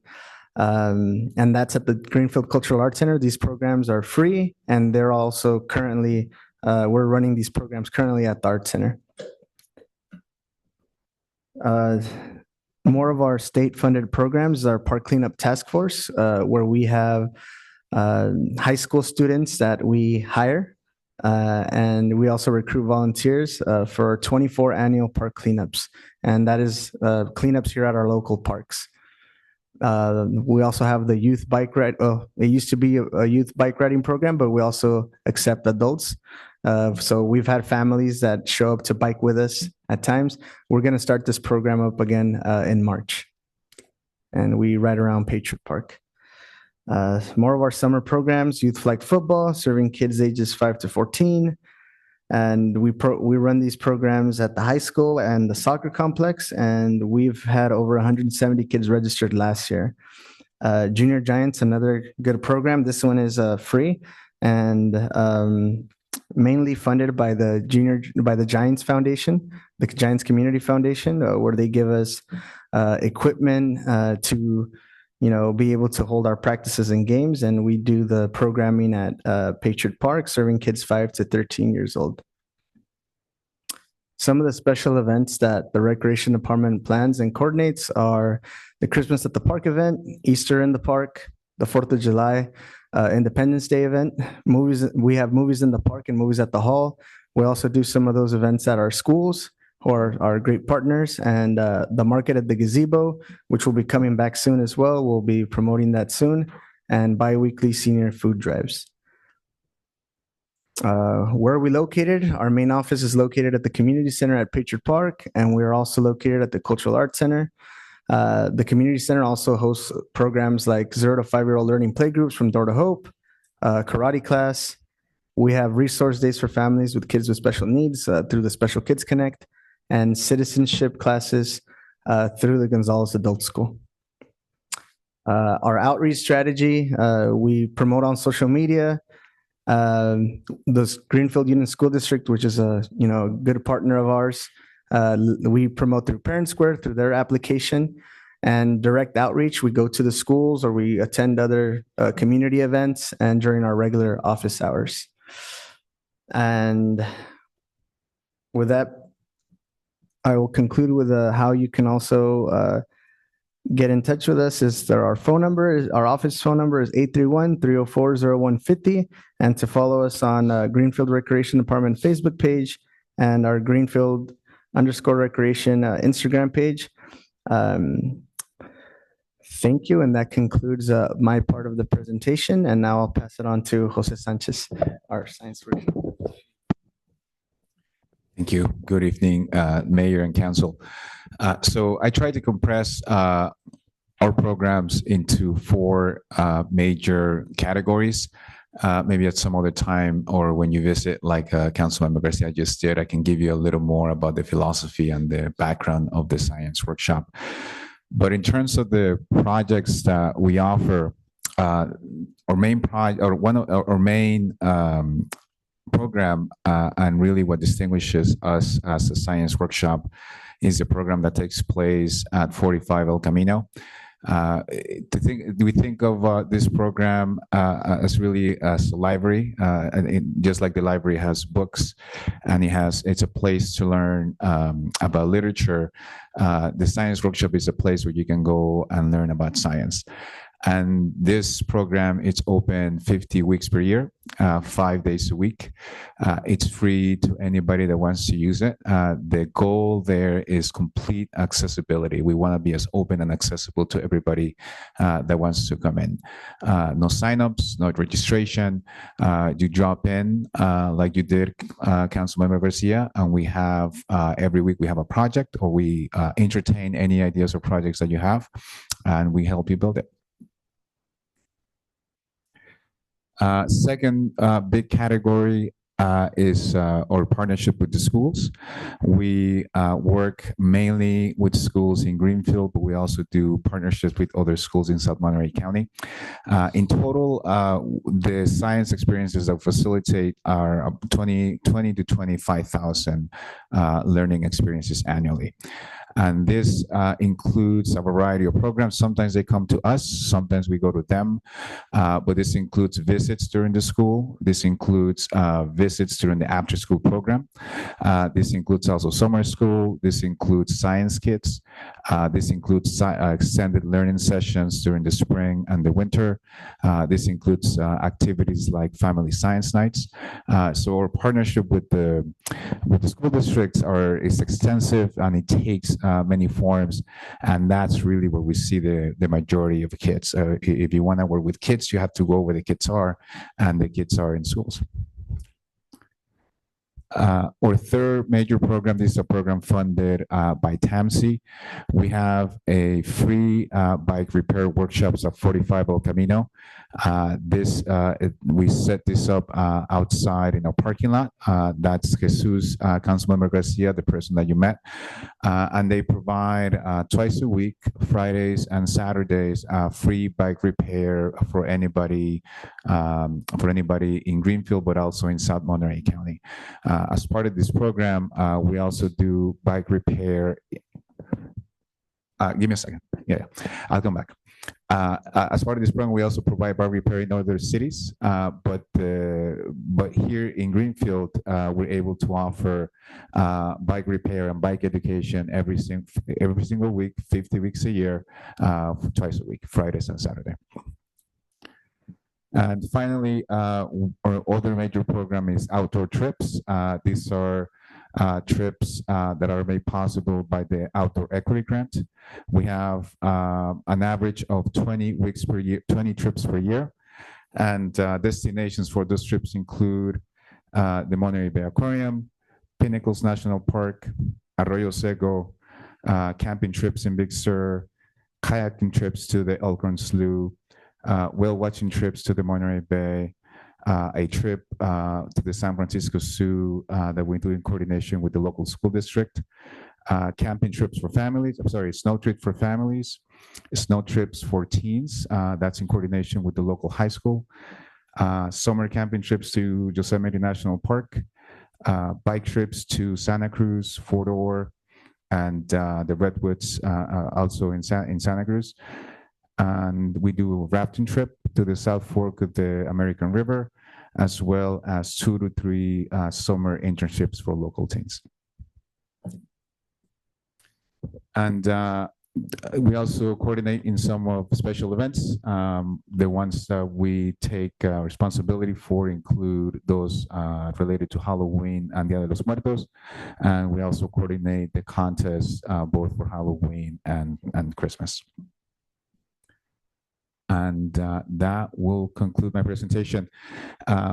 And that's at the Greenfield Cultural Arts Center. These programs are free, and they're also currently, we're running these programs currently at the Arts Center. More of our state-funded programs is our Park Cleanup Task Force, where we have high school students that we hire, and we also recruit volunteers for 24 annual park cleanups, and that is cleanups here at our local parks. We also have the youth bike ride. Oh, it used to be a youth bike riding program, but we also accept adults. So we've had families that show up to bike with us at times. We're going to start this program up again in March. And we ride around Patriot Park. More of our summer programs, youth flag football, serving kids ages 5 to 14. And we run these programs at the high school and the soccer complex. And we've had over 170 kids registered last year. Junior Giants, another good program. This one is free and mainly funded by the Giants Foundation, the Giants Community Foundation, where they give us equipment to be able to hold our practices and games. And we do the programming at Patriot Park, serving kids 5 to 13 years old. Some of the special events that the Recreation Department plans and coordinates are the Christmas at the Park event, Easter in the Park, the 4th of July, Independence Day event. Movies, we have movies in the park and movies at the hall. We also do some of those events at our schools, who are our great partners, and the market at the gazebo, which will be coming back soon as well. We'll be promoting that soon, and bi-weekly senior food drives. Where are we located? Our main office is located at the Community Center at Patriot Park, and we're also located at the Cultural Arts Center. The Community Center also hosts programs like 0 to 5-year-old learning playgroups from Door to Hope, karate class. We have resource days for families with kids with special needs through the Special Kids Connect, and citizenship classes through the Gonzalez Adult School. Our outreach strategy, we promote on social media. The Greenfield Union School District, which is a good partner of ours, we promote through Parent Square, through their application, and direct outreach. We go to the schools or we attend other community events and during our regular office hours. And with that, I will conclude with how you can also get in touch with us. Our phone number, our office phone number is 831-304-0150. And to follow us on Greenfield Recreation Department Facebook page and our Greenfield_Recreation Instagram page. Thank you. And that concludes my part of the presentation. And now I'll pass it on to Jose Sanchez, our science workshop. Thank you. Good evening, Mayor and Council. So I tried to compress our programs into 4 major categories. Maybe at some other time or when you visit, like Councilmember Garcia just did, I can give you a little more about the philosophy and the background of the science workshop. But in terms of the projects that we offer, our main program and really what distinguishes us as a science workshop is a program that takes place at 45 El Camino. We think of this program as really as a library, just like the library has books and it's a place to learn about literature. The science workshop is a place where you can go and learn about science. And this program, it's open 50 weeks per year, 5 days a week. It's free to anybody that wants to use it. The goal there is complete accessibility. We want to be as open and accessible to everybody that wants to come in. No signups, no registration. You drop in like you did, Councilmember Garcia, and we have every week we have a project, or we entertain any ideas or projects that you have, and we help you build it. Second big category is our partnership with the schools. We work mainly with schools in Greenfield, but we also do partnerships with other schools in South Monterey County. In total, the science experiences that facilitate are 20 to 25,000 learning experiences annually. And this includes a variety of programs. Sometimes they come to us, sometimes we go to them, but this includes visits during the school. This includes visits during the after-school program. This includes also summer school. This includes science kits. This includes extended learning sessions during the spring and the winter. This includes activities like family science nights. So our partnership with the school districts is extensive, and it takes many forms, and that's really where we see the majority of the kids. If you want to work with kids, you have to go where the kids are, and the kids are in schools. Our third major program, this is a program funded by TAMC. We have a free bike repair workshops at 45 El Camino. We set this up outside in a parking lot. That's Jesus, Councilmember Garcia, the person that you met. And they provide twice a week, Fridays and Saturdays, free bike repair for anybody in Greenfield, but also in South Monterey County. As part of this program, we also do bike repair. Give me a second. Yeah, I'll come back. As part of this program, we also provide bike repair in other cities, but here in Greenfield, we're able to offer bike repair and bike education every single week, 50 weeks a year, twice a week, Fridays and Saturday. And finally, our other major program is outdoor trips. These are trips that are made possible by the Outdoor Equity Grant. We have an average of 20 weeks per year, 20 trips per year. And destinations for those trips include the Monterey Bay Aquarium, Pinnacles National Park, Arroyo Seco, camping trips in Big Sur, kayaking trips to the Elkhorn Slough, whale watching trips to the Monterey Bay, a trip to the San Francisco Zoo that we do in coordination with the local school district, camping trips for families, snow trips for families, snow trips for teens, that's in coordination with the local high school, summer camping trips to Yosemite National Park, bike trips to Santa Cruz, Fort Ord, and the Redwoods also in Santa Cruz. And we do a rafting trip to the South Fork of the American River, as well as 2 to 3 summer internships for local teens. And we also coordinate in some of special events. The ones that we take responsibility for include those related to Halloween and Dia de los Muertos. And we also coordinate the contests both for Halloween and Christmas. And that will conclude my presentation.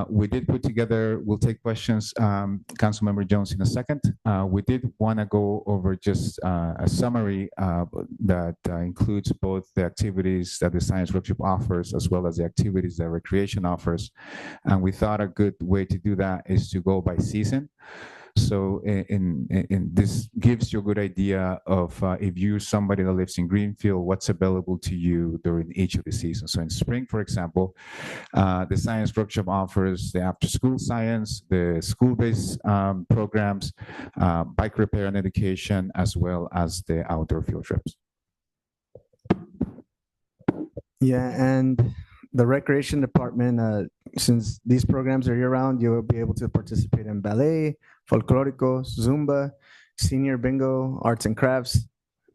We did put together, we'll take questions, Councilmember Jones in a second. We did want to go over just a summary that includes both the activities that the Science Workshop offers, as well as the activities that Recreation offers. And we thought a good way to do that is to go by season. So in this gives you a good idea of if you're somebody that lives in Greenfield, what's available to you during each of the seasons. So in spring, for example, the Science Workshop offers the after-school science, the school-based programs, bike repair and education, as well as the outdoor field trips. Yeah, and the recreation department, since these programs are year-round, you will be able to participate in ballet, folkloricos, Zumba, senior bingo, arts and crafts,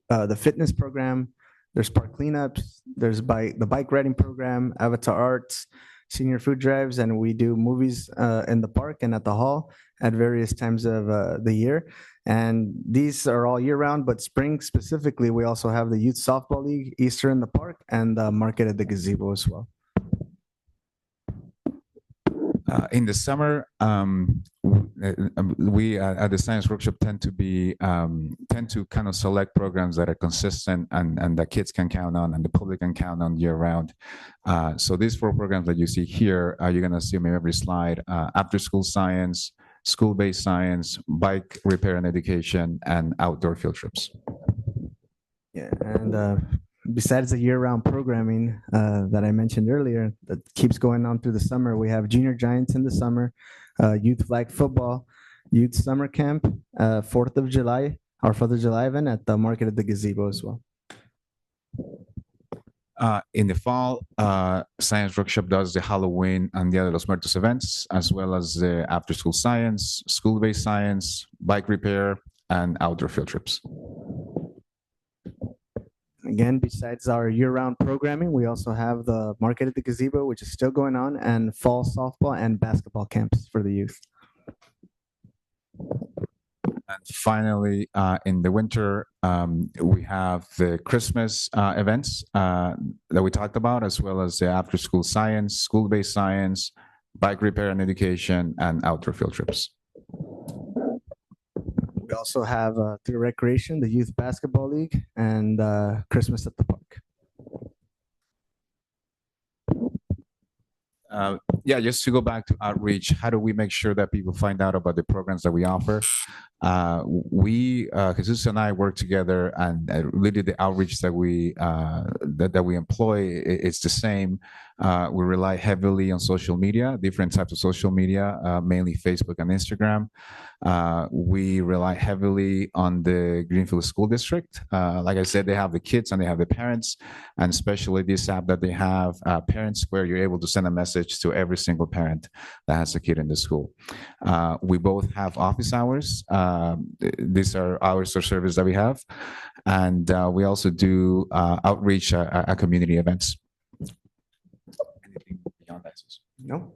the fitness program, There's park cleanups, there's the bike riding program, Avatar Arts, senior food drives, and we do movies in the park and at the hall at various times of the year. And these are all year round, but spring specifically, we also have the Youth Softball League, Easter in the park, and the market at the gazebo as well. In the summer, we at the Science Workshop tend to kind of select programs that are consistent and that kids can count on and the public can count on year round. So these 4 programs that you see here, you're going to see them in every slide: after school science, school-based science, bike repair and education, and outdoor field trips. Yeah, and besides the year-round programming that I mentioned earlier that keeps going on through the summer, we have Junior Giants in the summer, youth flag football, youth summer camp, 4th of July, our 4th of July event at the market at the gazebo as well. In the fall, Science Workshop does the Halloween and Dia de los Muertos events, as well as the after-school science, school-based science, bike repair, and outdoor field trips. Again, besides our year-round programming, we also have the market at the gazebo, which is still going on, and fall softball and basketball camps for the youth. And finally, in the winter, we have the Christmas events that we talked about, as well as the after-school science, school-based science, bike repair and education, and outdoor field trips. We also have through recreation, the Youth Basketball League, and Christmas at the Park. Yeah, just to go back to outreach, how do we make sure that people find out about the programs that we offer? Jesus and I work together, and really the outreach that we employ is the same. We rely heavily on social media, different types of social media, mainly Facebook and Instagram. We rely heavily on the Greenfield School District. Like I said, they have the kids and they have the parents, and especially this app that they have, Parent Square, you're able to send a message to every single parent that has a kid in the school. We both have office hours. These are hours of service that we have. And we also do outreach at community events. Anything beyond that? No.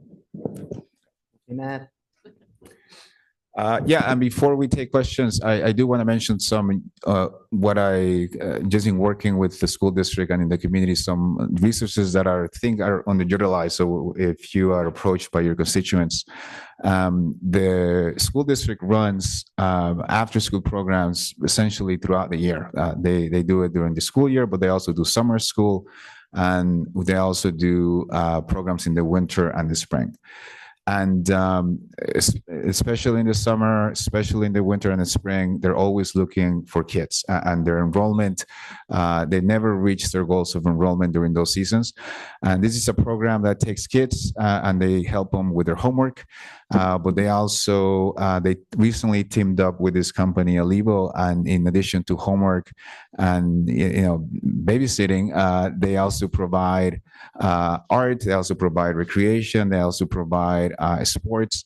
Matt. Yeah, and before we take questions, I do want to mention some what I just in working with the school district and in the community, some resources that I think are underutilized. So if you are approached by your constituents, the school district runs after school programs essentially throughout the year. They do it during the school year, but they also do summer school, and they also do programs in the winter and the spring. And especially in the summer, especially in the winter and the spring, they're always looking for kids and their enrollment. They never reach their goals of enrollment during those seasons. And this is a program that takes kids and they help them with their homework. But they also, they recently teamed up with this company, Alivo, and in addition to homework and, babysitting, they also provide art, they also provide recreation, they also provide sports.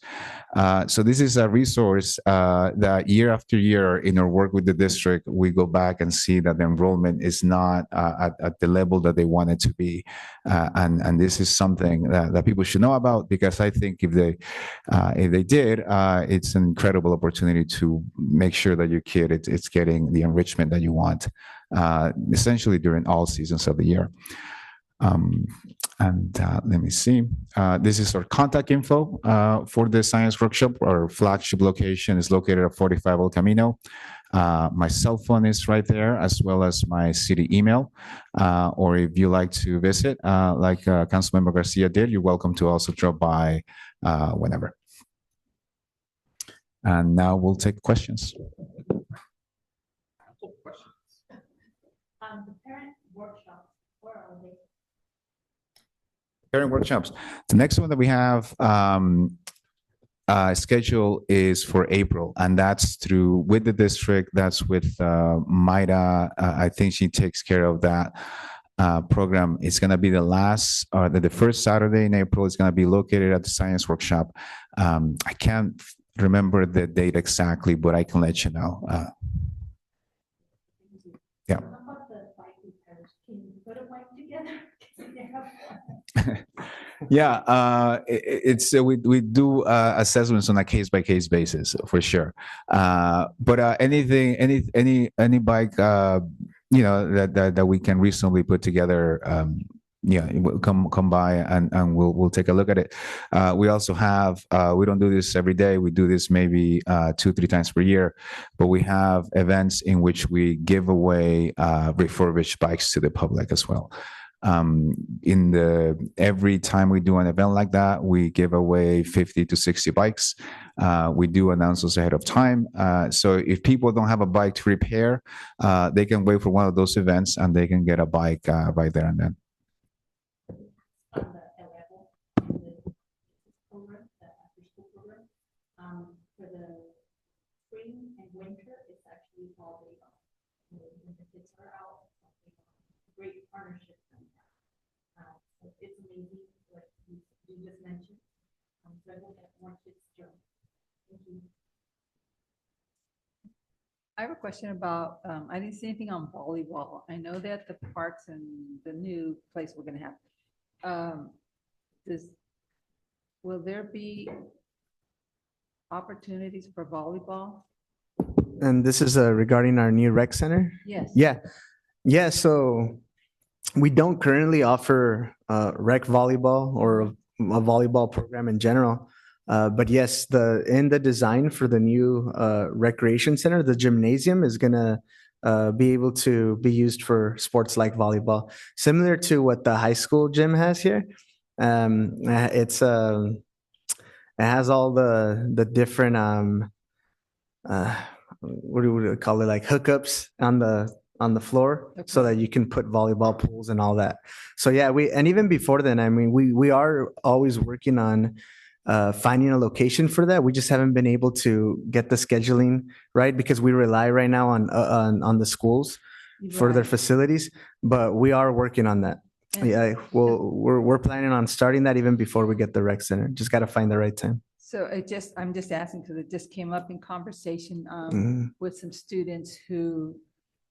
So this is a resource that year after year in our work with the district, we go back and see that the enrollment is not at the level that they want it to be. And this is something that people should know about, because I think if they did, it's an incredible opportunity to make sure that your kid it's getting the enrichment that you want, essentially during all seasons of the year. Let me see. This is our contact info for the Science Workshop. Our flagship location is located at 45 El Camino. My cell phone is right there, as well as my city email. Or if you like to visit, like Councilmember Garcia did, you're welcome to also drop by whenever. And now we'll take questions. The parent workshops, where are they? Parent workshops. The next one that we have schedule is for April, and that's with the district. That's with Maida. I think she takes care of that program. It's going to be the first Saturday in April. It's going to be located at the Science Workshop. I can't remember the date exactly, but I can let you know. Yeah. How about the bike repairs? Yeah, it's we do assessments on a case by case basis for sure. But anything, any bike, that we can reasonably put together. Yeah, come by and we'll take a look at it. We also have we don't do this every day. We do this maybe 2-3 times per year, but we have events in which we give away refurbished bikes to the public as well. Every time we do an event like that, we give away 50 to 60 bikes. We do announce those ahead of time. So if people don't have a bike to repair, they can wait for one of those events and they can get a bike right there and then. On the level, the program, the after-school program, for the spring and winter, it's actually all day long. When the kids are out, great partnership. So it's amazing what you just mentioned. So I hope that more kids join. Thank you. I have a question about, I didn't see anything on volleyball. I know that the parks and the new place we're gonna have. Will there be opportunities for volleyball? And this is regarding our new rec center? Yes. Yeah. Yeah, so we don't currently offer rec volleyball or a volleyball program in general. But yes, in the design for the new recreation center, the gymnasium is gonna be able to be used for sports like volleyball, similar to what the high school gym has here. It has all the different what do we call it, like hookups on the floor, so that you can put volleyball pools and all that. So yeah, and even before then, I mean, we are always working on finding a location for that. We just haven't been able to get the scheduling right because we rely right now on the schools for their facilities, but we are working on that. Yeah, well, we're planning on starting that even before we get the rec center. Just got to find the right time. So I'm just asking because it just came up in conversation Mhm. with some students who,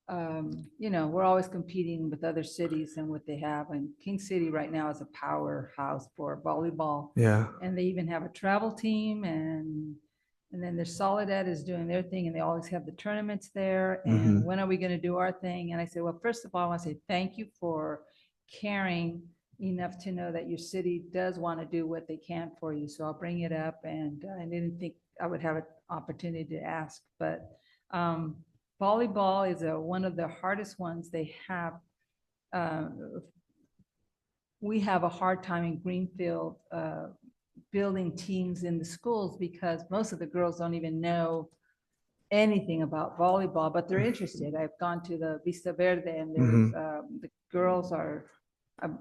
we're always competing with other cities and what they have. And King City right now is a powerhouse for volleyball. Yeah. And they even have a travel team and then their Soledad is doing their thing and they always have the tournaments there. And Mhm. when are we going to do our thing? And I said, well, first of all, I want to say thank you for caring enough to know that your city does want to do what they can for you. So I'll bring it up, and I didn't think I would have an opportunity to ask, but volleyball is one of the hardest ones they have. We have a hard time in Greenfield building teams in the schools because most of the girls don't even know anything about volleyball, but they're interested. I've gone to the Vista Verde and there's the girls are,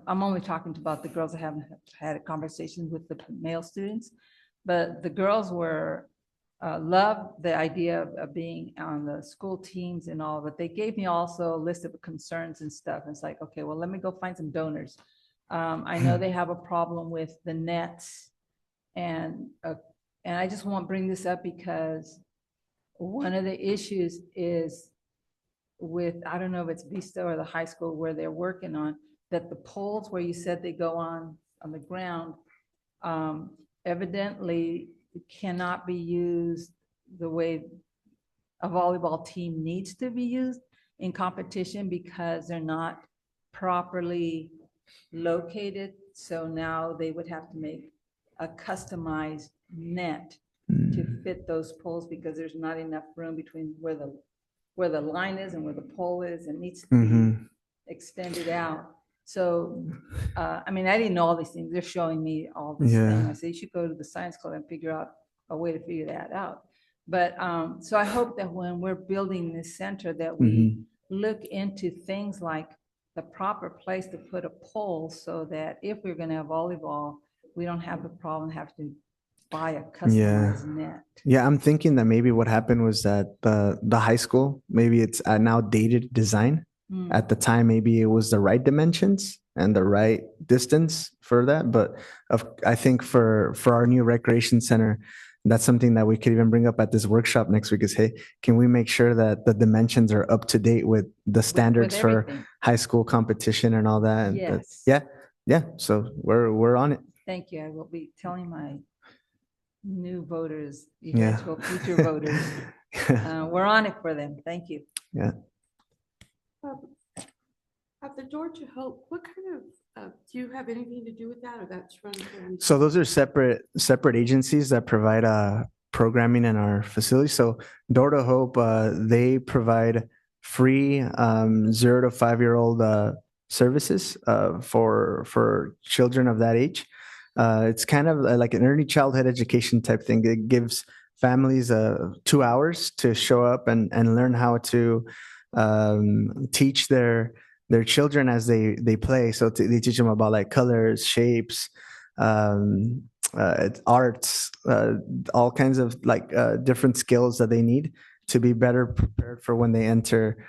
I'm only talking about the girls. I haven't had a conversation with the male students, but the girls loved the idea of being on the school teams and all, but they gave me also a list of concerns and stuff. And it's like, okay, well, let me go find some donors. I know they have a problem with the nets and I just want to bring this up because one of the issues is with, I don't know if it's Vista or the high school where they're working on, that the poles where you said they go on the ground, evidently cannot be used the way a volleyball team needs to be used in competition because they're not properly located. So now they would have to make a customized net to fit those poles because there's not enough room between where the line is and where the pole is, and needs to be extended out. So, I mean, I didn't know all these things. They're showing me all this thing. I said, you should go to the science club and figure out a way to figure that out. But, so I hope that when we're building this center that we look into things like the proper place to put a pole so that if we're going to have volleyball, we don't have the problem having to buy a customized net. Yeah, I'm thinking that maybe what happened was that the high school, maybe it's a now dated design. At the time, maybe it was the right dimensions and the right distance for that. But I think for our new recreation center, that's something that we could even bring up at this workshop next week is, hey, can we make sure that the dimensions are up to date with the standards for high school competition and all that? And Yes. yeah, yeah, so we're on it. Thank you. I will be telling my new voters, Yeah. eventual future voters, we're on it for them. Thank you. Yeah. At the Door to Hope, what kind of, do you have anything to do with that, or that's run? So those are separate agencies that provide programming in our facility. So Door to Hope, they provide free 0 to 5-year-old services for children of that age. It's kind of like an early childhood education type thing. It gives families 2 hours to show up and learn how to teach their children as they play. So they teach them about like colors, shapes, arts, all kinds of like different skills that they need to be better prepared for when they enter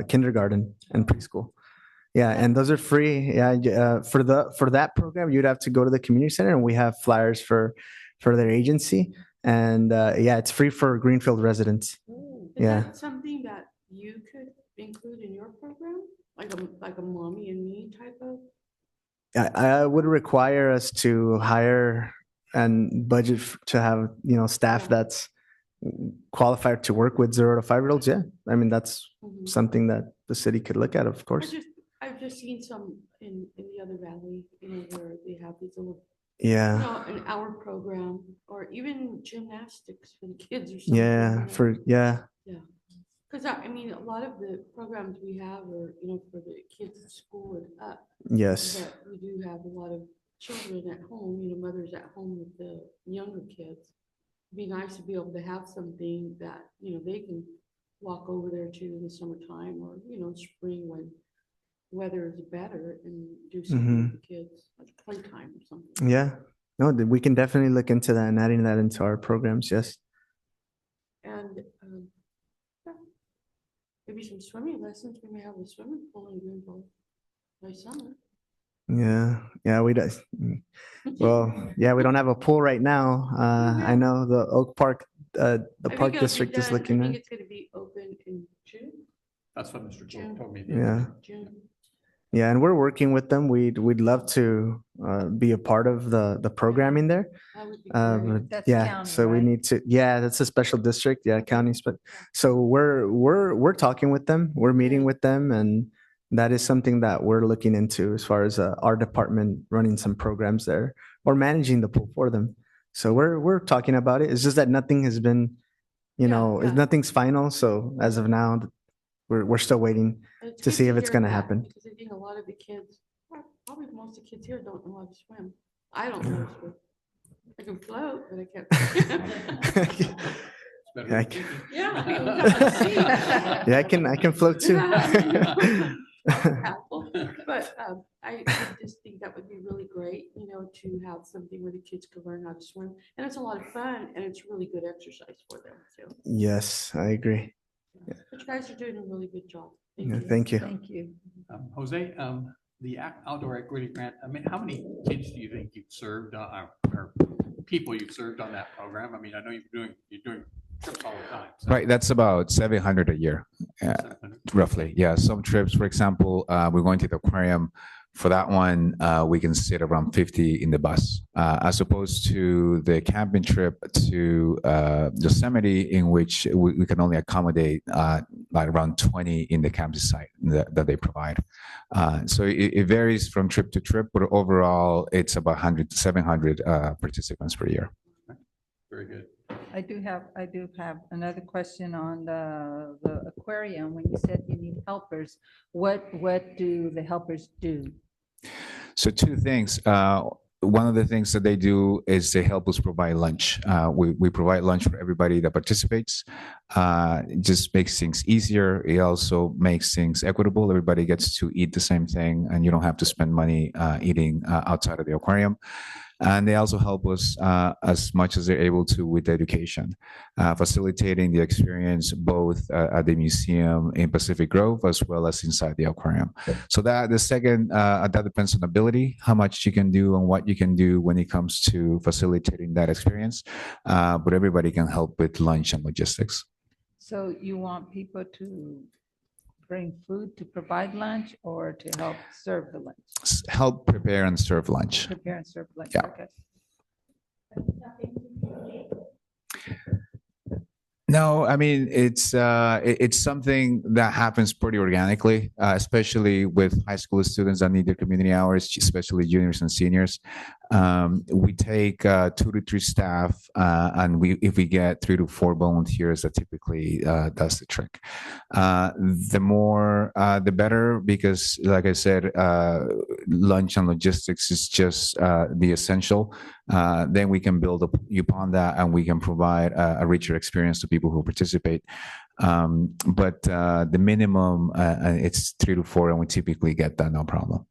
kindergarten and preschool. Yeah, and those are free. Yeah, for that program, you'd have to go to the community center, and we have flyers for their agency. And yeah, it's free for Greenfield residents. Is that something that you could include in your program? Like a mommy and me type of? I would require us to hire and budget to have, staff that's qualified to work with 0 to 5-year-olds. Yeah, I mean, that's something that the city could look at, of course. I've just seen some in the other valley, where they have these little, Yeah. an hour program, or even gymnastics for the kids or something. Yeah. Yeah. Because I mean, a lot of the programs we have are, for the kids at school and up. Yes. But we do have a lot of children at home, mothers at home with the younger kids. It'd be nice to be able to have something that, they can walk over there to in the summertime, or, spring when weather is better, and do something with the kids, like playtime or something. Yeah. No, we can definitely look into that and adding that into our programs. Yes. And yeah. Maybe some swimming lessons. We may have a swimming pool in Greenville by summer. Yeah, we do. Well, yeah, we don't have a pool right now. I know the Oak Park, the Park District is looking I at. think it's gonna be open in June. That's what Mr. Joe told me. Yeah. June. Yeah, and we're working with them. We'd love to be a part of the programming there. That would be But great. That's yeah, county, so we right? need to. Yeah, that's a special district. Yeah, counties. But so we're talking with them. We're meeting with them, and that is something that we're looking into as far as our department running some programs there or managing the pool for them. So we're talking about it. It's just that nothing has been, nothing's final. So as of now, we're still waiting And it's to good see if it's hear going to that, happen. Because I think a lot of the kids, probably most of the kids here don't know how to swim. I don't know how to swim. I can float, but I can't. Yeah, I can- Yeah. Yeah, I can float too. Helpful. But I just think that would be really great, to have something where the kids could learn how to swim. And it's a lot of fun, and it's really good exercise for them too. Yes, I agree. But you guys are doing a really good job. Yeah, thank you. Thank you. Jose, the outdoor equity grant, I mean, how many kids do you think you've served, or people you've served on that program? I mean, I know you're doing trips all the time. So. Right, that's about 700 a year, roughly. Yeah, some trips, for example, we're going to the aquarium. For that one, we can sit around 50 in the bus, as opposed to the camping trip to Yosemite, in which we can only accommodate like around 20 in the campsite that they provide. So it varies from trip to trip, but overall, it's about 100 to 700 participants per year. Very good. I do have another question on the aquarium. When you said you need helpers, what do the helpers do? So two things. One of the things that they do is they help us provide lunch. We provide lunch for everybody that participates. It just makes things easier. It also makes things equitable. Everybody gets to eat the same thing, and you don't have to spend money eating outside of the aquarium. And they also help us as much as they're able to with education, facilitating the experience both at the museum in Pacific Grove as well as inside the aquarium. So that the second, that depends on ability, how much you can do and what you can do when it comes to facilitating that experience. But everybody can help with lunch and logistics. So you want people to bring food to provide lunch or to help serve the lunch? Help prepare and serve lunch. Prepare and serve lunch, Yeah. okay. No, I mean, it's something that happens pretty organically, especially with high school students that need their community hours, especially juniors and seniors. We take 2 to 3 staff, and if we get 3 to 4 volunteers, that typically does the trick. The more, the better, because like I said, lunch and logistics is just the essential. Then we can build upon that, and we can provide a richer experience to people who participate. But the minimum, it's 3 to 4, and we typically get that, no problem.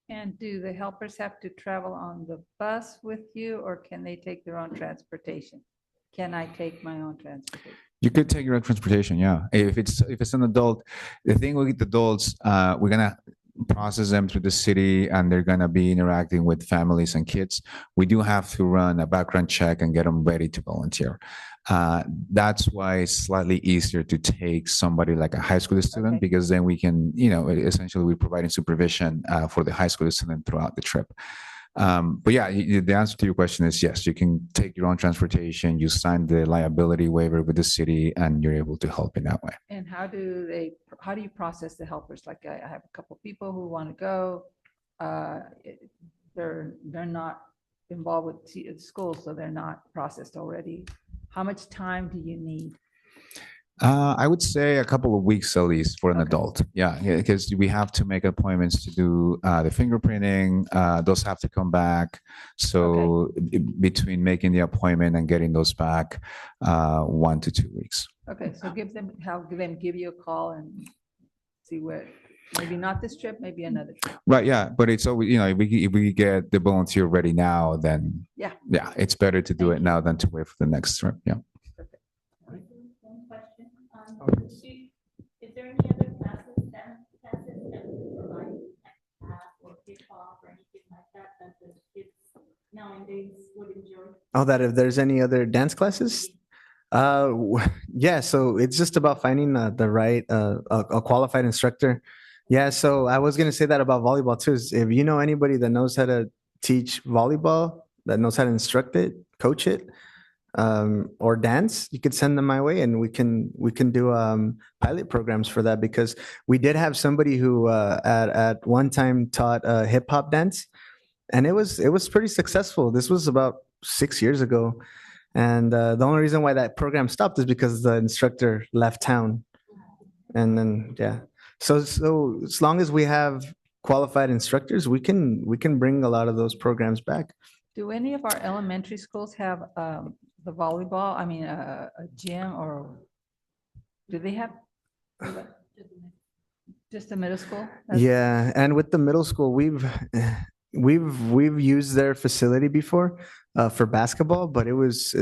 And do the helpers have to travel on the bus with you, or can they take their own transportation? Can I take my own transportation? You could take your own transportation, yeah. If it's an adult, the thing with adults, we're gonna process them through the city, and they're gonna be interacting with families and kids. We do have to run a background check and get them ready to volunteer. That's why it's slightly easier to take somebody like a high school student, because then we can, essentially we're providing supervision for the high school student throughout the trip. But yeah, the answer to your question is yes, you can take your own transportation, you sign the liability waiver with the city, and you're able to help in that way. And how do you process the helpers? Like I have a couple people who want to go. They're not involved with school, so they're not processed already. How much time do you need? I would say a couple of weeks at least for an adult. Yeah, because we have to make appointments to do the fingerprinting. Those have to come back. So between making the appointment and getting those back, 1 to 2 weeks. Okay, so have them give you a call and see where, maybe not this trip, maybe another trip. Right. Yeah, but it's always, if we get the volunteer ready now, then yeah, it's better to do it now than to wait for the next trip. Yeah. One question. Is there any other classes that we provide, like tap or hip-hop or anything like that the kids nowadays would enjoy? Oh, that if there's any other dance classes? Yeah, so it's just about finding the right, a qualified instructor. Yeah, so I was gonna say that about volleyball too. Is if you know anybody that knows how to teach volleyball, that knows how to instruct it, coach it, or dance, you could send them my way, and we can do pilot programs for that, because we did have somebody who at one time taught hip hop dance, and it was pretty successful. This was about 6 years ago, and the only reason why that program stopped is because the instructor left town, and then yeah. So as long as we have qualified instructors, we can bring a lot of those programs back. Do any of our elementary schools have the volleyball? I mean, a gym, or do they have just the middle school? Yeah, and with the middle school, we've used their facility before for basketball, but it's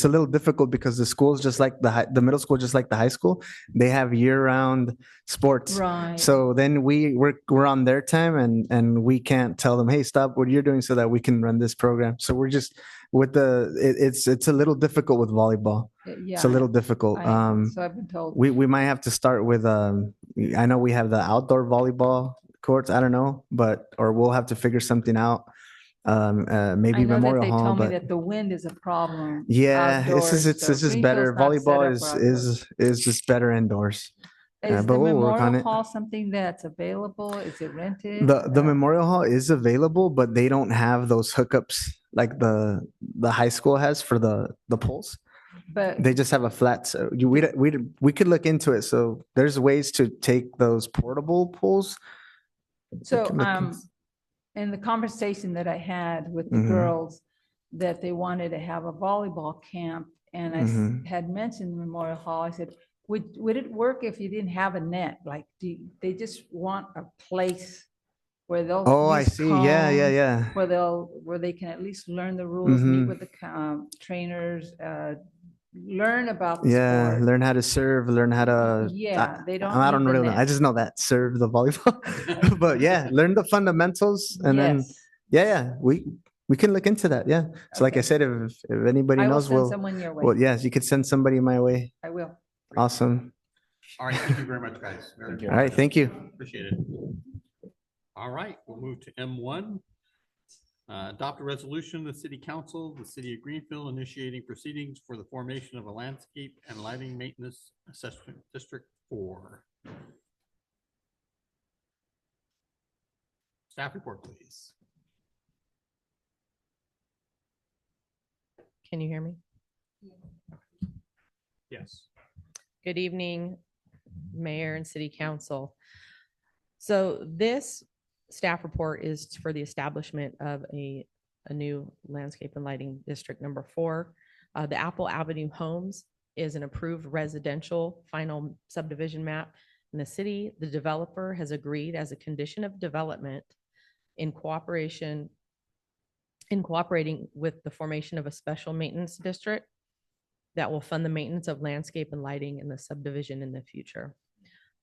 a little difficult because the school's just like the middle school, just like the high school. They have year-round sports, right? So then we're on their time, and we can't tell them, hey, stop what you're doing so that we can run this program. So we're just with it's a little difficult with volleyball. Yeah, it's a little difficult. So I've been told we might have to start with I know we have the outdoor volleyball courts. I don't know, or we'll have to figure something out. Maybe I know Memorial that they Hall, told me but that the wind is a problem. yeah, outdoors, it's so just better. Greenfield's not Volleyball set up for outdoors. is just better indoors. Is but the we'll work on Memorial it. Hall something that's available? Is it rented? The Memorial Hall is available, but they don't have those hookups like the high school has for the poles. But They just have a flat. So we could look into it. So there's ways to take those portable poles. so can look in the conversation that I had with the Mhm. girls, that they wanted to have a volleyball camp, and I Mhm. had mentioned Memorial Hall. I said, would it work if you didn't have a net? Like, they just want a place where they'll Oh, I use see. Yeah, cones, yeah. where they can at least learn the rules, meet Mhm. with the trainers, learn about the Yeah, sport. learn how to serve, learn how to. Yeah, they don't I don't need the really know. I net. just know that serve the volleyball, but yeah, learn the fundamentals, and then Yes. yeah, we can look into that. Yeah. So like I Okay. said, if anybody I will knows, send someone your way. well, yes, you could send somebody my way. I will. Awesome. All right, thank you very much, guys. Thank you. All right, thank you. Appreciate it. All right, we'll move to M1. Adopt a resolution, the city council, the city of Greenfield initiating proceedings for the formation of a landscape and lighting maintenance assessment district 4. Staff report, please. Can you hear me? Yes. Good evening, Mayor and City Council. So this staff report is for the establishment of a new landscape and lighting district number 4. The Apple Avenue Homes is an approved residential final subdivision map in the city. The developer has agreed as a condition of development in cooperating with the formation of a special maintenance district that will fund the maintenance of landscape and lighting in the subdivision in the future.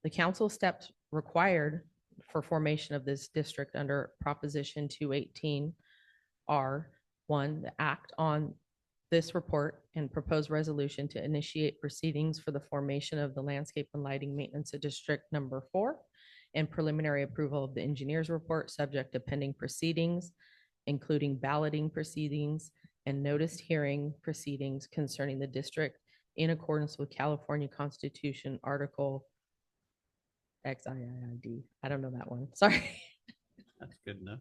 The council steps required for formation of this district under Proposition 218 are: 1, the act on this report and proposed resolution to initiate proceedings for the formation of the landscape and lighting maintenance of district number 4 and preliminary approval of the engineer's report subject to pending proceedings, including balloting proceedings and noticed hearing proceedings concerning the district in accordance with California Constitution Article XIIID. I don't know that one. Sorry. That's good enough.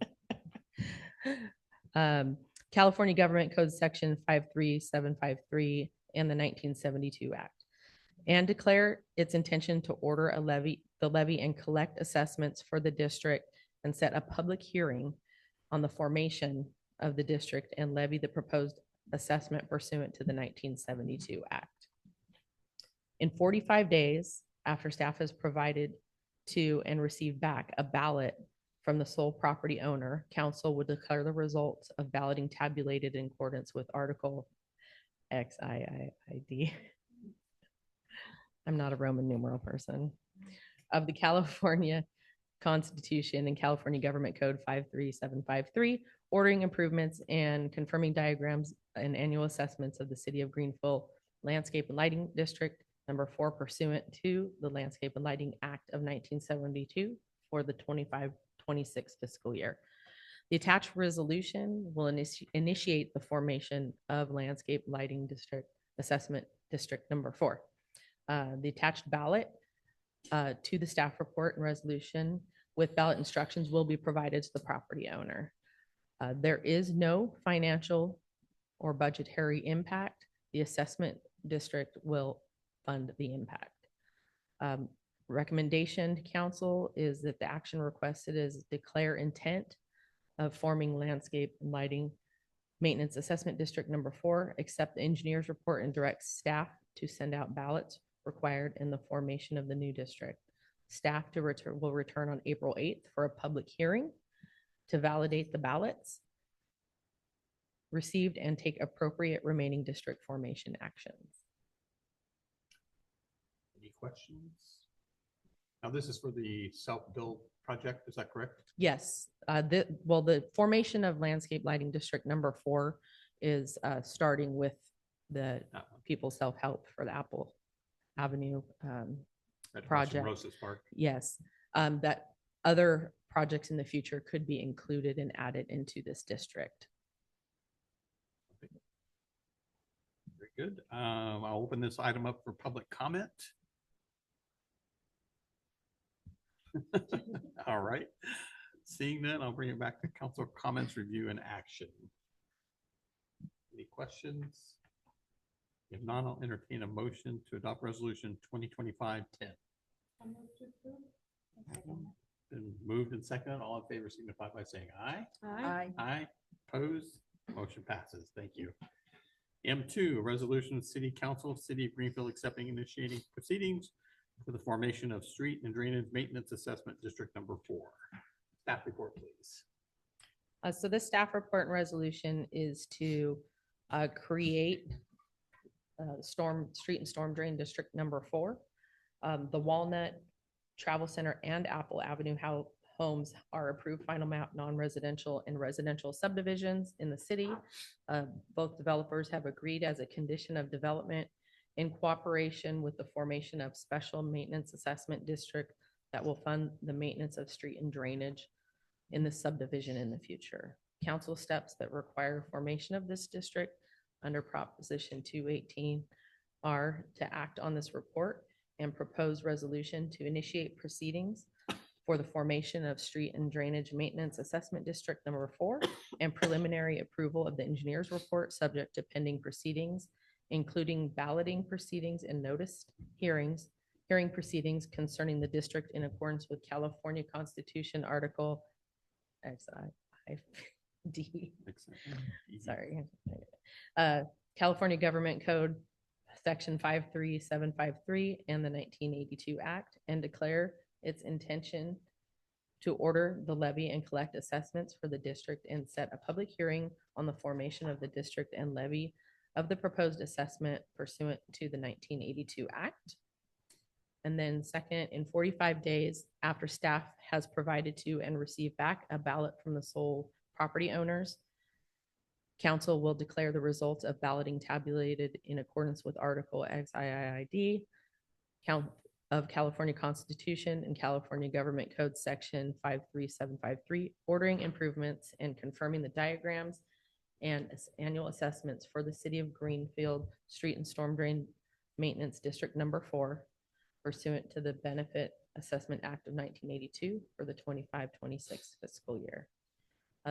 California Government Code Section 53753 and the 1972 Act, and declare its intention to order the levy and collect assessments for the district and set a public hearing on the formation of the district and levy the proposed assessment pursuant to the 1972 Act. In 45 days after staff has provided to and received back a ballot from the sole property owner, council would declare the results of balloting tabulated in accordance with Article XIIID. I'm not a Roman numeral person. Of the California Constitution and California Government Code 53753, ordering improvements and confirming diagrams and annual assessments of the City of Greenfield Landscape and Lighting District number 4 pursuant to the Landscape and Lighting Act of 1972 for the 25-26 fiscal year. The attached resolution will initiate the formation of Landscape Lighting District Assessment District number 4. The attached ballot to the staff report and resolution with ballot instructions will be provided to the property owner. There is no financial or budgetary impact. The assessment district will fund the impact. Recommendation to council is that the action requested is declare intent of forming landscape and lighting maintenance assessment district number 4, accept the engineer's report and direct staff to send out ballots required in the formation of the new district. Staff will return on April 8th for a public hearing to validate the ballots received and take appropriate remaining district formation actions. Any questions? Now, this is for the self-build project, is that correct? Yes, the formation of landscape lighting district number 4 is starting with the people's self-help for the Apple Avenue project. Rosas Park. Yes, that other projects in the future could be included and added into this district. Very good. I'll open this item up for public comment. All right. Seeing that, I'll bring it back to council comments, review, and action. Any questions? If not, I'll entertain a motion to adopt resolution 2025-10. Been moved and seconded. All in favor signify by saying aye. Aye. Aye. Opposed? Motion passes. Thank you. M2, resolution of City Council, City of Greenfield accepting initiating proceedings for the formation of street and drainage maintenance assessment district number 4. Staff report, please. So this staff report and resolution is to create street and storm drain district number 4. The Walnut Travel Center and Apple Avenue homes are approved final map non-residential and residential subdivisions in the city. Both developers have agreed as a condition of development in cooperation with the formation of Special Maintenance Assessment District that will fund the maintenance of street and drainage in the subdivision in the future. Council steps that require formation of this district under Proposition 218 are to act on this report and propose resolution to initiate proceedings for the formation of Street and Drainage Maintenance Assessment District Number 4 and preliminary approval of the engineer's report subject to pending proceedings, including balloting proceedings and noticed hearing proceedings concerning the district in accordance with California Constitution Article D. Sorry. California Government Code, Section 53753 and the 1982 Act, and declare its intention to order the levy and collect assessments for the district and set a public hearing on the formation of the district and levy of the proposed assessment pursuant to the 1982 Act. And then second, in 45 days after staff has provided to and received back a ballot from the sole property owners, council will declare the results of balloting tabulated in accordance with Article XIIID of California Constitution and California Government Code Section 53753, ordering improvements and confirming the diagrams and annual assessments for the City of Greenfield Street and Storm Drain Maintenance District Number 4 pursuant to the Benefit Assessment Act of 1982 for the 25-26 fiscal year.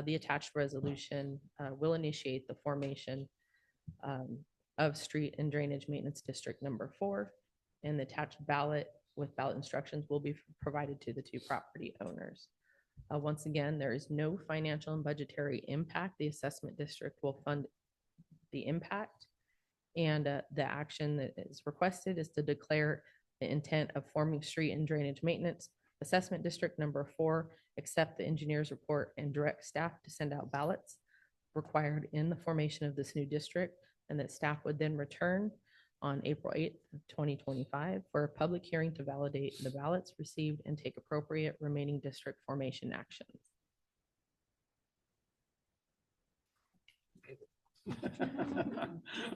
The attached resolution will initiate the formation of Street and Drainage Maintenance District Number 4, and the attached ballot with ballot instructions will be provided to the two property owners. Once again, there is no financial and budgetary impact. The assessment district will fund the impact, and the action that is requested is to declare the intent of forming Street and Drainage Maintenance Assessment District Number 4, accept the engineer's report and direct staff to send out ballots required in the formation of this new district, and that staff would then return on April 8th, 2025 for a public hearing to validate the ballots received and take appropriate remaining district formation actions.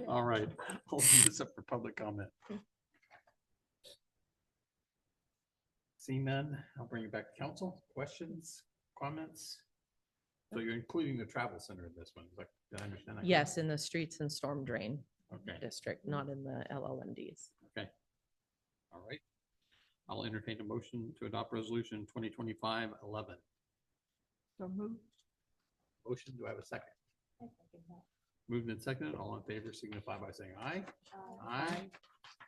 All right, open this up for public comment. Seeing none, I'll bring it back to council. Questions, comments? So you're including the travel center in this one, like, did I understand that? Yes, in the streets and storm drain Okay, district, not in the LLMDs. okay. All right. I'll entertain a motion to adopt resolution 2025-11. So moved. Motion, do I have a second? Moved and seconded, all in favor signify by saying aye. Aye.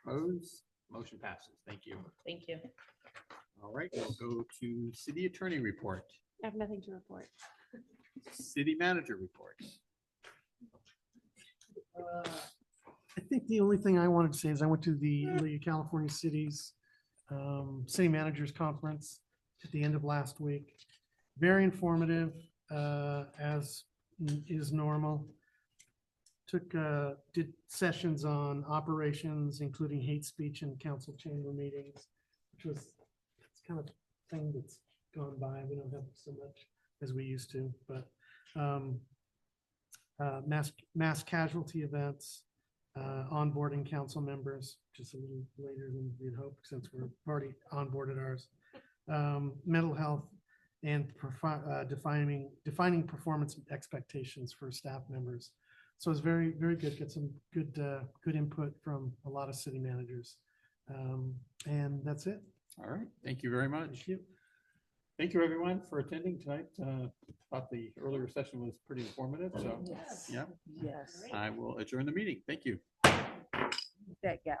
Opposed, motion passes. Thank you. Thank you. All right, we'll go to city attorney report, I have nothing to report. city manager report. I think the only thing I wanted to say is I went to the League of California Cities City Managers Conference at the end of last week. Very informative, as is normal. Did sessions on operations, including hate speech and council chamber meetings, which was, it's kind of thing that's gone by. We don't have so much as we used to, but mass casualty events, onboarding council members, just a little later than we'd hoped since we're already onboarded ours. Mental health and defining performance expectations for staff members. So it's very, very good. Get some good input from a lot of city managers. And that's it. All right, thank you very much. Thank you. Thank you, everyone, for attending tonight. Thought the earlier session was pretty informative, so, Yes. yeah, Yes. I will adjourn the meeting. Thank you. That gap.